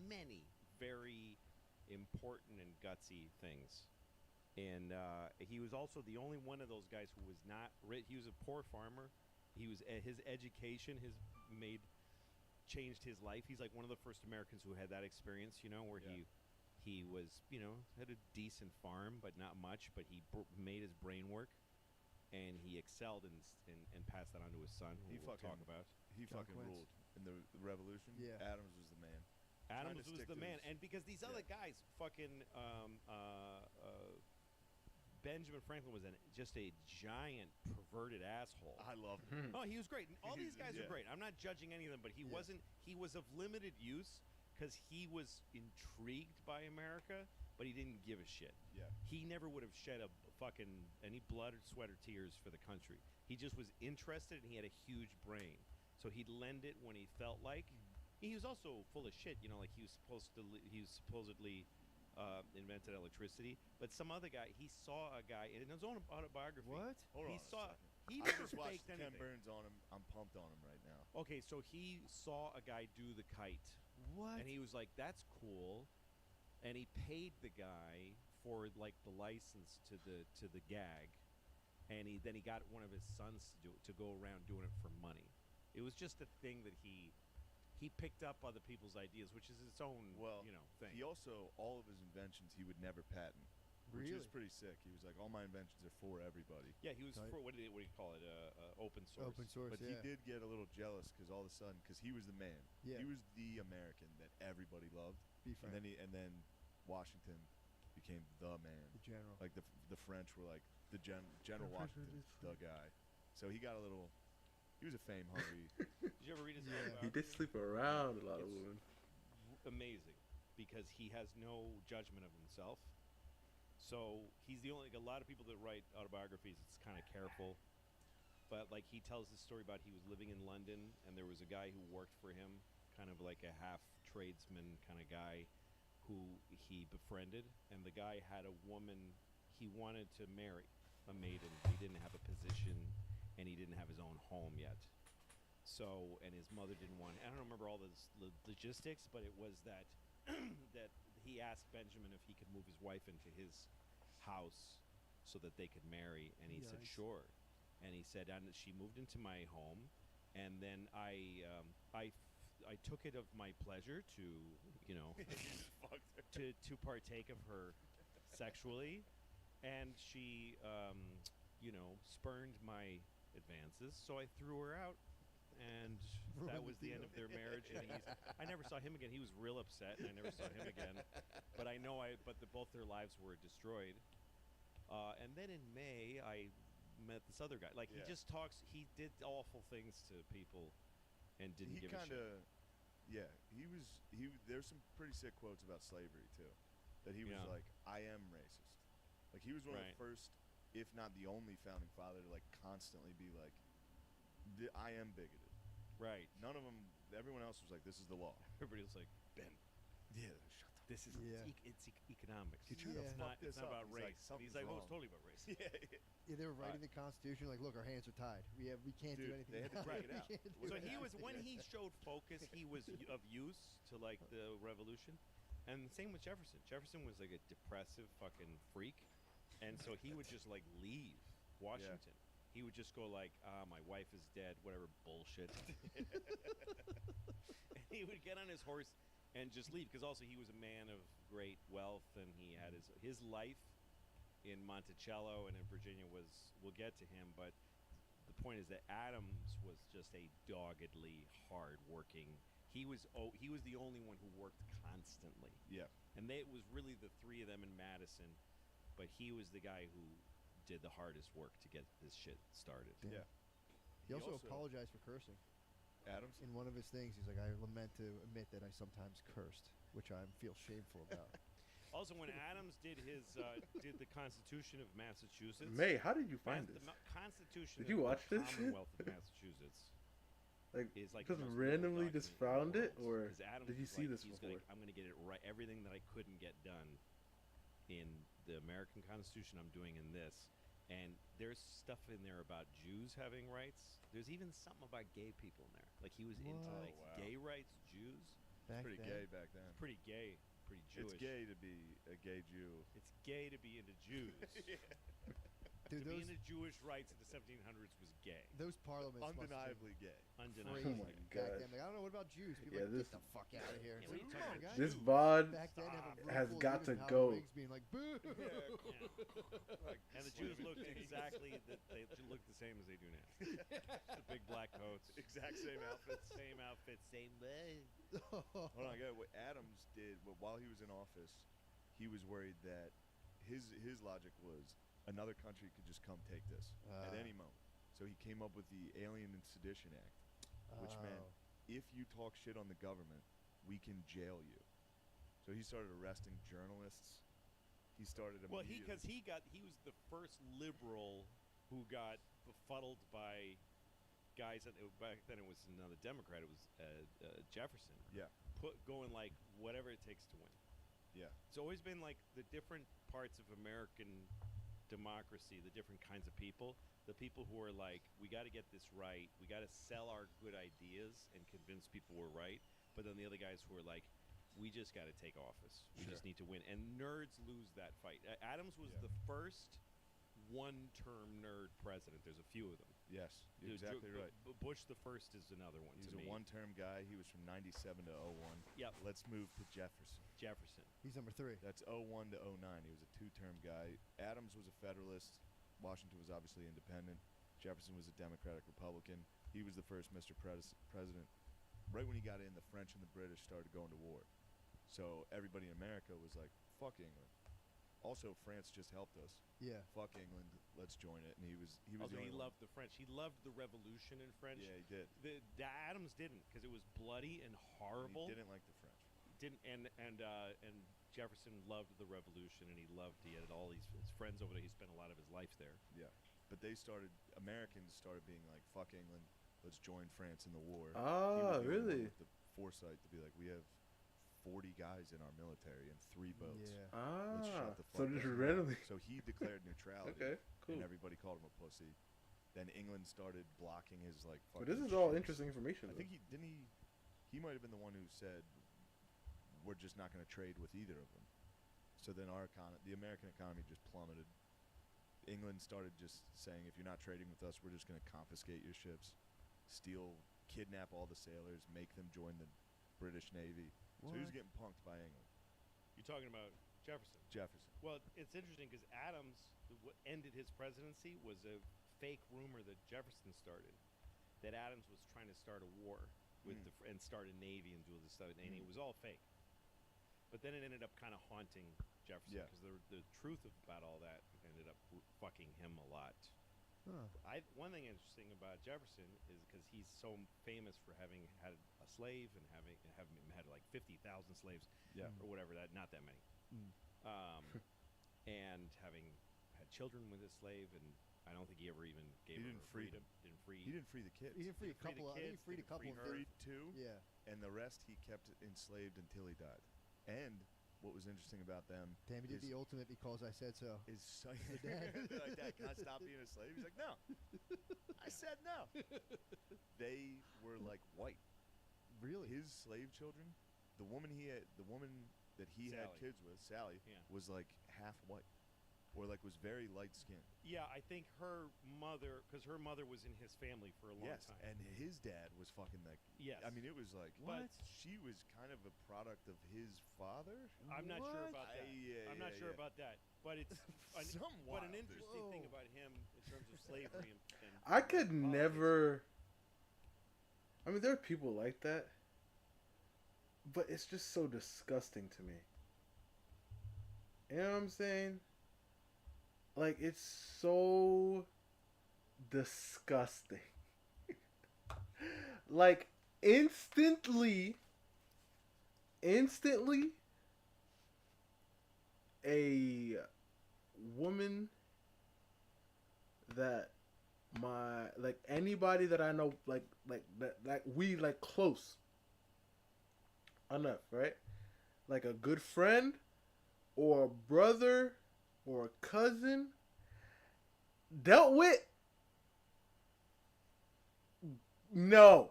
many very important and gutsy things, and he was also the only one of those guys who was not rich. He was a poor farmer. He was his education changed his life. He's like one of the first Americans who had that experience. Where he was had a decent farm but not much, but he made his brain work. And he excelled and passed that on to his son, who we'll talk about. He John fucking Quince. ruled in the revolution. Yeah. Adams was the man. Adams to was stick the to man, his- and because these other guys, fucking Benjamin Franklin was just a giant perverted asshole. I love him. Oh, he was great. And all these guys are Yeah. great. I'm not judging any of them, but he wasn't. He was of limited use because he was intrigued by America, but he didn't give a shit. Yeah. He never would have shed any blood or sweat or tears for the country. He just was interested, and he had a huge brain. So he'd lend it when he felt like. He was also full of shit, like he was supposedly invented electricity. But some other guy, he saw a guy in his own autobiography. What? Hold He on a saw. second. He I never just watched faked Ken anything. Burns on him. I'm pumped on him right now. Okay, so he saw a guy do the kite. What? And he was like, "That's cool," and he paid the guy for like the license to the gag, and then he got one of his sons to go around doing it for money. It was just a thing that he picked up other people's ideas, which is its own Well, thing. He also, all of his inventions, he would never patent. which Really? is pretty sick. He was like, all my inventions are for everybody. Yeah, he was Tight. for what do you call it? Open source. Open source. But yeah. he did get a little jealous because all of a sudden, because he was the man, Yeah. he was the American that everybody loved, Be and frank. then Washington became the man. The general. Like the French were like the General Washington, the guy. So he got a little. He was a fame hungry. Did you ever read his Yeah. He did sleep around a lot of It's women. amazing because he has no judgment of himself. So he's the only. Like, a lot of people that write autobiographies, it's kind of careful. But like he tells this story about he was living in London and there was a guy who worked for him, kind of like a half tradesman kind of guy, who he befriended. And the guy had a woman he wanted to marry, a maiden. He didn't have a position, and he didn't have his own home yet. So, and his mother didn't want. I don't remember all the logistics, but it was that that he asked Benjamin if he could move his wife into his house so that they could marry, and he said Yikes. sure. And he said, and she moved into my home, and then I took it of my pleasure to, you know, to partake of her sexually, and she, you know, spurned my advances, so I threw her out, and that was the end of their marriage. And I never saw him again. He was real upset, and I never saw him again. But I know both their lives were destroyed. And then in May, I met this other guy. Like, he just talks. He did awful things to people, and didn't give a shit. Yeah, there's some pretty sick quotes about slavery too. That he was like, I am racist. Like, he was one of the first, if not the only founding father to like constantly be like, I am bigoted. Right. None of them. Everyone else was like, this is the law. Everybody was like, Ben, Yeah, shut the. this is it's economics. You're trying to It's fuck not this up. about He's like, race. And something's he's like, oh, it's wrong. totally about race. Yeah, they were writing the Constitution like, look, our hands are tied. We can't do Dude, anything. they had to now. take it We out. can't do So anything. he was, when he showed focus, he was of use to like the revolution, and the same with Jefferson. Jefferson was like a depressive fucking freak, and so he would just like leave Washington. He would just go like, my wife is dead, whatever bullshit. And he would get on his horse and just leave, because also he was a man of great wealth, and he had his life in Monticello and in Virginia was, we'll get to him, but the point is that Adams was just a doggedly hard-working. He was the only one who worked constantly. Yeah. And it was really the three of them in Madison, but he was the guy who did the hardest work to get this shit started. Yeah. He also apologized for cursing. Adams. In one of his things, he's like, I lament to admit that I sometimes cursed, which I feel shameful about. Also, when Adams did his did the Constitution of Massachusetts, May, how did you find this? The Constitution Did you of watch the this? Commonwealth of Massachusetts Like, is like just the most randomly liberal just document in found the it, world. or 'Cause Adams did you was see like, this he's before? Like, I'm going to get it right. Everything that I couldn't get done in the American Constitution, I'm doing in this. And there's stuff in there about Jews having rights. There's even something about gay people in there. Like, he was into What? like gay rights, Jews. Back Pretty then. gay back then. Pretty gay, pretty Jewish. It's gay to be a gay Jew. It's gay to be into Jews. Dude, To be those, into Jewish rights in the 1700s was gay. those parliaments must have been Undeniably gay. Undeniably. crazy Oh my back God. then. Like, I don't know, what about Jews? People Yeah, like, this- get the fuck out of here. Yeah, It's what are like, you come on, talking about? guys. This VOD Back then, have a room has full of got Jews to in go. Wigs being like, boo! And the Jews looked exactly they looked the same as they do now. The big black coats, Exact same outfits. same outfits, same way. Hold on, I got what Adams did. While he was in office, he was worried that his logic was another country could just come take this at any moment. So he came up with the Alien and Sedition Act, which meant if you talk shit on the government, we can jail you. So he started arresting journalists. He started Well, immediately. he was the first liberal who got befuddled by guys that back then it was another Democrat. It was Jefferson. Yeah. Going like whatever it takes to win. Yeah. It's always been like the different parts of American democracy, the different kinds of people. The people who are like, we got to get this right. We got to sell our good ideas and convince people we're right. But then the other guys who are like, we just got to take office. We just need to win. And nerds lose that fight. Adams was the first one-term nerd president. There's a few of them. Yes, you're exactly right. Bush the first is another one. He's to a me. one-term guy. He was from 97 to 01. Yep. Let's move to Jefferson. Jefferson. He's number 3. That's 01 to 09. He was a 2-term guy. Adams was a Federalist. Washington was obviously independent. Jefferson was a Democratic Republican. He was the first Mr. President. Right when he got in, the French and the British started going to war. So everybody in America was like, fuck England. Also, France just helped us. Yeah. Fuck England. Let's join it. And he was Although the he only loved the French. He loved the revolution in French. Yeah, he did. The Adams didn't, because it was bloody and horrible. He didn't like the French. Didn't and Jefferson loved the revolution, and he had all his friends over there. He spent a lot of his life there. Yeah. But Americans started being like, fuck England. Let's join France in the war. Ah, He was the only one really? with the foresight to be like, we have 40 guys in our military and 3 boats. Yeah. Let's shut the So fuck just up. randomly. So he declared neutrality. Okay, cool. And everybody called him a pussy. Then England started blocking his like. But this fucking is all ships. interesting information. I think he might have been the one who said, "We're just not going to trade with either of them." So then the American economy just plummeted. England started just saying, "If you're not trading with us, we're just going to confiscate your ships, kidnap all the sailors, make them join the British Navy." So he was getting punked by England. You're talking about Jefferson. Jefferson. Well, it's interesting because Adams, what ended his presidency was a fake rumor that Jefferson started, that Adams was trying to start a war with and start a navy and do all this stuff, and it was all fake. But then it ended up kind of haunting Jefferson because the truth about all that ended up fucking him a lot. Huh. One thing interesting about Jefferson is because he's so famous for having had a slave and having had like 50,000 slaves, or whatever, not that many, and having had children with his slave, and I don't think he ever even gave her freedom. He didn't free the kids. He didn't free a couple. I think he freed a couple of them. Freed 2. Yeah. And the rest he kept enslaved until he died. And what was interesting about them? Damn, he did the ultimate because I said so. Is like, Dad, can I stop being a slave? He's like, no. I said no. They were like white. Really? His slave children, the woman that he had Sally. kids with, Sally, was like half white, or like was very light skinned. Yeah, I think her mother, because her mother was in his family for a long time. And his dad was fucking like. Yes. I mean, it was like What? She was kind of a product of his father. I'm not sure about that. I'm not sure about that. But it's Somewhat. but an interesting thing about him in terms of slavery and I could never. I mean, there are people like that, but it's just so disgusting to me. You know what I'm saying? Like, it's so disgusting. Like, instantly, a woman that anybody that I know, like we like close enough, right? Like a good friend or a brother or a cousin dealt with. No.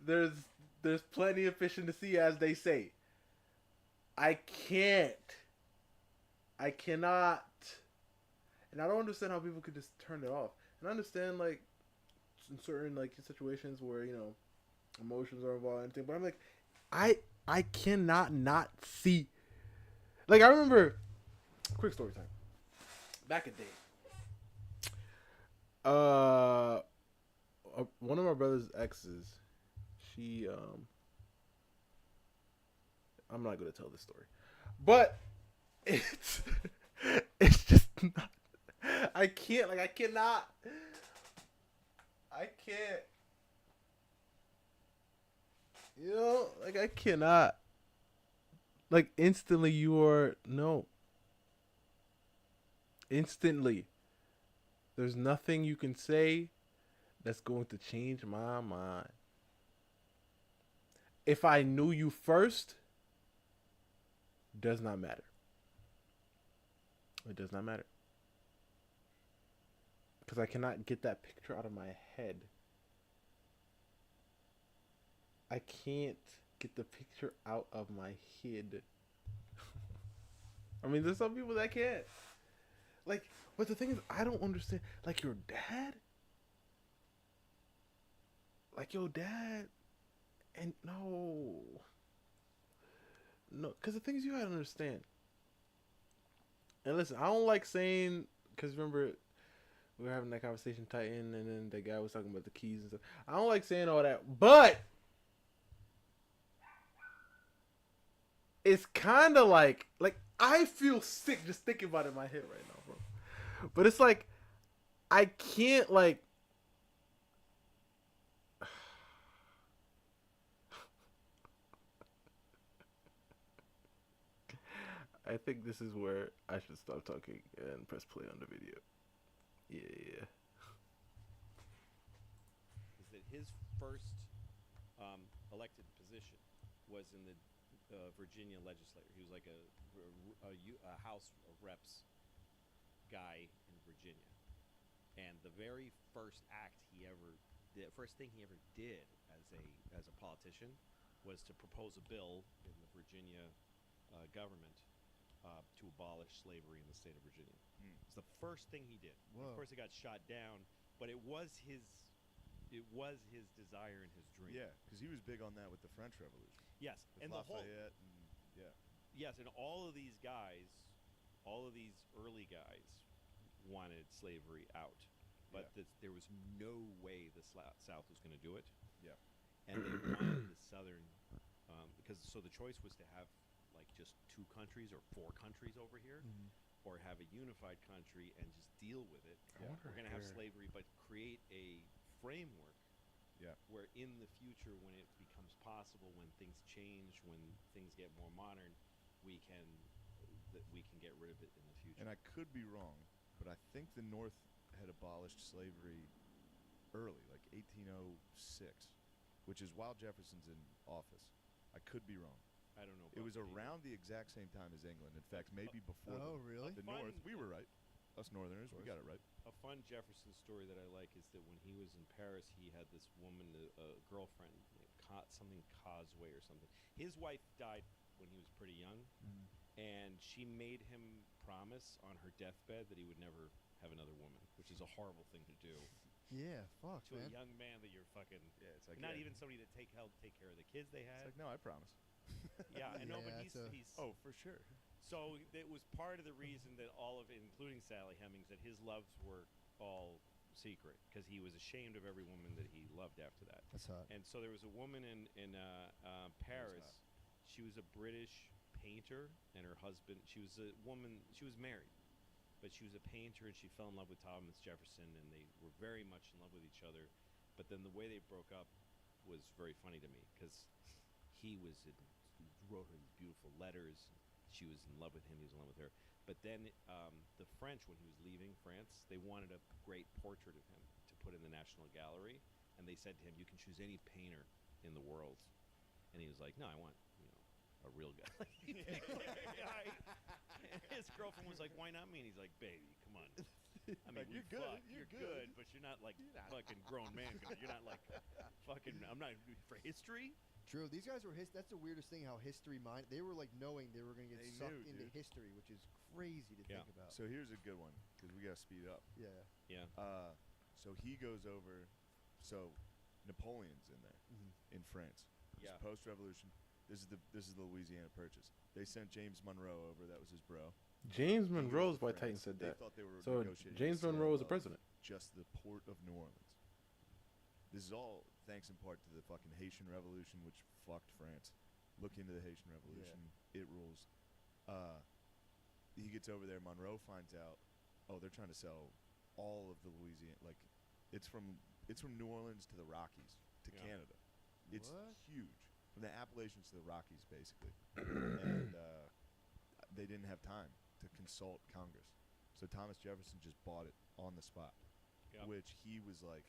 There's plenty of fishing to see, as they say. I cannot. And I don't understand how people could just turn it off. And I understand, like, in certain, like, situations where, you know, emotions are involved and everything. But I'm like, I cannot not see. Like, I remember, quick story time. Back in the day. One of my brother's exes, she, I'm not going to tell this story. But it's just not. I can't. You know, like, I cannot. Like, instantly you are, no. Instantly. There's nothing you can say that's going to change my mind. If I knew you first, does not matter. It does not matter. Because I cannot get that picture out of my head. I can't get the picture out of my head. I mean, there's some people that can't. Like, but the thing is, I don't understand. Like your dad, like your dad, and no, because the thing is, you gotta understand. And listen, I don't like saying, because remember we were having that conversation, Titan, and then the guy was talking about the keys and stuff. I don't like saying all that, but it's kind of like I feel sick just thinking about it in my head right now, bro. But it's like I can't like. I think this is where I should stop talking and press play on the video. Yeah. Is that his first elected position was in the Virginia legislature. He was like a House of Reps guy in Virginia, and the very first act he ever did, first thing he ever did as a politician, was to propose a bill in the Virginia government to abolish slavery in the state of Virginia. It's the first thing he did. Whoa. Of course, it got shot down, but it was his desire and his dream. Yeah, because he was big on that with the French Revolution. Yes, With and the whole Lafayette and yes, and all of these guys, all of these early guys, wanted slavery out, but there was no way the South was going to do it. Yeah. And they wanted the Southern, because so the choice was to have like just 2 countries or 4 countries over here, or have a unified country and just deal with it. We're going to have slavery, but create a framework where in the future, when it becomes possible, when things change, when things get more modern, we can get rid of it in the future. And I could be wrong, but I think the North had abolished slavery early, like 1806, which is while Jefferson's in office. I could be wrong. I don't know. It was around the exact same time as England. In fact, maybe before. really? The North. We were right. Us Northerners, we got it right. A fun Jefferson story that I like is that when he was in Paris, he had this woman, a girlfriend, named something Causeway or something. His wife died when he was pretty young, and she made him promise on her deathbed that he would never have another woman, which is a horrible thing to do. Yeah, fuck, to man. a young man that you're fucking. Yeah, it's like not even somebody to take care of the kids they had. It's like, no, I promise. Yeah, I know, but it's he's Oh, for sure. So it was part of the reason that all of it, including Sally Hemings, that his loves were all secret because he was ashamed of every woman that he loved after that. That's hot. And so there was a woman in Paris. She was a British painter, and her husband. She was a woman. She was married, but she was a painter, and she fell in love with Thomas Jefferson, and they were very much in love with each other. But then the way they broke up was very funny to me because he wrote her these beautiful letters. She was in love with him. He was in love with her. But then the French, when he was leaving France, they wanted a great portrait of him to put in the National Gallery, and they said to him, "You can choose any painter in the world." And he was like, "No, I want a real guy." And his girlfriend was like, "Why not me?" And he's like, "Baby, come on. I mean, Like, you're good. You're good, but you're not like fucking grown man good. You're not like fucking. I'm not for history." True. These guys were that's the weirdest thing. How history mind. They were like knowing they were going to get They sucked knew, into dude. history, which is crazy to think about. So here's a good one because we gotta speed up. Yeah. Yeah. So he goes over. So Napoleon's in there in France. Yeah. Post-revolution. This is the Louisiana Purchase. They sent James Monroe over. That was his bro. James He goes Monroe's to why France. Titan said They that. thought they were So negotiating James the sale Monroe was the of president. Just the port of New Orleans. This is all thanks in part to the fucking Haitian Revolution, which fucked France. Look into the Haitian Revolution. It rules. He gets over there. Monroe finds out, oh, they're trying to sell all of the Louisiana. Like, it's from New Orleans to the Rockies to Canada. It's huge. From the Appalachians to the Rockies, basically. And they didn't have time to consult Congress. So Thomas Jefferson just bought it on the spot, which he was like,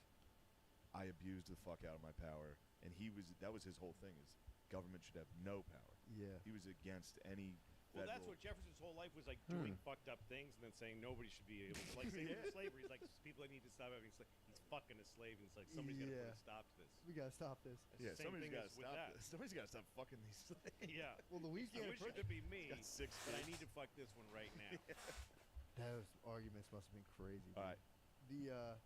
I abused the fuck out of my power. And that was his whole thing is government should have no power. Yeah. He was against any Well, federal. that's what Jefferson's whole life was like, doing fucked up things and then saying nobody should be able to, like, saying slavery. He's like, people need to stop having slavery. He's fucking a slave, and it's like, somebody's got to put a stop to this. We got to stop this. It's the same somebody's thing got to as with stop that. this. Somebody's got to stop fucking these slaves. Yeah. Well, I Louisiana wish it could be me, Got 6 but I kids. need to fuck this one right now. Those arguments must have been crazy. All Dude. right.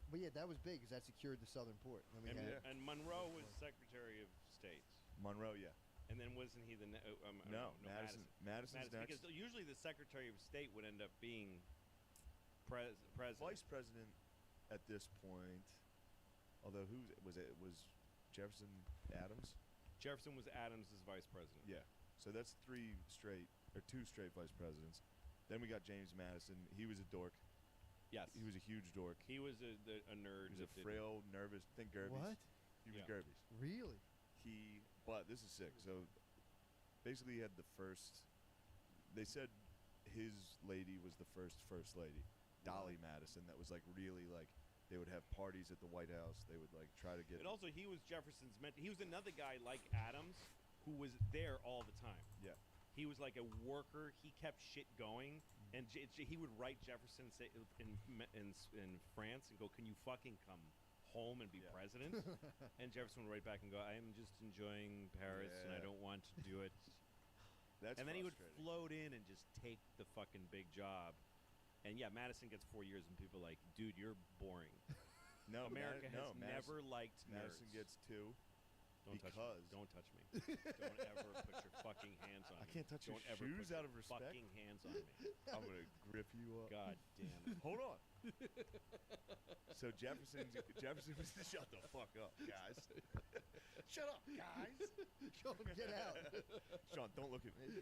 But yeah, that was big because that secured the southern port. Then we And, had and Monroe was Secretary of State. Monroe, yeah. And then wasn't he the No, Madison. Madison's next. Because usually the Secretary of State would end up being president. Vice president at this point, although who was it? Was Jefferson Adams? Jefferson was Adams' vice president. Yeah. So that's two straight vice presidents. Then we got James Madison. He was a dork. Yes. He was a huge dork. He was a nerd. He was a frail, nervous. Think Gerbies. What? He was Yeah. Gerbies. Really? But this is sick. So basically, he had the first. They said his lady was the first lady, Dolly Madison. That was like really like they would have parties at the White House. They would like try to get. And also, he was Jefferson's mentor. He was another guy like Adams, who was there all the time. Yeah. He was like a worker. He kept shit going, and he would write Jefferson say in France and go, "Can you fucking come home and be president?" And Jefferson would write back and go, "I am just enjoying Paris, and I don't want to do it." That's and then he would frustrating. float in and just take the fucking big job. And yeah, Madison gets 4 years, and people are like, "Dude, you're boring." No, America has Madison, never liked Madison nerds. gets 2. Don't touch me. Don't touch me. Don't ever put your fucking hands on me. I can't touch your Don't ever shoes put out your of respect. fucking hands on me. I'm gonna grip you up. God damn it. Hold on. So Jefferson was shut the fuck up, guys. Shut up, guys. Sean, get out. Sean, don't look at me.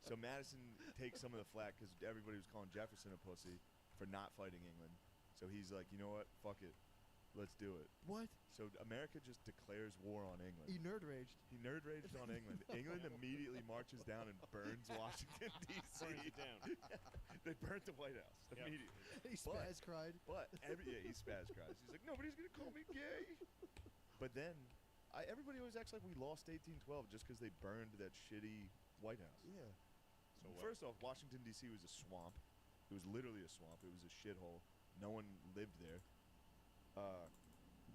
So Madison takes some of the flack because everybody was calling Jefferson a pussy for not fighting England. So he's like, you know what? Fuck it. Let's do it. What? So America just declares war on England. He nerd raged. He nerd raged on England. England immediately marches down and burns Washington, D.C. Burns it down. They burnt the White House immediately. He spaz cried. But he spaz cries. He's like, nobody's gonna call me gay. But then, everybody always acts like we lost 1812 just because they burned that shitty White House. Yeah. So what? First off, Washington D.C. was a swamp. It was literally a swamp. It was a shithole. No one lived there.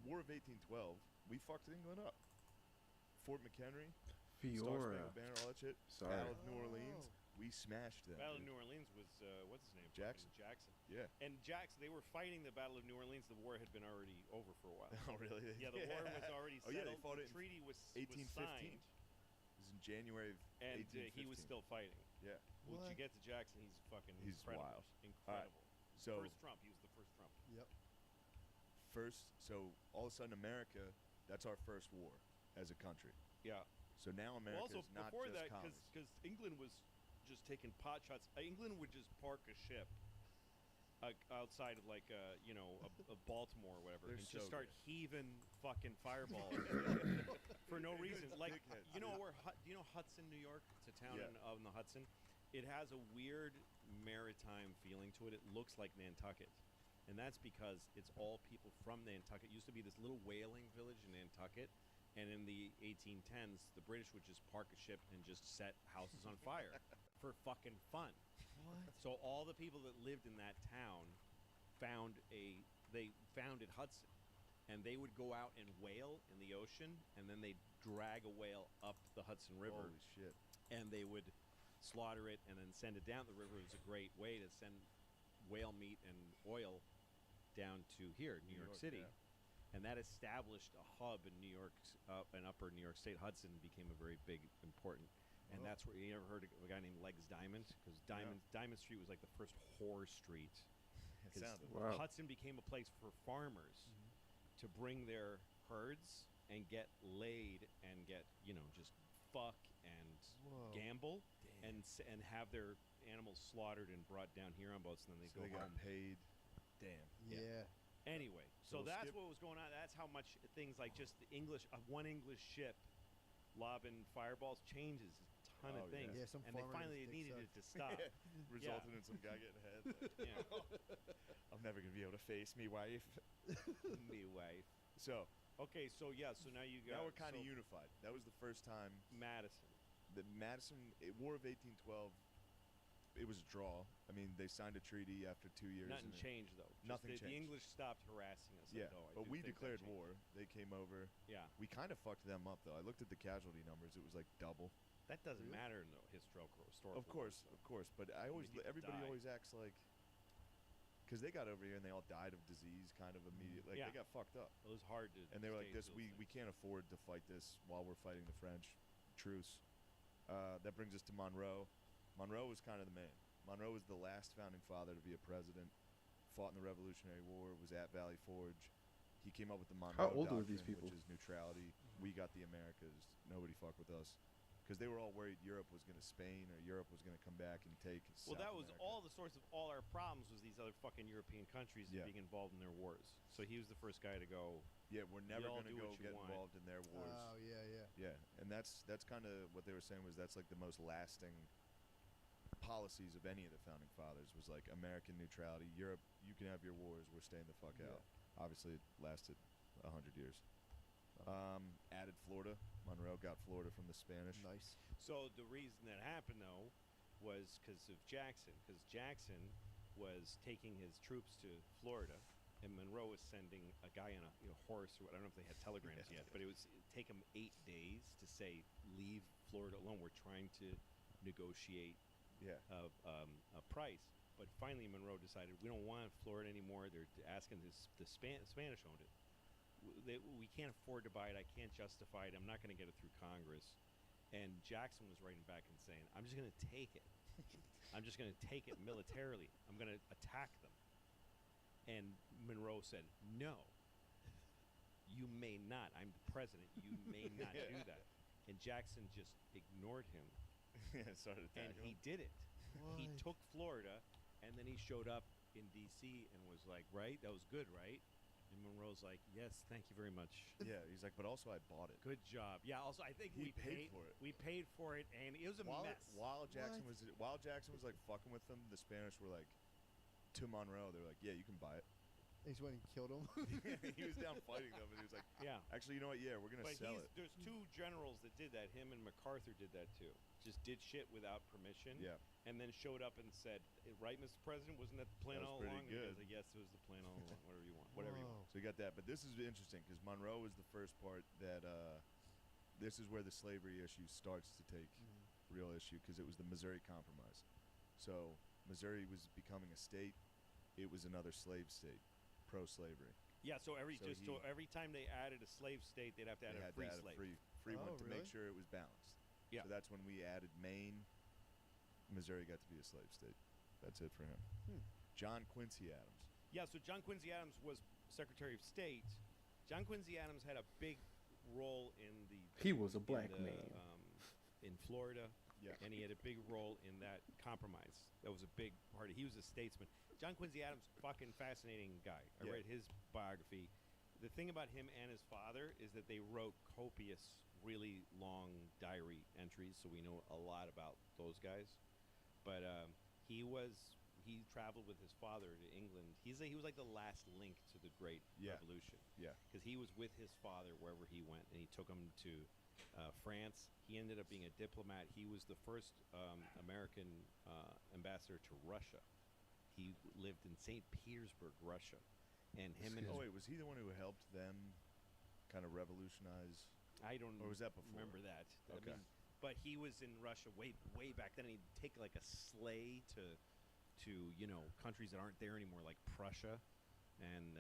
War of 1812, we fucked England up. Fort McHenry, Star Fiora. Spangled Banner, all that shit. Sorry. Battle of New Orleans, we smashed them. Battle of dude. New Orleans was what's his name? Jackson. Fucking Jackson. Yeah. And Jackson, they were fighting the Battle of New Orleans. The war had been already over for a while. Oh, really? Yeah, the war was already Oh, yeah, settled. they fought The it in treaty was 1815. signed, It was in January of and 1815. he was still fighting. Yeah. Once you What? get to Jackson, he's fucking He's incredible. wild. Incredible. So First Trump. He was the first Trump. Yep. so all of a sudden America, that's our first war as a country. Yeah. So now Well, America's also not before just that, colonies. because England was just taking pot shots. England would just park a ship outside of like a Baltimore or whatever, They're and so just start good. heaving fucking fireballs for no reason. Like dickheads, you know dude. where do you know Hudson, New York? It's a town Yeah. on the Hudson. It has a weird maritime feeling to it. It looks like Nantucket. And that's because it's all people from Nantucket. It used to be this little whaling village in Nantucket. And in the 1810s, the British would just park a ship and just set houses on fire for fucking fun. What? So all the people that lived in that town they founded Hudson. And they would go out and whale in the ocean, and then they'd drag a whale up the Hudson River. Holy shit. And they would slaughter it and then send it down the river. It was a great way to send whale meat and oil down to here, New York City. Yeah. And that established a hub in New York, in upper New York State. Hudson became a very big, important. And Oh. that's where you ever heard of a guy named Legs Diamond? Because Diamond Street was like the first whore street. It 'Cause sounded Wow. Hudson became a place for farmers to bring their herds and get laid and get, just fuck and Whoa. gamble and have their animals slaughtered and brought down here on boats, and then So they they go got home. paid. Damn. Yeah. Anyway, So so we'll that's skip- what was going on. That's how much things like just the English, one English ship lobbing fireballs changes a ton Oh, of yeah. things. Yeah, some and they farmer finally just needed sucked. it to stop. Resulted in some guy getting ahead. Like, Yeah. I'm never gonna be able to face me wife. Me wife. So Okay, so now you got. now we're kind of so unified. That was the first time Madison. the War of 1812. It was a draw. I mean, they signed a treaty after 2 years. Nothing and changed though. Just Nothing The changed. English stopped harassing us. Yeah, though. I but do we think that declared changed. war. They came over. Yeah. We kind of fucked them up though. I looked at the casualty numbers. It was like double. That doesn't Really? matter in the historical Of course, but everybody die. always acts like because they got over here and they all died of disease kind of immediately. Like Yeah. they got fucked up. It was hard to. And they were like, stage "This, those we things. can't afford to fight this while we're fighting the French. Truce." That brings us to Monroe. Monroe was kind of the man. Monroe was the last founding father to be a president. Fought in the Revolutionary War. Was at Valley Forge. He came up with the Monroe How old were Doctrine, these people? which is neutrality. We got the Americas. Nobody fuck with us. Because they were all worried Europe was going to Spain or Europe was going to come back and take. Well, South that was America. all the source of all our problems was these other fucking European countries Yeah. being involved in their wars. So he was the first guy to go. Yeah, we're never all going to do go what you get want. involved in their wars. Oh yeah. Yeah, and that's kind of what they were saying was that's like the most lasting policies of any of the founding fathers was like American neutrality. Europe, you can have your wars. We're staying the fuck Yeah. out. Obviously, it lasted 100 years. Added Florida. Monroe got Florida from the Spanish. Nice. So the reason that happened though was because of Jackson. Because Jackson was taking his troops to Florida, and Monroe was sending a guy on a horse. Or I don't know if they had telegrams yet, but it'd take him 8 days to say leave Florida alone. We're trying to negotiate Yeah. a price. But finally, Monroe decided we don't want Florida anymore. They're asking the Spanish owned it. We can't afford to buy it. I can't justify it. I'm not going to get it through Congress. And Jackson was writing back and saying, I'm just going to take it. I'm just going to take it militarily. I'm going to attack them. And Monroe said, no, you may not. I'm the president. You may not do that. And Jackson just ignored him. Yeah, started And attacking. he did it. He What? took Florida, and then he showed up in D.C. and was like, right? That was good, right? And Monroe's like, yes, thank you very much. Yeah, he's like, but also I bought it. Good job. Yeah, also, I think He we paid for it. We paid for it, and it was a mess. While Jackson was like fucking with them, the Spanish were like to Monroe. They were like, yeah, you can buy it. He's when he killed him. He was down fighting them, and he was like, Yeah. actually, you know what? Yeah, we're gonna But sell it. there's 2 generals that did that. Him and MacArthur did that too. Just did shit without permission. Yeah. And then showed up and said, right, Mr. President, wasn't that the plan That was all pretty along? And he good. goes like, yes, it was the plan all along. Whatever you want. Whatever you want. Whoa. So you got that, but this is interesting because Monroe was the first part that this is where the slavery issue starts to take real issue because it was the Missouri Compromise. So Missouri was becoming a state; it was another slave state, pro-slavery. Yeah, so every So every time they added a slave state, they'd have to add They a had free to add slave. a free Oh, one to make really? sure it was balanced. Yeah. So that's when we added Maine. Missouri got to be a slave state. That's it for him. John Quincy Adams. Yeah, so John Quincy Adams was Secretary of State. John Quincy Adams had a big role in the. He was a in black the, man. In Florida. Yeah. And he had a big role in that compromise. That was a big part. He was a statesman. John Quincy Adams, fucking fascinating guy. I Yeah. read his biography. The thing about him and his father is that they wrote copious, really long diary entries, so we know a lot about those guys. But he traveled with his father to England. He was like the last link to the Great Yeah. Revolution. Yeah. Because he was with his father wherever he went, and he took him to France. He ended up being a diplomat. He was the first American ambassador to Russia. He lived in St. Petersburg, Russia, and him and Oh his, wait, was he the one who helped them kind of revolutionize? I don't Or was that before? remember that. Okay. I mean, but he was in Russia way back then. And he'd take like a sleigh to countries that aren't there anymore, like Prussia, and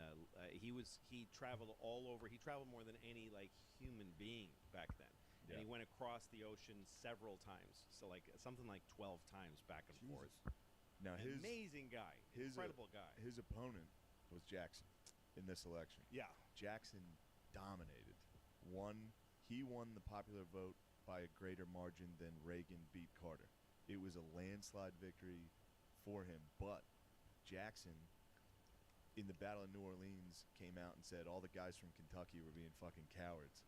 he traveled all over. He traveled more than any like human being back then. Yeah. And he went across the ocean several times, so like something like 12 times back and forth. Now Amazing guy, incredible guy. His opponent was Jackson in this election. Yeah. Jackson dominated. He won the popular vote by a greater margin than Reagan beat Carter. It was a landslide victory for him. But Jackson, in the Battle of New Orleans, came out and said all the guys from Kentucky were being fucking cowards.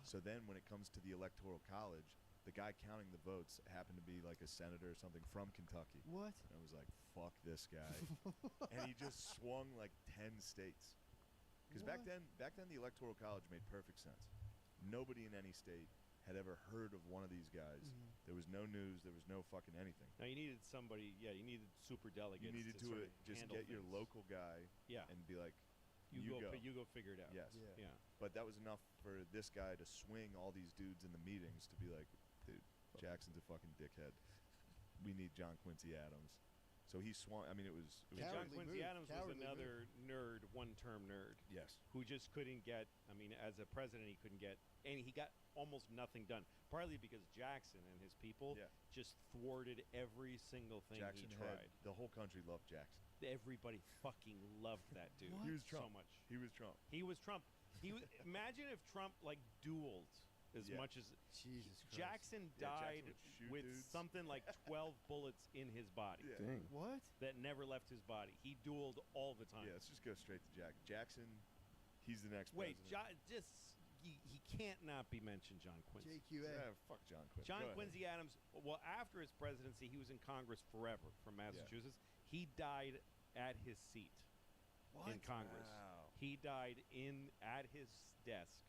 So then when it comes to the Electoral College, the guy counting the votes happened to be like a senator or something from Kentucky. What? And I was like, fuck this guy. And he just swung like 10 states. Because back then the Electoral College made perfect sense. Nobody in any state had ever heard of one of these guys. There was no news. There was no fucking anything. Now you needed somebody. Yeah, you needed super delegates. You needed to sort of just handle get your things. local guy Yeah. and be like, You go. You go figure it out. Yes. Yeah. Yeah. But that was enough for this guy to swing all these dudes in the meetings to be like, dude, Jackson's a fucking dickhead. We need John Quincy Adams. So he swung. I mean, it was John Cowardly Quincy move. Adams was Cowardly another nerd, one-term nerd. yes. Who just couldn't get. I mean, as a president, he couldn't get, and he got almost nothing done. Partly because Jackson and his people Yeah. just thwarted every single thing Jackson he had tried. the whole country loved Jackson. Everybody fucking loved that dude. He was Trump. So much. He was Trump. He was Trump. Imagine if Trump like dueled as Yeah. much as Jesus Christ. Jackson Yeah, Jackson died would shoot with dudes. something like 12 bullets in his body Yeah. Dang. What? that never left his body. He dueled all the time. Yeah, let's just go straight to Jackson. He's the next Wait, president. he can't not be mentioned, John Quincy. JQA. Yeah, fuck John Quincy. John Go ahead. Quincy Adams, well, after his presidency, he was in Congress forever from Massachusetts. He died at his seat in Congress. Wow. He died at his desk.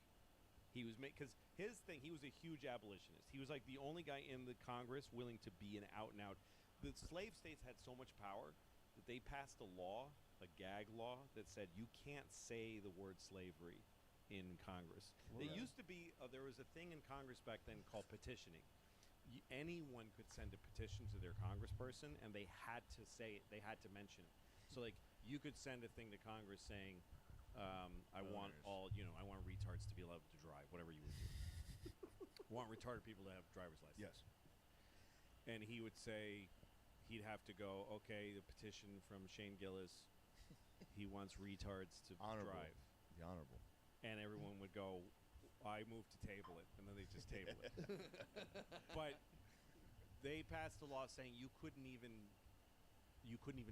He was because his thing. He was a huge abolitionist. He was like the only guy in the Congress willing to be an out and out. The slave states had so much power that they passed a law, a gag law, that said you can't say the word slavery in Congress. It used to be there was a thing in Congress back then called petitioning. Anyone could send a petition to their congressperson, and they had to say it. They had to mention it. So, like, you could send a thing to Congress saying, "I want I want retards to be allowed to drive," whatever you would do. Want retarded people to have driver's license. Yes. And he would say, he'd have to go, okay, the petition from Shane Gillis, he wants retards to Honorable. drive. The honorable. And everyone would go, I move to table it, and then they just table it. But they passed a law saying you couldn't even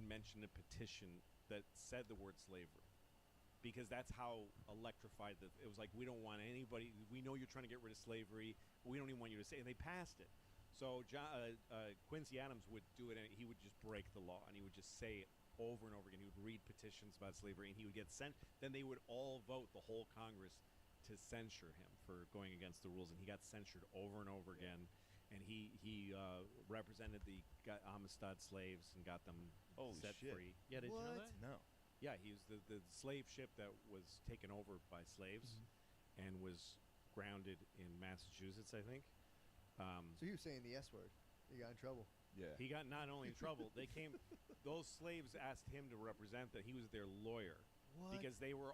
mention a petition that said the word slavery, because that's how electrified it was. Like, we don't want anybody. We know you're trying to get rid of slavery. We don't even want you to say. And they passed it. So Quincy Adams would do it, and he would just break the law, and he would just say it over and over again. He would read petitions about slavery, and he would get sent. Then they would all vote, the whole Congress, to censure him for going against the rules, and he got censured over and over again. And he represented the Amistad slaves and got them Holy set shit. free. Yeah, did you know that? No. Yeah, he was the slave ship that was taken over by slaves and was grounded in Massachusetts, I think. So he was saying the S word. He got in trouble. Yeah. He got not only in trouble, those slaves asked him to represent that. He was their lawyer. What? Because they were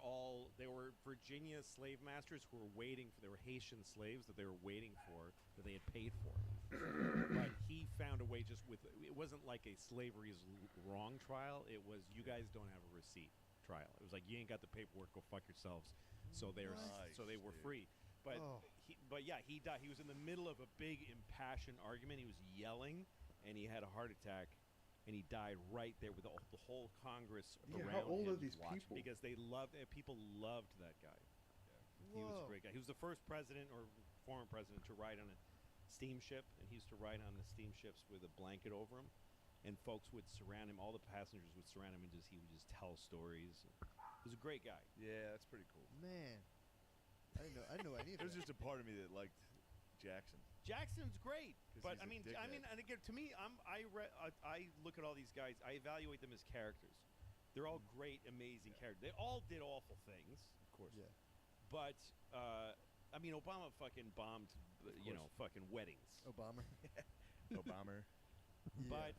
Virginia slave masters who were waiting for, they were Haitian slaves that they were waiting for, that they had paid for. But he found a way it wasn't like a slavery is wrong trial. It was, you guys don't have a receipt trial. It was like, you ain't got the paperwork, go fuck yourselves. So they were Nice, free. But he died. He was in the middle of a big impassioned argument. He was yelling, and he had a heart attack. And he died right there with the whole Congress around how old him are these watching, people? because people loved that guy. He was a great guy. He was the first president or former president to ride on a steamship, and he used to ride on the steamships with a blanket over him, and folks would surround him. All the passengers would surround him, and he would just tell stories. He was a great guy. Yeah, that's pretty cool. Man. I didn't know any of There's that. just a part of me that liked Jackson. Jackson's great, 'Cause but he's a I mean, dickhead. and again, to me, I look at all these guys. I evaluate them as characters. They're all great, amazing characters. They all did awful things, Of course. Yeah. but I mean, Obama fucking bombed, fucking weddings. Obama. Obama. But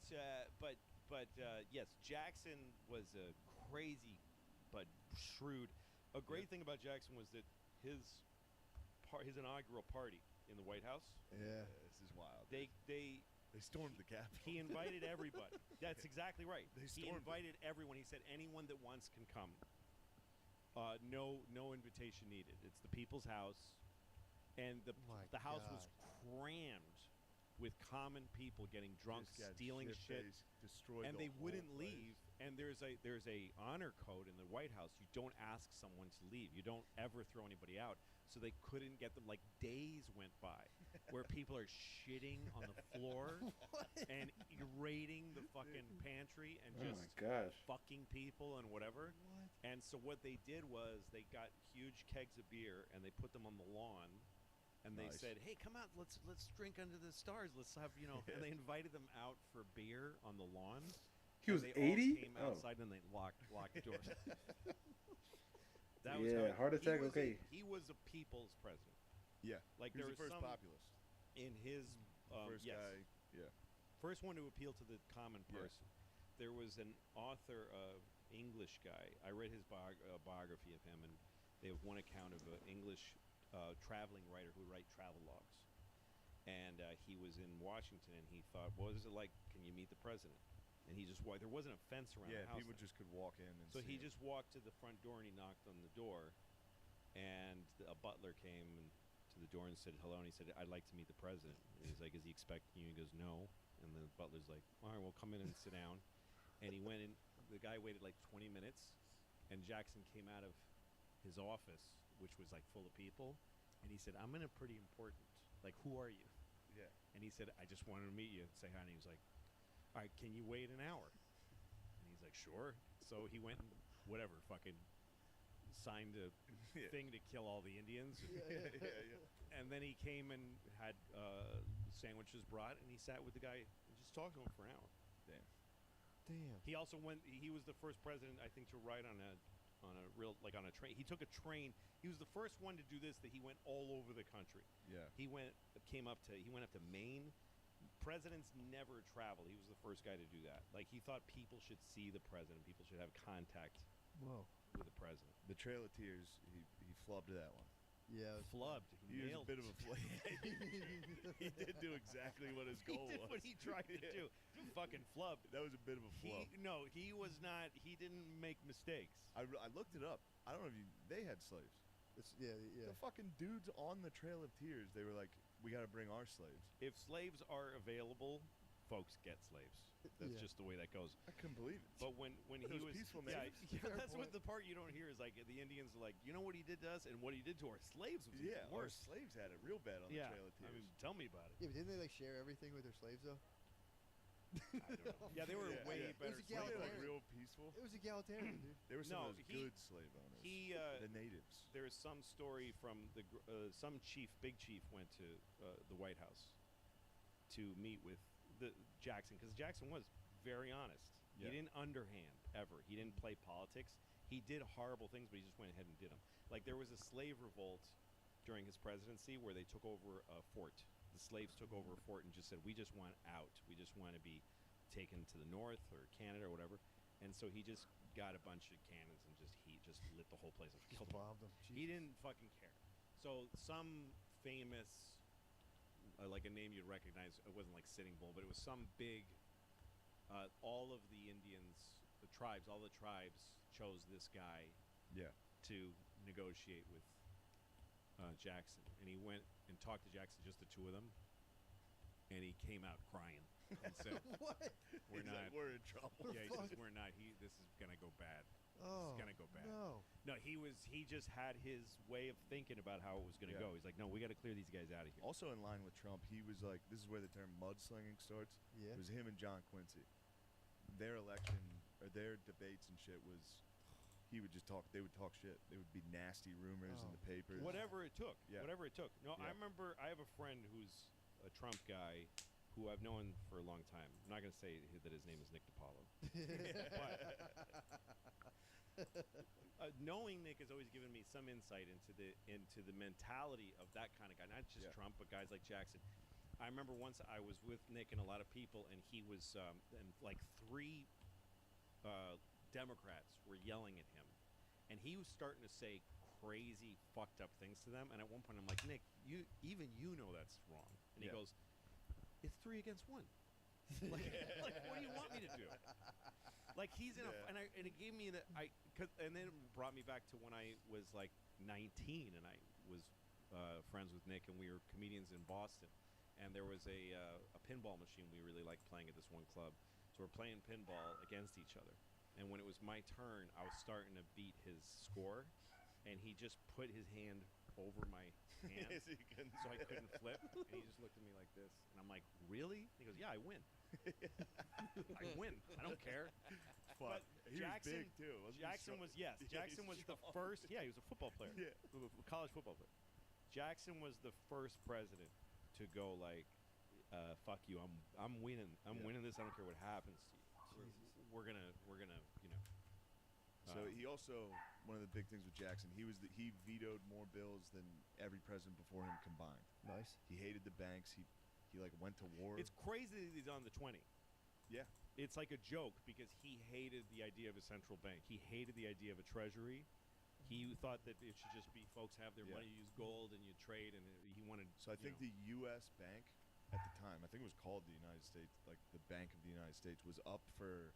yes, Jackson was a crazy but shrewd. A great thing about Jackson was that his inaugural party in the White House, Yeah. This is wild. they stormed the Capitol. he invited everybody. That's exactly right. They He stormed it. invited everyone. He said anyone that wants can come. No invitation needed. It's the people's house, and My the house was God. crammed with common people getting drunk, Just got stealing shit, shit-faced, destroyed and the they whole wouldn't place. leave. And there's a honor code in the White House. You don't ask someone to leave. You don't ever throw anybody out. So they couldn't get them. Like, days went by where people are shitting on the floor and raiding the fucking pantry and Oh just my gosh. fucking people and whatever. And so what they did was they got huge kegs of beer and they put them on the lawn. And they Nice. said, "Hey, come out! Let's drink under the stars. Let's have And they invited them out for beer on the lawn. He was And they all 80? came Oh. outside and they locked the doors. That Yeah, heart attack, he was okay. he was a people's president. Yeah. Like, He there was the was first some populist. in his First yes. guy. Yeah. First one to appeal to the common Yeah. person. There was an author, English guy. I read his biography of him, and they have one account of an English traveling writer who would write travel logs. And he was in Washington, and he thought, "What is it like? Can you meet the president?" And he just walked. There wasn't a fence around Yeah, the house. people then. just could walk in and So see he him. just walked to the front door and he knocked on the door, and a butler came to the door and said hello, and he said, "I'd like to meet the president." And he's like, "Is he expecting you?" He goes, "No." And the butler's like, "All right, well, come in and sit down." And he went in. The guy waited like 20 minutes, and Jackson came out of his office, which was like full of people, and he said, "I'm in a pretty important. Like, who are you?" Yeah. And he said, "I just wanted to meet you and say hi." And he was like, "All right, can you wait an hour?" And he's like, "Sure." So he went and whatever, fucking signed a Yeah. thing to kill all the Indians. Yeah. And then he came and had sandwiches brought, and he sat with the guy and just talked to him for an hour. Damn. Damn. He also went. He was the first president, I think, to ride on a real, like, on a train. He took a train. He was the first one to do this. That he went all over the country. Yeah. He went up to Maine. Presidents never travel. He was the first guy to do that. Like, he thought people should see the president. People should have contact Whoa. with the president. The Trail of Tears, he flubbed that one. Yeah. It was Flubbed. He was a nailed bit it. of a flub. He did do exactly what his He goal did was. what he tried to do. Fucking flubbed. That was a bit of a flub. He was not. He didn't make mistakes. I looked it up. I don't know if they had slaves. yeah. The fucking dudes on the Trail of Tears, they were like, "We got to bring our slaves." If slaves are available, folks get slaves. That's Yeah. just the way that goes. I couldn't believe it. But when But he it was was peaceful yeah, natives. yeah, Fair that's what point. the part you don't hear is like the Indians are like, you know what he did to us and what he did to our slaves was Yeah, even our worse. slaves had it real bad on Yeah, the Trail of Tears. I mean, tell me about it. Yeah, but didn't they like share everything with their slaves though? I don't know. Yeah, they were Yeah, way yeah. It better. was a Weren't they slave like egalitarian. real peaceful? It was egalitarian, dude. They were some No, of those he- good slave owners. He the natives. there is some story from some big chief went to the White House to meet with the Jackson, because Jackson was very honest. Yeah. He didn't underhand ever. He didn't play politics. He did horrible things, but he just went ahead and did them. Like, there was a slave revolt during his presidency where they took over a fort. The slaves took over a fort and just said, "We just want out. We just want to be taken to the north or Canada or whatever." And so he just got a bunch of cannons and he just lit the whole place up. Just Killed them. bombed them. He didn't fucking care. So some famous, like a name you'd recognize, it wasn't like Sitting Bull, but it was some big, all of the Indians, all the tribes chose this guy Yeah. to negotiate with Jackson. And he went and talked to Jackson, just the two of them, and he came out crying and said, What? "We're He's not." like, "We're in trouble." Yeah, he fuck? says, "We're not. This is gonna go bad. Oh. It's gonna go bad." No. No, he just had his way of thinking about how it was going to Yeah. go. He's like, "No, we got to clear these guys out of here." Also in line with Trump, he was like, this is where the term mudslinging starts. Yeah. It was him and John Quincy. Their election, or their debates and shit was, they would talk shit. There would be nasty rumors in Oh, the papers. Whatever it took. Yeah. Whatever it took. No, I Yeah. remember I have a friend who's a Trump guy who I've known for a long time. I'm not going to say that his name is Nick DiPaolo. Knowing Nick has always given me some insight into the mentality of that kind of guy, not just Yeah. Trump, but guys like Jackson. I remember once I was with Nick and a lot of people, and he was and like three Democrats were yelling at him, and he was starting to say crazy, fucked up things to them. And at one point, I'm like, "Nick, you know that's wrong." And he Yeah. goes, "It's 3 against 1. like, what do you want me to do?" Like, he's in Yeah. and it gave me and then it brought me back to when I was like 19 and I was friends with Nick, and we were comedians in Boston, and there was a pinball machine we really liked playing at this one club, so we're playing pinball against each other. And when it was my turn, I was starting to beat his score, and he just put his hand over my hand So you couldn't- so I couldn't flip, and he just looked at me like this, and I'm like, "Really?" He goes, "Yeah, I win. I win. I don't care." Fuck. But He Jackson, was big too. Wasn't he Jackson strong? was yes. Yeah, Jackson he's was the strong. first. Yeah, he was a football player. Yeah. College football player. Jackson was the first president to go like, "Fuck you. I'm winning. I'm Yeah. winning this. I don't care what happens to you. We're gonna you know." So he also, one of the big things with Jackson, he vetoed more bills than every president before him combined. Nice. He hated the banks. He like went to war. It's crazy that he's on the 20. Yeah. It's like a joke because he hated the idea of a central bank. He hated the idea of a treasury. He thought that it should just be folks have their money, use gold, and you trade. And he wanted. So I think the U.S. bank at the time, I think it was called the United States, like the Bank of the United States, was up for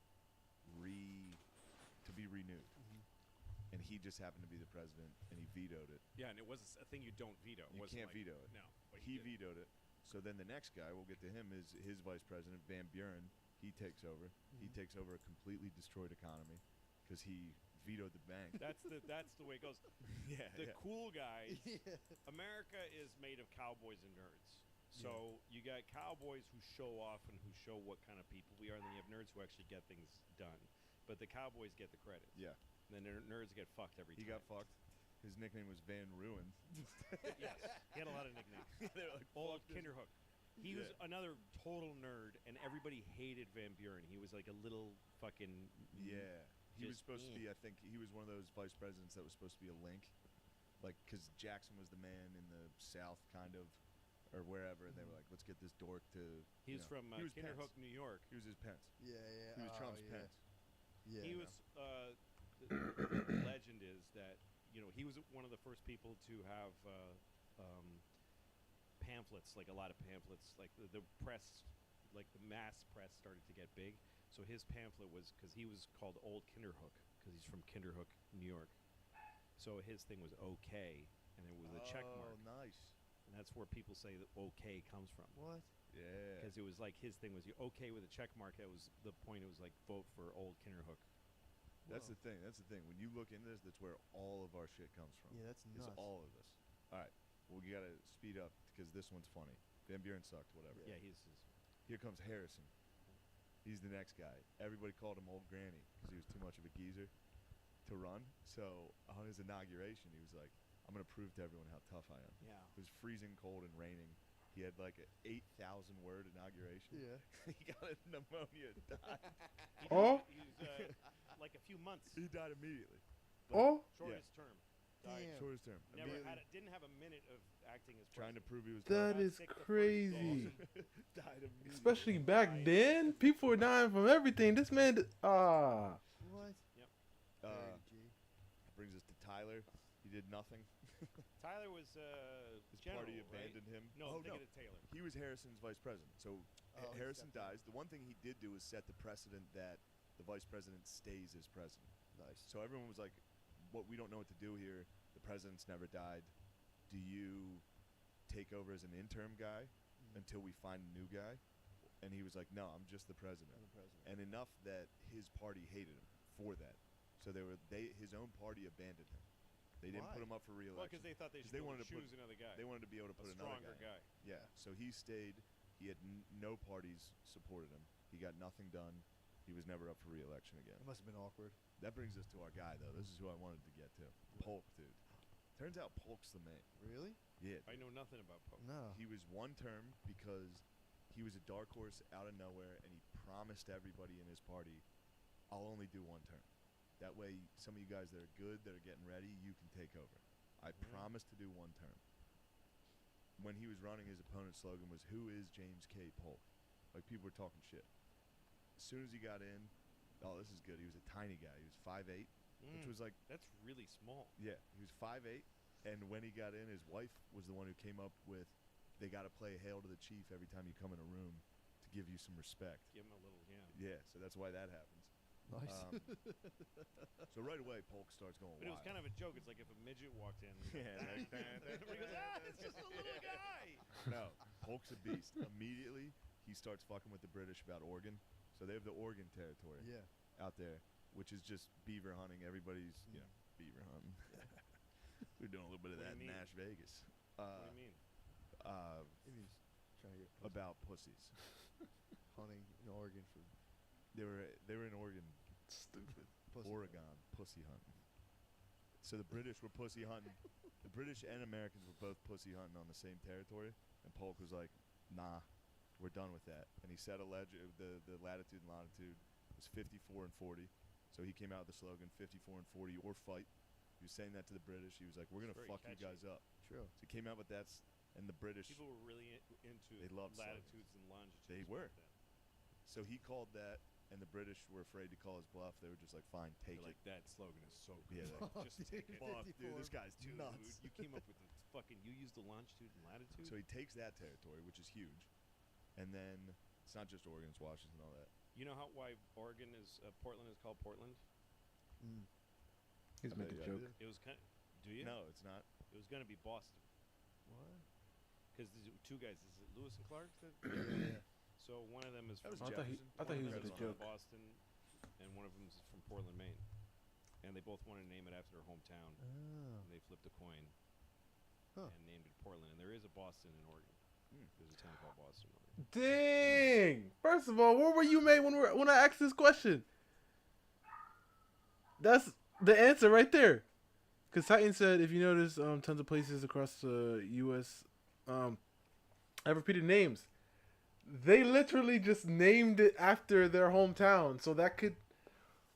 to be renewed. And he just happened to be the president, and he vetoed it. Yeah, and it was a thing you don't veto. You can't veto it. No, but he vetoed it. So then the next guy, we'll get to him, is his vice president, Van Buren. He takes over. He takes over a completely destroyed economy because he vetoed the bank. That's the way it goes. The cool guys. America is made of cowboys and nerds. So you got cowboys who show off and who show what kind of people we are, and then you have nerds who actually get things done. But the cowboys get the credit. Yeah. And then nerds get fucked every time. He got fucked. His nickname was Van Ruin. Yes, he had a lot of nicknames. Like, Old Kinderhook. He was another total nerd, and everybody hated Van Buren. He was like a little fucking... Yeah. He was supposed to be, I think, he was one of those vice presidents that was supposed to be a link. Like, because Jackson was the man in the South, kind of, or wherever, and they were like, let's get this dork to... He was from Kinderhook, New York. He was his Pence. Yeah. He was Trump's Pence. Yeah. He was... the legend is that, he was one of the first people to have... pamphlets, like a lot of pamphlets, like the press, like the mass press started to get big. So his pamphlet was, because he was called Old Kinderhook, because he's from Kinderhook, New York. So his thing was OK, and it was a check mark. Oh, nice. And that's where people say that OK comes from. What? Yeah. Because it was like his thing was you OK with a check mark. That was the point. It was like vote for Old Kinderhook. That's the thing. That's the thing. When you look into this, that's where all of our shit comes from. Yeah, that's nuts. It's all of this. All right. Well, we got to speed up because this one's funny. Van Buren sucked, whatever. Yeah, Here comes Harrison. He's the next guy. Everybody called him Old Granny because he was too much of a geezer to run. So on his inauguration, he was like, I'm going to prove to everyone how tough I am. Yeah. It was freezing cold and raining. He had like an 8,000 word inauguration. Yeah. He got a pneumonia and died. He was like a few months. He died immediately. Shortest term. Damn. Shortest term. Didn't have a minute of acting as trying to prove he was That tough. is crazy. Died immediately. Especially back then, people were dying from everything. This man, What? Yep. Brings us to Tyler. He did nothing. Tyler was His general, party right? abandoned him. No, Oh, thinking no. of Taylor. He was Harrison's vice president. So Harrison dies. The one thing he did do is set the precedent that the vice president stays as president. Nice. So everyone was like, "What? We don't know what to do here. The president's never died. Do you take over as an interim guy until we find a new guy?" And he was like, "No, I'm just the president." And enough that his party hated him for that. So his own party abandoned him. They didn't put him up for re-election. Well, because they thought they should wanted to choose another guy. They wanted to be able to put another stronger guy. Yeah. So he stayed. He had no parties supported him. He got nothing done. He was never up for re-election again. It must have been awkward. That brings us to our guy, though. This is who I wanted to get to. Polk, dude. Turns out Polk's the man. Really? Yeah. I know nothing about Pope. No. He was one term because he was a dark horse out of nowhere, and he promised everybody in his party, I'll only do one term. That way, some of you guys that are good, that are getting ready, you can take over. I promise to do one term. When he was running, his opponent's slogan was, "Who is James K. Polk?" Like, people were talking shit. As soon as he got in, oh, this is good. He was a tiny guy. He was 5'8", which was like... That's really small. Yeah, he was 5'8", and when he got in, his wife was the one who came up with, they got to play Hail to the Chief every time you come in a room to give you some respect. Give him a little, Yeah, so that's why that happens. Nice. So right away, Polk starts going But it wild. was kind of a joke. It's like if a midget walked in. Like, everybody goes, it's just a little guy. No, Polk's a beast. Immediately, he starts fucking with the British about Oregon. So they have the Oregon Territory out there, which is just beaver hunting. Everybody's, beaver hunting. We're doing a little bit of that in Nash Vegas. What do you mean? He's trying to get About pussies. hunting in Oregon for They were in Oregon. stupid. Oregon, pussy hunting. So the British were pussy hunting. The British and Americans were both pussy hunting on the same territory, and Polk was like, "Nah, we're done with that." And he set the latitude and longitude was 54 and 40. So he came out with the slogan 54 and 40 or fight. He was saying that to the British. He was like, "We're gonna fuck you guys up." True. So he came out with that and the British. People were really into They loved latitudes and longitudes. They were. back then. So he called that, and the British were afraid to call his bluff. They were just like, "Fine, take They're it." like, that slogan is so Yeah, good. like, Just take it. Fuck, dude, this guy's Dude, nuts. you came up with the fucking. You used the longitude and latitude. So he takes that territory, which is huge, and then it's not just Oregon, it's Washington, and all that. You know why Oregon is Portland is called Portland? He's I making bet a you I joke. did. It was kind. Do you? No, it's not. It was gonna be Boston. What? Because there's two guys. Is it Lewis and Clark? Yeah. So one of them is That from was Jefferson. I thought he was one of a them is joke. from Boston, and one of them is from Portland, Maine. And they both wanted to name it after their hometown. Oh. And they flipped a coin Huh. and named it Portland. And there is a Boston in Oregon. There's a town called Boston, Oregon. Dang! First of all, where were you made when I asked this question? That's the answer right there. Because Titan said, if you notice, tons of places across the U.S. Have repeated names. They literally just named it after their hometown, so that could.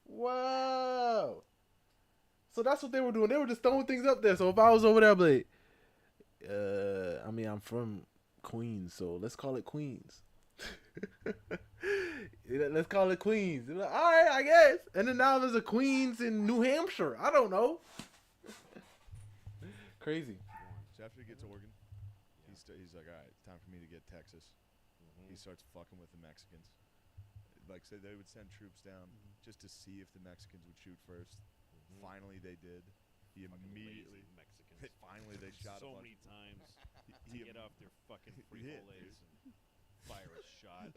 Wow. So that's what they were doing. They were just throwing things up there. So if I was over there, I'd be like, I mean, I'm from Queens, so let's call it Queens. Let's call it Queens. Like, all right, I guess. And then now there's a Queens in New Hampshire. I don't know. Crazy. So after he gets Oregon, he's like, all right, it's time for me to get Texas. He starts fucking with the Mexicans. Like, say they would send troops down just to see if the Mexicans would shoot first. Finally, they did. He Fucking immediately. lazy Mexicans. Finally, they shot so a bunch. many times He to get off their fucking He did, frijoles and fire a shot.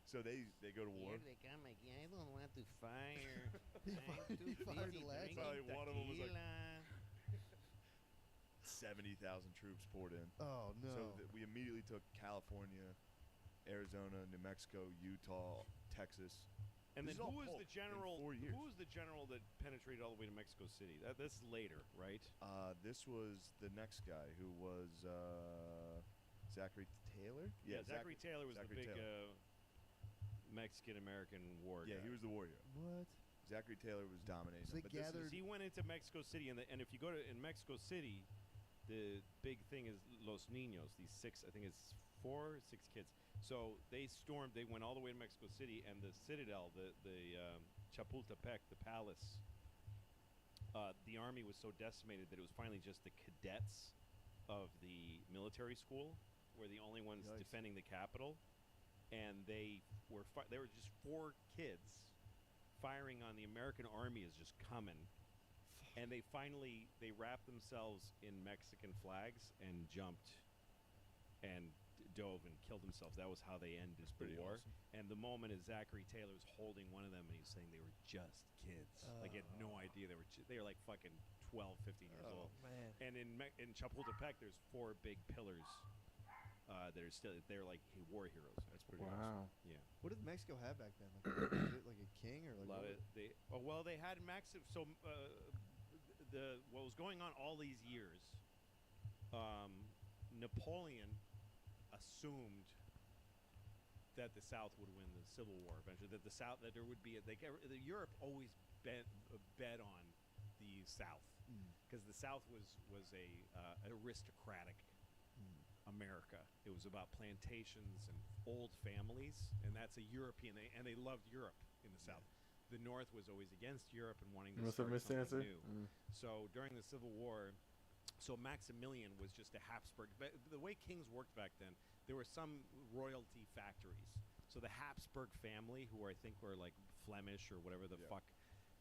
So they go to war. Here they come again. I don't want to fire. He fired the last Probably one of them was like tequila. 70,000 troops poured in. Oh no. So we immediately took California, Arizona, New Mexico, Utah, Texas. And This then is all who was pulled the in general? 4 years. Who was the general that penetrated all the way to Mexico City? That's later, right? This was the next guy who was Zachary Taylor. Yeah, Zachary Taylor was Zachary the big Taylor. Mexican-American war Yeah, guy. he was the warrior. What? Zachary Taylor was dominating. So they but this is- gathered. He went into Mexico City, and if you go to in Mexico City, the big thing is Los Niños. These I think it's 4 or 6 kids. So they stormed. They went all the way to Mexico City, and the citadel, the Chapultepec, the palace. The army was so decimated that it was finally just the cadets of the military school were the only ones Yikes. defending the capital, and they were just 4 kids firing on the American army is just coming. And they wrapped themselves in Mexican flags and jumped and dove and killed themselves. That was how they ended the pretty war. awesome. And the moment is Zachary Taylor's holding one of them, and he's saying they were just kids. Like, he had no idea they were like fucking 12, 15 years old. Man. And in Chapultepec, there's 4 big pillars that are still they're like war heroes. That's pretty awesome. Wow. Yeah. What did Mexico have back then? Like, was it like a king or A like? lot what of they had massive. So what was going on all these years, Napoleon assumed that the South would win the Civil War eventually. That there would be Europe always bet on the South because the South was a aristocratic America. It was about plantations and old families, and that's a European. And they loved Europe in the South. The North was always against Europe and wanting to Must have start missed the something answer. new. So during the Civil War, Maximilian was just a Habsburg. The way kings worked back then, there were some royalty factories. So the Habsburg family, who I think were like Flemish or whatever the fuck,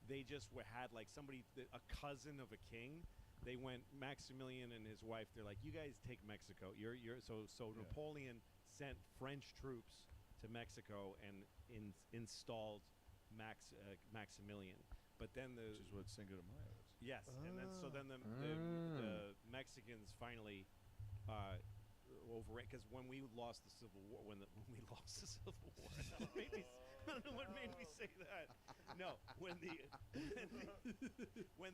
they just had like a cousin of a king. They went Maximilian and his wife. They're like, you guys take Mexico. Napoleon sent French troops to Mexico and installed Maximilian. But then which is what Cinco de Mayo is. yes, and then the Mexicans finally overran because when we lost the Civil War, I don't know what made me say that. No, when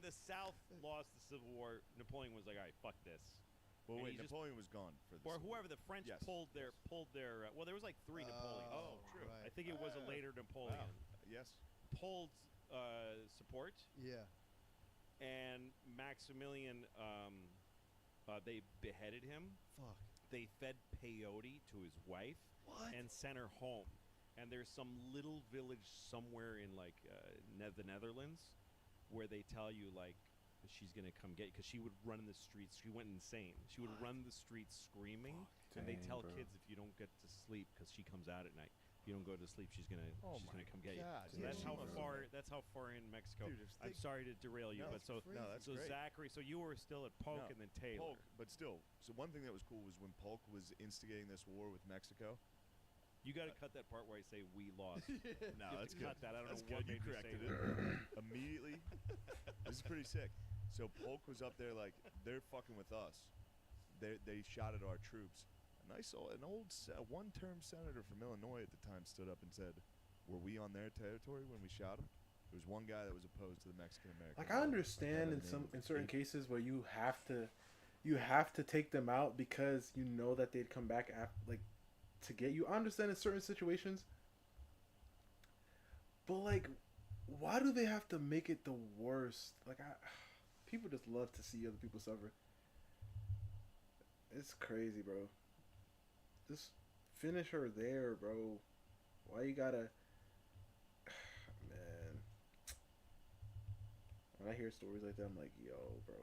the South lost the Civil War, Napoleon was like, all right, fuck this. Well, And wait, he just- Napoleon was gone for the Or Civil War. whoever the French Yes. pulled their well, there was like 3 Napoleons. Oh, true. I Right. think it was a later Napoleon. Yes. Pulled support, Yeah. and Maximilian They beheaded him. Fuck. They fed peyote to his wife and sent her home. And there's some little village somewhere in like the Netherlands where they tell you like she's gonna come get you because she would run in the streets. She went insane. She would run the streets screaming, and they tell kids if you don't get to sleep because she comes out at night. If you don't go to sleep, she's gonna come get you. So that's how far. That's how far in Mexico. Dude, I'm sorry to derail you, but so that's great. Zachary. So you were still at Polk and then Taylor. Polk, but still. So one thing that was cool was when Polk was instigating this war with Mexico. You got to cut that part where I say we lost. No, that's good. Cut that. I don't That's know what good. You made me corrected say it that. immediately. This is pretty sick. So Polk was up there like they're fucking with us. They shot at our troops. And I saw an old one-term senator from Illinois at the time stood up and said, "Were we on their territory when we shot him?" There was one guy that was opposed to the Mexican American. Like I understand in certain cases where you have to take them out because you know that they'd come back to get you. I understand in certain situations, but like, why do they have to make it the worst? Like, people just love to see other people suffer. It's crazy, bro. Just finish her there, bro. Why you gotta? Man, when I hear stories like that, I'm like, yo, bro.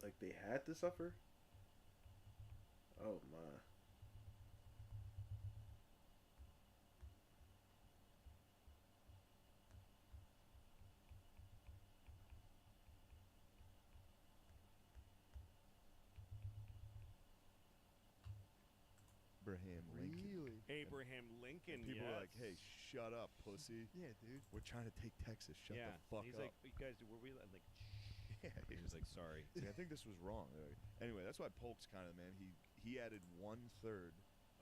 Like they had to suffer. Oh my. Abraham Lincoln. People were like, "Hey, shut up, pussy." Yeah, dude. We're trying to take Texas. Shut the fuck he's up. like, "You guys, were we like?" Yeah, he was like, "Sorry." See, I think this was wrong. Anyway, that's why Polk's kind of man. He added 1/3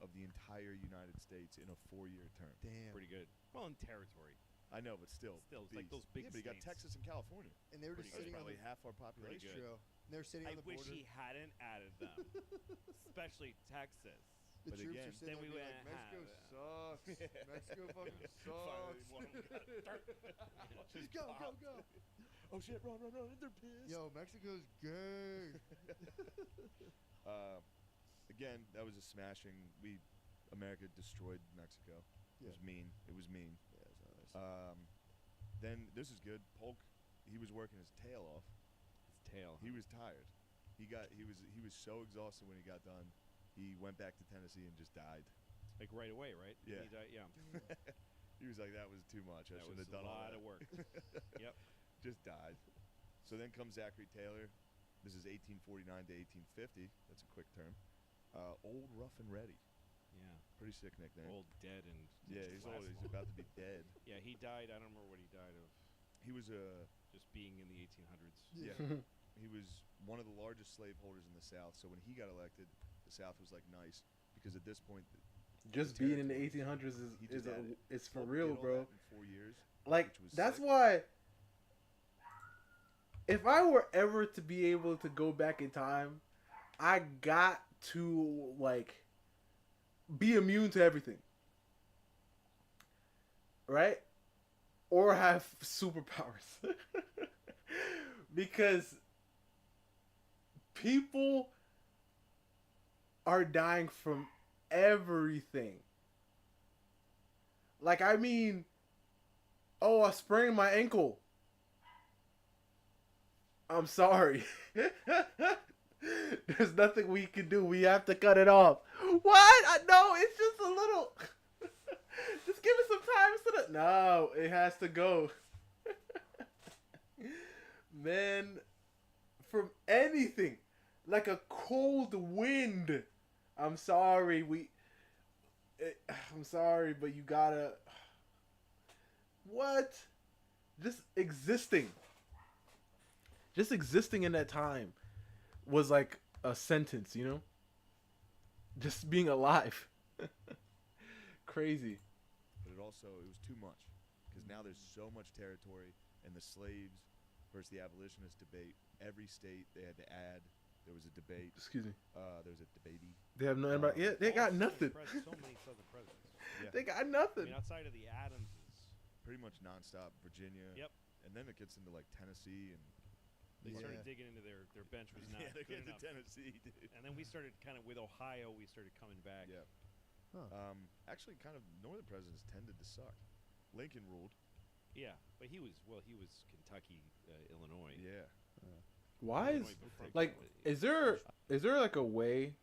of the entire United States in a 4-year term. Damn. Pretty good. Well, in territory. I know, but still, it's like those big but he got states. Texas and California. And they were just That's sitting on probably the half our population. true. And they were sitting I on the wish border. he hadn't added them, especially Texas. The But troops again, are sitting then there we being went like, Mexico have- sucks. Mexico fucking Finally, sucks. one of them got Just go, go, go. Oh shit! Run! They're pissed. Yo, Mexico's gay. Again, that was a smashing. America destroyed Mexico. It was mean. It was mean. Yeah, it was nice. Then this is good. Polk, he was working his tail off. His tail. He was tired. He was so exhausted when he got done. He went back to Tennessee and just died. Like right away, right? Yeah. He died, yeah. He was like, "That was too much. I That should was have done a all lot that." of work. Yep. Just died. So then comes Zachary Taylor. This is 1849 to 1850. That's a quick term. Old Rough and Ready. Yeah. Pretty sick nickname. Old, dead, and Yeah, he's old. He's about to be dead. Yeah, he died. I don't remember what he died of. He was Just being in the 1800s. yeah. He was one of the largest slaveholders in the South. So when he got elected, the South was like nice because at this point, Just being in the 1800s is for real, bro. In 4 years. Like which was that's sick. why. If I were ever to be able to go back in time, I got to like be immune to everything. Right? Or have superpowers. Because people are dying from everything. Like, I mean, oh, I sprained my ankle. I'm sorry. There's nothing we can do. We have to cut it off. What? No, it's just a little. Just give it some time. No, it has to go. Man, from anything, like a cold wind. I'm sorry. I'm sorry, but you gotta. What? Just existing in that time was like a sentence, you know? Just being alive. Crazy. But it was too much because now there's so much territory, and the slaves versus the abolitionist debate. Every state they had to add. There was a debate. Excuse me. There was a debatey. They have no. Yeah, they got nothing. So many southern presidents. Yeah. They got I nothing. mean, outside of the Adamses. Pretty much nonstop. Virginia. Yep. And then it gets into like Tennessee and They started Yeah. digging into their bench was not Yeah, they good get to enough. Tennessee, dude. And then we started kind of with Ohio. We started coming back. Yeah. Huh. Actually, kind of northern presidents tended to suck. Lincoln ruled. Yeah, but he was Kentucky, Illinois. Yeah. Why is Illinois before- like is there like a way?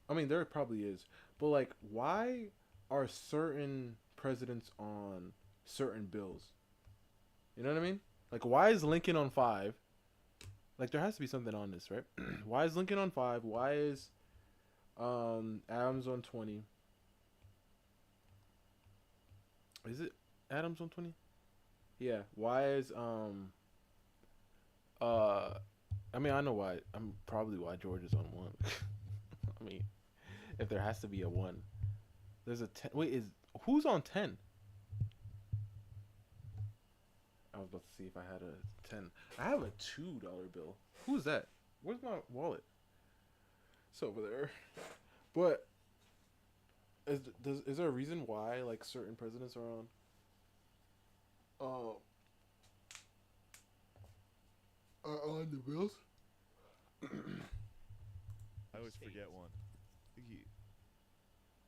I mean, there probably is, but like, why are certain presidents on certain bills? You know what I mean? Like, why is Lincoln on 5? Like, there has to be something on this, right? Why is Lincoln on 5? Why is Adams on 20? Is it Adams on 20? Yeah. Why is I mean, I know why. I'm probably why George is on 1. I mean, if there has to be a 1, there's a 10. Wait, who's on 10? I was about to see if I had a 10. I have a $2 bill. Who's that? Where's my wallet? It's over there. But is there a reason why like certain presidents are on the bills? I always forget one.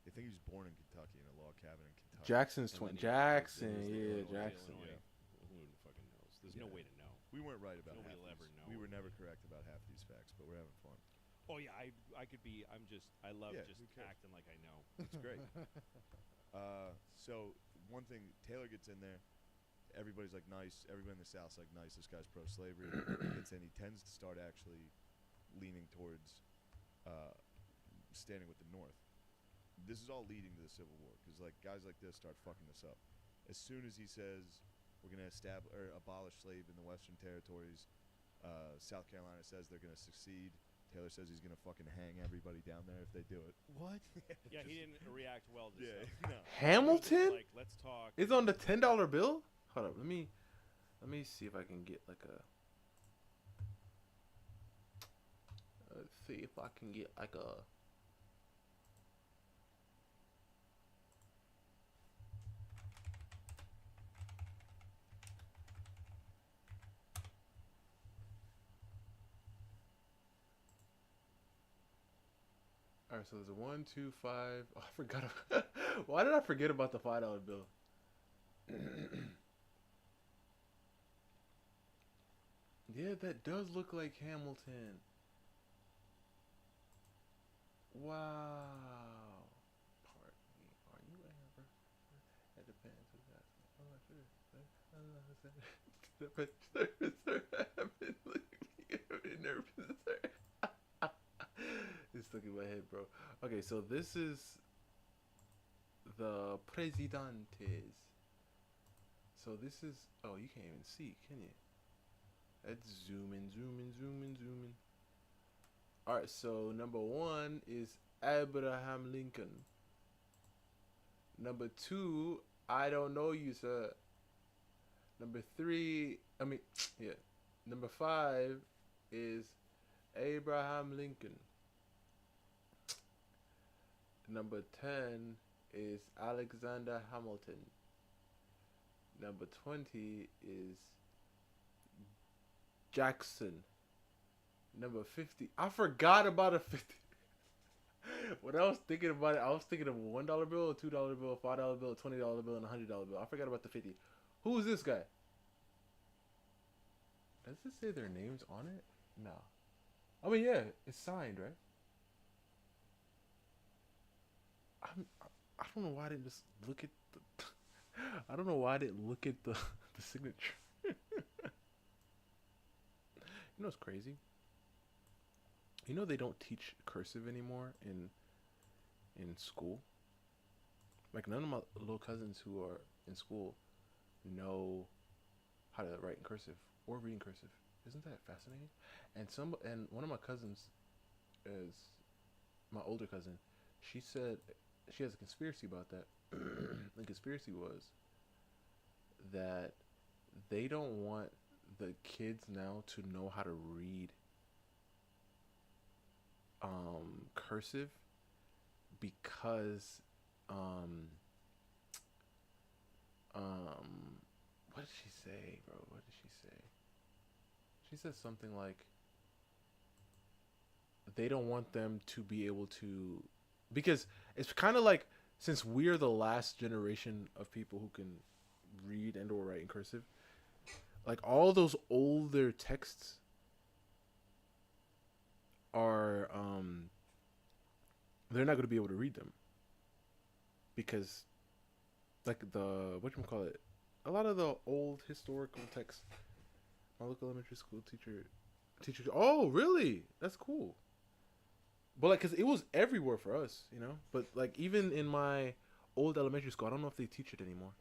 I think he was born in Kentucky in a log cabin in Kentucky. Jackson's And 20. then he- Jackson, then yeah, Illinois, Jackson. Illinois. Yeah. Who fucking knows? There's no Yeah. way to know. We weren't right about Nobody half will ever these. know. We were never correct about half these facts, but we're having fun. Oh yeah, I could be. I love Yeah, just who cares? acting like I know. It's great. So one thing, Taylor gets in there. Everybody's like nice. Everybody in the South's like nice. This guy's pro-slavery. He gets in. He tends to start actually leaning towards standing with the North. This is all leading to the Civil War because like guys like this start fucking this up. As soon as he says we're gonna abolish slave in the Western territories, South Carolina says they're gonna succeed. Taylor says he's gonna fucking hang everybody down there if they do it. What? Yeah, he didn't react well to Yeah, stuff. no. Hamilton Like, let's talk. is on the $10 bill. Hold up, let me see if I can get like a. Let's see if I can get like a. All right, so there's a 1, 2, 5. Oh, I forgot. Why did I forget about the $5 bill? Yeah, that does look like Hamilton. Wow. Pardon me. Are you ever? It depends. Who's asking. Oh, I should have been looking nervous, sir. It's stuck in my head, bro. Okay, so this is the Presidentes. So this is. Oh, you can't even see, can you? Let's zoom in, zoom in, zoom in, zoom in. Alright, so number 1 is Abraham Lincoln. Number 2, I don't know you, sir. Number 3, Number 5 is Abraham Lincoln. Number 10 is Alexander Hamilton. Number 20 is Jackson. Number 50. I forgot about a 50. When I was thinking about it, I was thinking of a $1 bill, a $2 bill, a $5 bill, a $20 bill, and a $100 bill. I forgot about the 50. Who is this guy? Does it say their names on it? No. I mean, yeah, it's signed, right? I don't know why I didn't just look at the. I don't know why I didn't look at the signature. You know what's crazy? You know they don't teach cursive anymore in school. Like none of my little cousins who are in school know how to write in cursive or read in cursive. Isn't that fascinating? And one of my cousins is my older cousin. She said she has a conspiracy about that. The conspiracy was that they don't want the kids now to know how to read cursive because what did she say, bro? What did she say? She says something like they don't want them to be able to, because it's kind of like, since we're the last generation of people who can read and or write in cursive, like all those older texts are they're not going to be able to read them because like the whatchamacallit, a lot of the old historical texts, my local elementary school teacher, oh really, that's cool. But like, cause it was everywhere for us, you know. But like, even in my old elementary school, I don't know if they teach it anymore.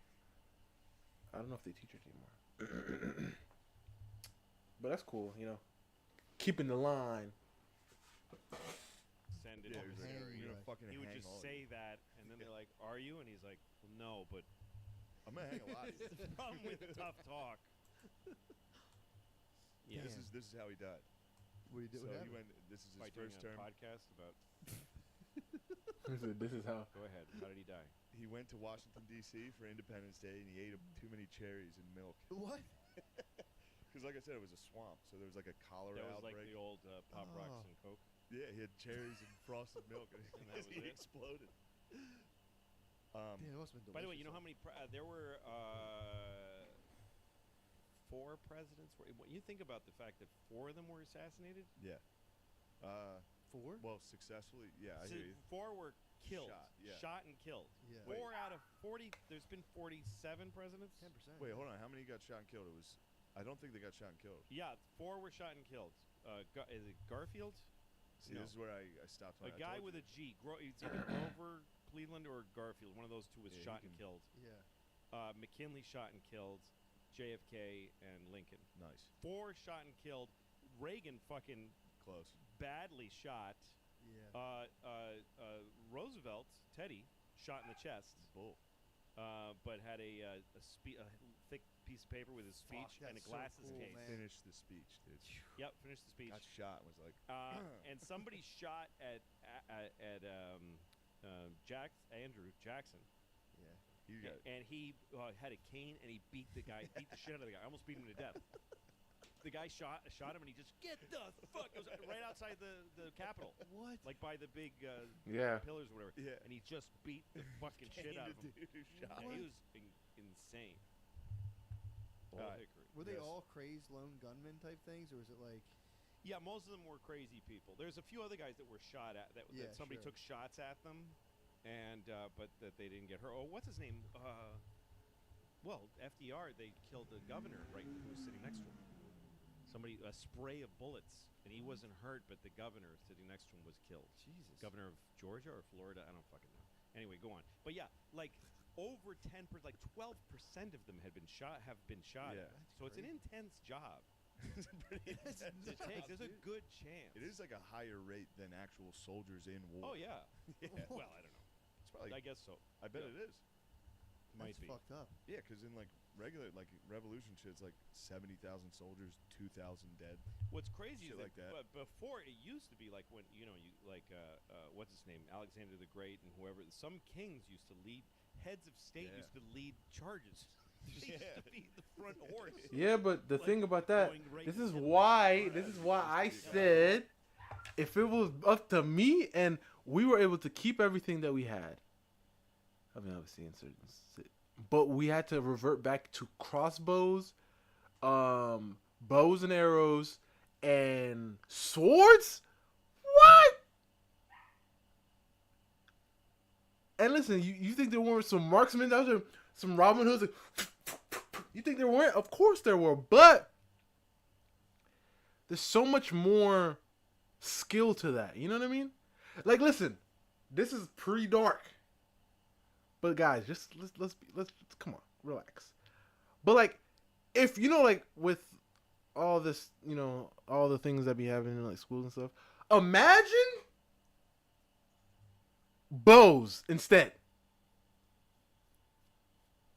But that's cool, you know. Keeping the line. Send it. Yeah, he's like, Hang, "You're gonna right. fucking He would hang just all of say you." that, and then they're like, "Are you?" And he's like, well, "No, but I'm gonna hang a lot of you. the problem with tough talk." Yeah. This is how he died. What do you do? So What he happened? went. This is his By doing first a term. podcast about. This is how. Go ahead. How did he die? He went to Washington D.C. for Independence Day, and he ate too many cherries and milk. What? Because, like I said, it was a swamp, so there was like a cholera That was like outbreak. the old Pop Rocks Oh. and Coke. Yeah, he had cherries and frosted milk, and, And that was he it? exploded. Damn, it must have been delicious. By the way, you know how many? There were 4 presidents. When you think about the fact that 4 of them were assassinated, Yeah. 4? Well, successfully. Yeah, I so hear you. 4 were killed, Shot, yeah. and killed. Yeah. 4 out of 40. There's been 47 presidents. 10%. Wait, hold on. How many got shot and killed? It was. I don't think they got shot and killed. Yeah, 4 were shot and killed. Is it Garfield? See, No. this is where I stopped. A When I guy told with you. a G. It's either Grover Cleveland or Garfield. One of those 2 was Yeah, he shot and can- killed. Yeah. McKinley shot and killed. JFK and Lincoln. Nice. 4 shot and killed. Reagan fucking Close. badly shot. Yeah. Roosevelt, Teddy, shot in the chest. Bull. But had a thick piece of paper with his speech Fuck, and a that's so glasses cool, case. man. Finished the speech, dude. Yep, finished the speech. Got shot. And was like. And somebody shot at Andrew Jackson, Yeah. You got. and he had a cane and he beat the shit out of the guy. I almost beat him to death. The guy shot him and he just get the fuck. It was right outside the Capitol. What? Like by the big Yeah. pillars or whatever. Yeah. And he just beat the fucking shit out of him. Dude who shot Yeah, him. he was insane. Hickory. Were they Yes. all crazed lone gunmen type things, or was it like? Yeah, most of them were crazy people. There's a few other guys that were shot at that Yeah, somebody sure. took shots at them, and but that they didn't get hurt. Oh, what's his name? Well, FDR. They killed the governor right who was sitting next to him. Somebody a spray of bullets, and he wasn't hurt, but the governor sitting next to him was killed. Jesus. Governor of Georgia or Florida, I don't fucking know. Anyway, go on. But yeah, like over 10%, like 12% of them have been shot. Yeah. At. So it's an crazy. intense job. It's a pretty intense to job, take. There's a dude. good chance. It is like a higher rate than actual soldiers in war. Oh yeah. Well, I don't know. It's probably. I guess so. I bet yeah. it is. Might That's be. fucked up. Yeah, because in like regular like revolution shit, it's like 70,000 soldiers, 2,000 dead. What's crazy Shit is like that. But before it used to be like when you like what's his name, Alexander the Great and whoever. Some kings used to lead. Heads of state Yeah. used to lead charges. They used to be the front horse. Yeah, but the Like, thing about that, going right this to is him. why I said, if it was up to me and we were able to keep everything that we had, I mean, obviously in certain, but we had to revert back to crossbows, bows and arrows, and swords. What? And listen, you think there weren't some marksmen out there, some Robin Hoods? Like, you think there weren't? Of course there were, but there's so much more skill to that. You know what I mean? Like, listen, this is pretty dark, but guys, just let's come on, relax. But like, if you know, like with all this, you know, all the things that be happening in like schools and stuff, imagine bows instead.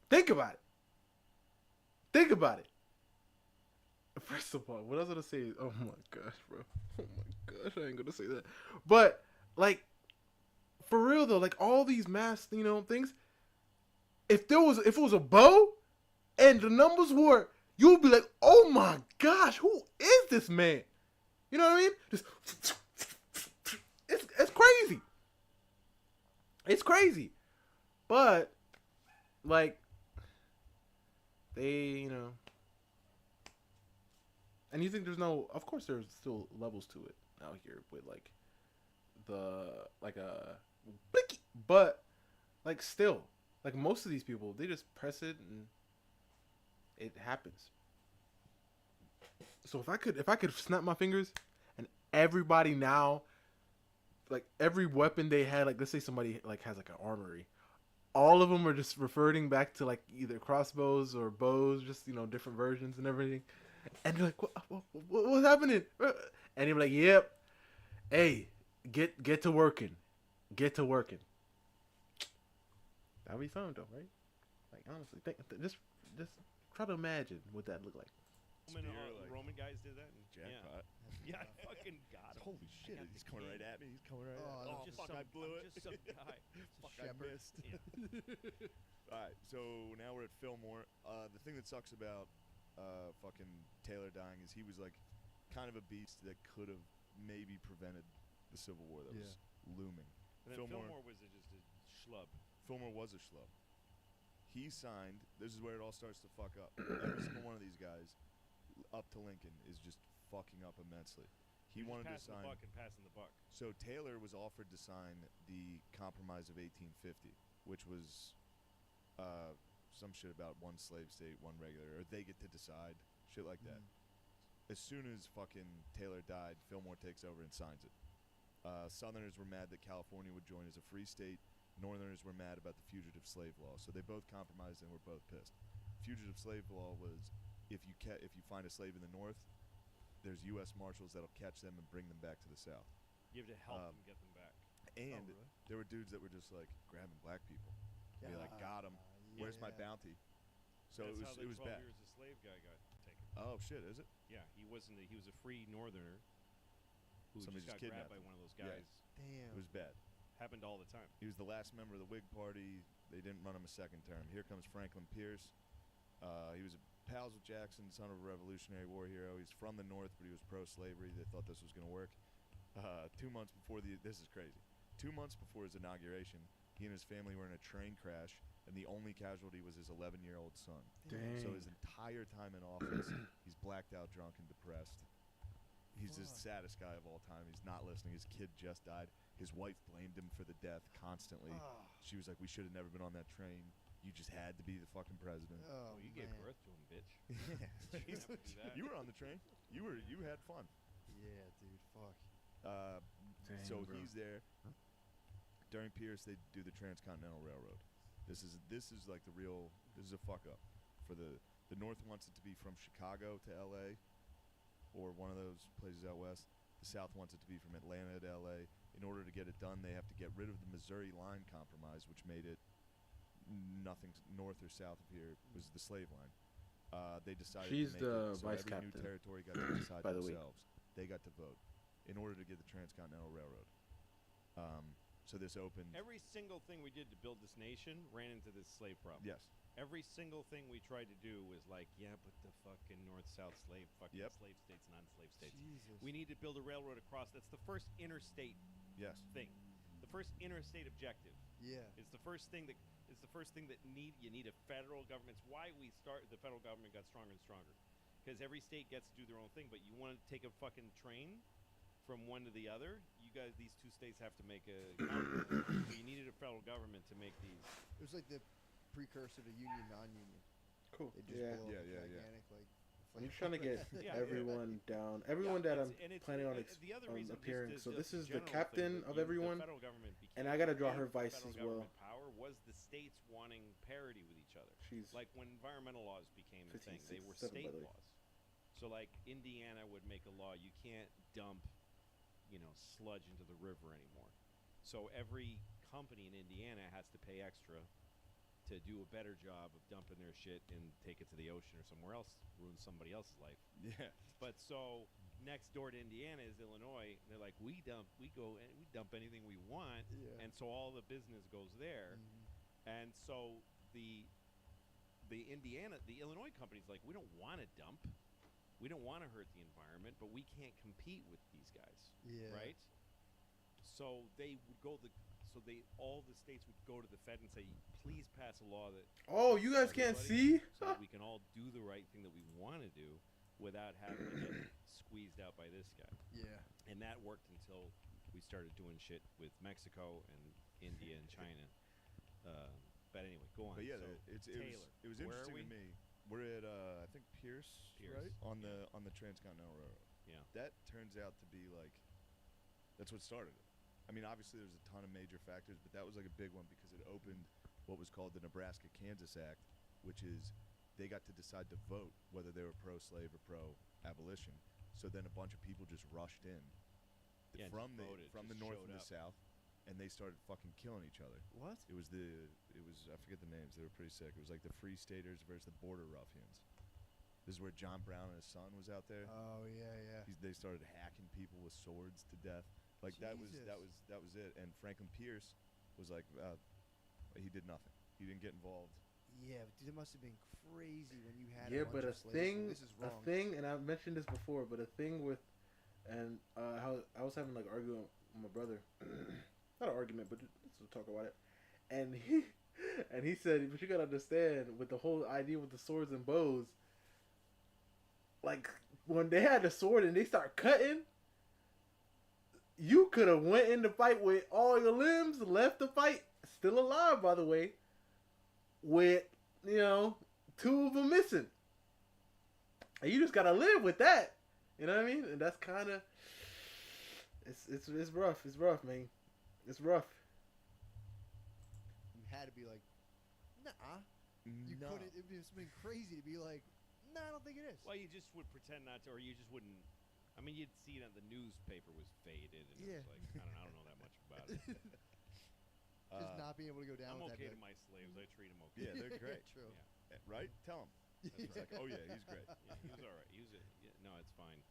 Think about it. Think about it. First of all, what I was gonna say is, oh my gosh, bro. Oh my gosh, I ain't gonna say that. But like, for real though, like all these mass, you know, things. If it was a bow, and the numbers were, you would be like, oh my my gosh, who is this man? You know what I mean? Just it's crazy. It's crazy. But like they, and you think there's no, of course there's still levels to it out here with like blicky, but like still, like most of these people, they just press it and it happens. So if I could snap my fingers and everybody now, like every weapon they had, like let's say somebody like has like an armory, all of them are just reverting back to like either crossbows or bows, just different versions and everything. And you're like, what's happening? And you're like, yep, hey, get to working, That'd be fun though, right? Like honestly, just try to imagine what that look like. Roman guys did that. Jackpot. Yeah, I fucking got him. Holy shit! He's coming right at me. He's coming right at me. Oh, fuck! I blew it. Just some guy. Fuck! I missed. All right, so now we're at Fillmore. The thing that sucks about fucking Taylor dying is he was like kind of a beast that could have maybe prevented the Civil War that was looming. And then Fillmore was just a schlub. Fillmore was a schlub. He signed. This is where it all starts to fuck up. Every single one of these guys, up to Lincoln, is just fucking up immensely. He wanted to sign. Passing the buck. So Taylor was offered to sign the Compromise of 1850, which was some shit about one slave state, one regular, or they get to decide, shit like that. As soon as fucking Taylor died, Fillmore takes over and signs it. Southerners were mad that California would join as a free state. Northerners were mad about the fugitive slave law, so they both compromised and were both pissed. Fugitive slave law was if you find a slave in the North, there's U.S. Marshals that'll catch them and bring them back to the South. You have to help them get them back. And there were dudes that were just like grabbing black people. Be like, got him. Where's my bounty? So That's it was bad. Years a slave guy got taken. Oh shit, is it? Yeah, he was a free Northerner who Somebody just got grabbed by one of those guys. Yeah. Damn. It was bad. Happened all the time. He was the last member of the Whig Party. They didn't run him a second term. Here comes Franklin Pierce. He was pals with Jackson, son of a Revolutionary War hero. He's from the North, but he was pro-slavery. They thought this was going to work. 2 months before this is crazy. 2 months before his inauguration, he and his family were in a train crash, and the only casualty was his 11-year-old son. Dang. So his entire time in office, he's blacked out, drunk, and depressed. He's the saddest guy of all time. He's not listening. His kid just died. His wife blamed him for the death constantly. She was like, we should have never been on that train. You just had to be the fucking president. Oh, you gave birth to him, bitch. You were on the train. You had fun. Yeah, dude. Fuck. So he's there. During Pierce, they do the Transcontinental Railroad. This is like the real. This is a fuck up for the North wants it to be from Chicago to L.A. or one of those places out west. The South wants it to be from Atlanta to L.A. In order to get it done, they have to get rid of the Missouri Line Compromise, which made it nothing north or south of here was the slave line. They decided She's to make the it so vice every captain. new territory got to decide By the way. themselves. They got to vote in order to get the Transcontinental Railroad. So this opened. Every single thing we did to build this nation ran into this slave problem. Yes. Every single thing we tried to do was like, yeah, but the fucking north-south slave slave states, non-slave states. Jesus. We need to build a railroad across. That's the first interstate thing. The first interstate objective. Yeah. It's the first thing that you need a federal government. It's why the federal government got stronger and stronger. Because every state gets to do their own thing, but you want to take a fucking train from one to the other, these two states have to make a so you needed a federal government to make these. It was like the precursor to union, non-union. Cool. It just blew up gigantic, like. I'm just trying to get everyone down. Everyone that I'm planning on appearing. So this is the captain of everyone, and I gotta draw her vice as well. Power was the states wanting parity with each other. She's like when environmental laws became a thing, they were state laws. So like Indiana would make a law: you can't dump, sludge into the river anymore. So every company in Indiana has to pay extra to do a better job of dumping their shit and take it to the ocean or somewhere else, ruin somebody else's life. Yeah. But so next door to Indiana is Illinois. And they're like, we dump anything we want, and so all the business goes there. And so the Illinois company's like, we don't want to dump. We don't want to hurt the environment, but we can't compete with these guys. Yeah. Right? So they would go all the states would go to the Fed and say, please pass a law that Oh, you guys can't see? so that we can all do the right thing that we want to do without having to get squeezed out by this guy. Yeah. And that worked until we started doing shit with Mexico and India and China. But anyway, go on. But yeah, so Taylor, it was where are interesting to we? me. We're at I think Pierce, right? On the Transcontinental Railroad. Yeah. That turns out to be like that's what started it. I mean, obviously there's a ton of major factors, but that was like a big one because it opened what was called the Nebraska-Kansas Act, which is they got to decide to vote whether they were pro-slave or pro-abolition. So then a bunch of people just rushed in from the north and the south, and they started fucking killing each other. What? It was I forget the names. They were pretty sick. It was like the Free Staters versus the Border Ruffians. This is where John Brown and his son was out there. Oh yeah. They started hacking people with swords to death. Like that was it. And Franklin Pierce was like, he did nothing. He didn't get involved. Yeah, but it must have been crazy when you had. Yeah, a but bunch of slaves. This is a wrong. thing, and I've mentioned this before, but a thing with, and how I was having like arguing with my brother, not an argument, but just to talk about it, and he said, but you gotta understand with the whole idea with the swords and bows, like when they had the sword and they start cutting. You could have went in the fight with all your limbs, left the fight, still alive, by the way, with, 2 of them missing. And you just got to live with that. You know what I mean? And that's kind of, it's rough. It's rough, man. It's rough. You had to be like, nah. You couldn't, it must have been crazy to be like, nah, I don't think it is. Well, you just would pretend not to, or you just wouldn't. I mean, you'd see it on the newspaper was faded, and it was like, I don't know that much about it. Just not being able to go down I'm with okay that to my slaves. I treat them okay. Yeah, they're great. True. Yeah. Right? Tell him. It's like, oh yeah, he's great. Yeah, he was all right. No, it's fine.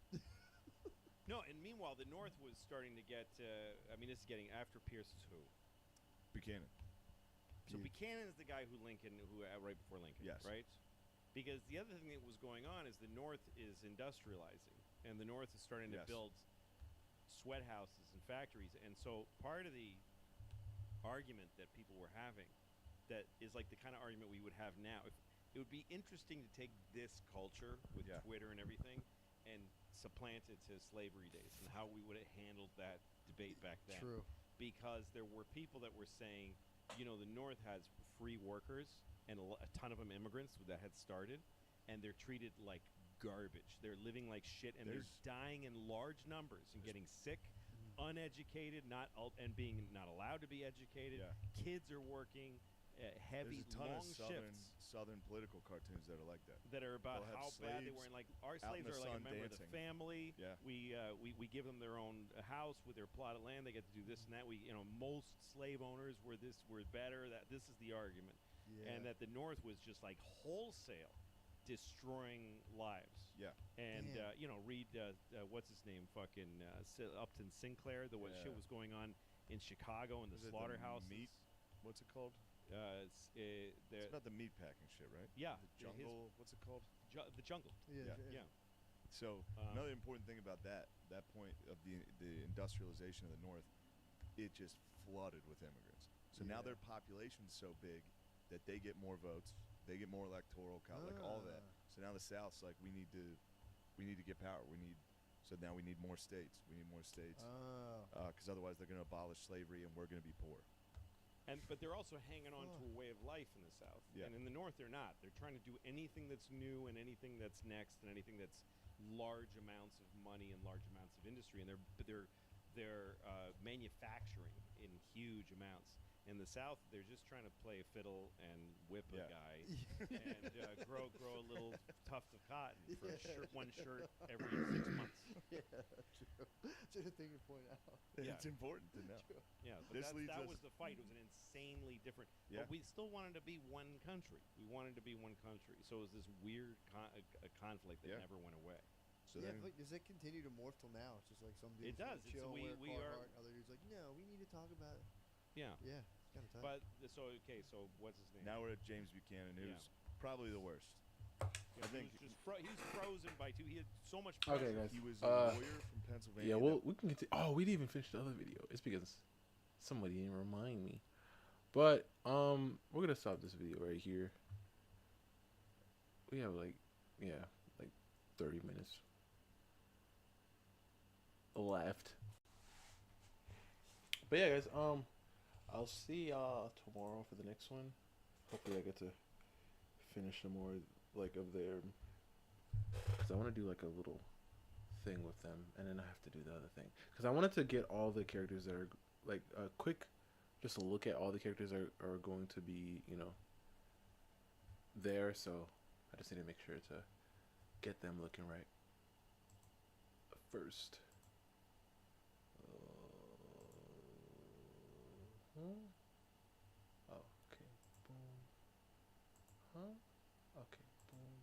No, and meanwhile, the North was starting to get. This is getting after Pierce is who? Buchanan. So Buchanan is the guy who right before Lincoln. Yes. Right. Because the other thing that was going on is the North is industrializing, and the North is starting to build sweat houses and factories, and so part of the argument that people were having, that is like the kind of argument we would have now. It would be interesting to take this culture with Twitter and everything, and supplant it to slavery days and how we would have handled that debate back then. True. Because there were people that were saying, the North has free workers and a ton of them immigrants that had started, and they're treated like garbage. They're living like shit, and they're dying in large numbers and getting sick, uneducated, and being not allowed to be educated. Yeah. Kids are working heavy, There's a ton long of southern political cartoons that are like that. That are about They'll have how bad they slaves were. And like our slaves are like a member of the family. Yeah. We give them their own house with their plot of land. They get to do this and that. Most slave owners were better. That this is the argument. Yeah. And that the North was just like wholesale destroying lives. Yeah. And read what's his name, fucking Upton Sinclair. What shit was going on in Chicago and the slaughterhouses. What's it called? It's about the meat packing shit, right? Yeah. The jungle. What's it called? The jungle. Yeah. So another important thing about that point of the industrialization of the North, it just flooded with immigrants. So now their population's so big that they get more votes, they get more electoral, like all that. So now the South's like, we need to get power. So now we need more states. We need more states. Because otherwise they're going to abolish slavery and we're going to be poor. But they're also hanging on to a way of life in the South. Yeah. And in the North, they're not. They're trying to do anything that's new and anything that's next and anything that's large amounts of money and large amounts of industry. And they're manufacturing in huge amounts. In the South, they're just trying to play a fiddle and whip a guy and grow a little tuft of cotton for one shirt every 6 months. Yeah, true. It's a thing to point out. Yeah. It's important to know. True. Yeah, but that was the fight. It was an insanely different. Yeah. But we still wanted to be one country. We wanted to be one country. So it was this weird conflict that never went away. So yeah, then, but does it continue to morph till now? It's just like some dudes it does. chill, We wear are. Carhartt, other dudes like, no, we need to talk about it. Yeah. Yeah, it's kind of tough. But so what's his name? now we're at James Buchanan, who's probably the worst. I think he was just he's frozen by two. He had so much Okay, pressure. guys. he was a lawyer from Pennsylvania. Yeah, well, we can continue. Oh, we didn't even finish the other video. It's because somebody didn't remind me. But we're gonna stop this video right here. We have like 30 minutes left. But yeah, guys, I'll see y'all tomorrow for the next one. Hopefully, I get to finish some more like of their, because I want to do like a little thing with them, and then I have to do the other thing because I wanted to get all the characters that are like a quick, just a look at all the characters that are going to be, you know, there. So I just need to make sure to get them looking right first. Okay, boom. Okay, boom.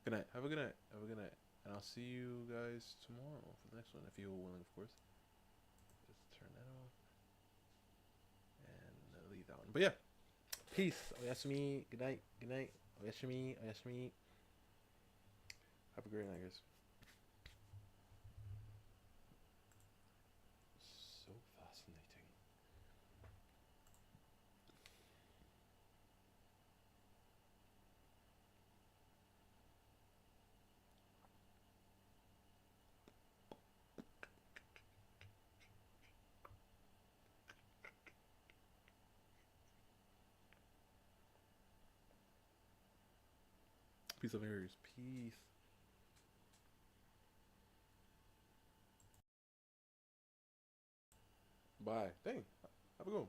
Good night. Have a good night. Have a good night. And I'll see you guys tomorrow for the next one, if you're willing, of course. Just turn that off and leave that one. But yeah, peace. Oyasumi. Good night. Good night. Oyasumi. Oyasumi. Have a great night, guys. So fascinating. Peace of Aries. Peace. Bye. Dang. Have a good one.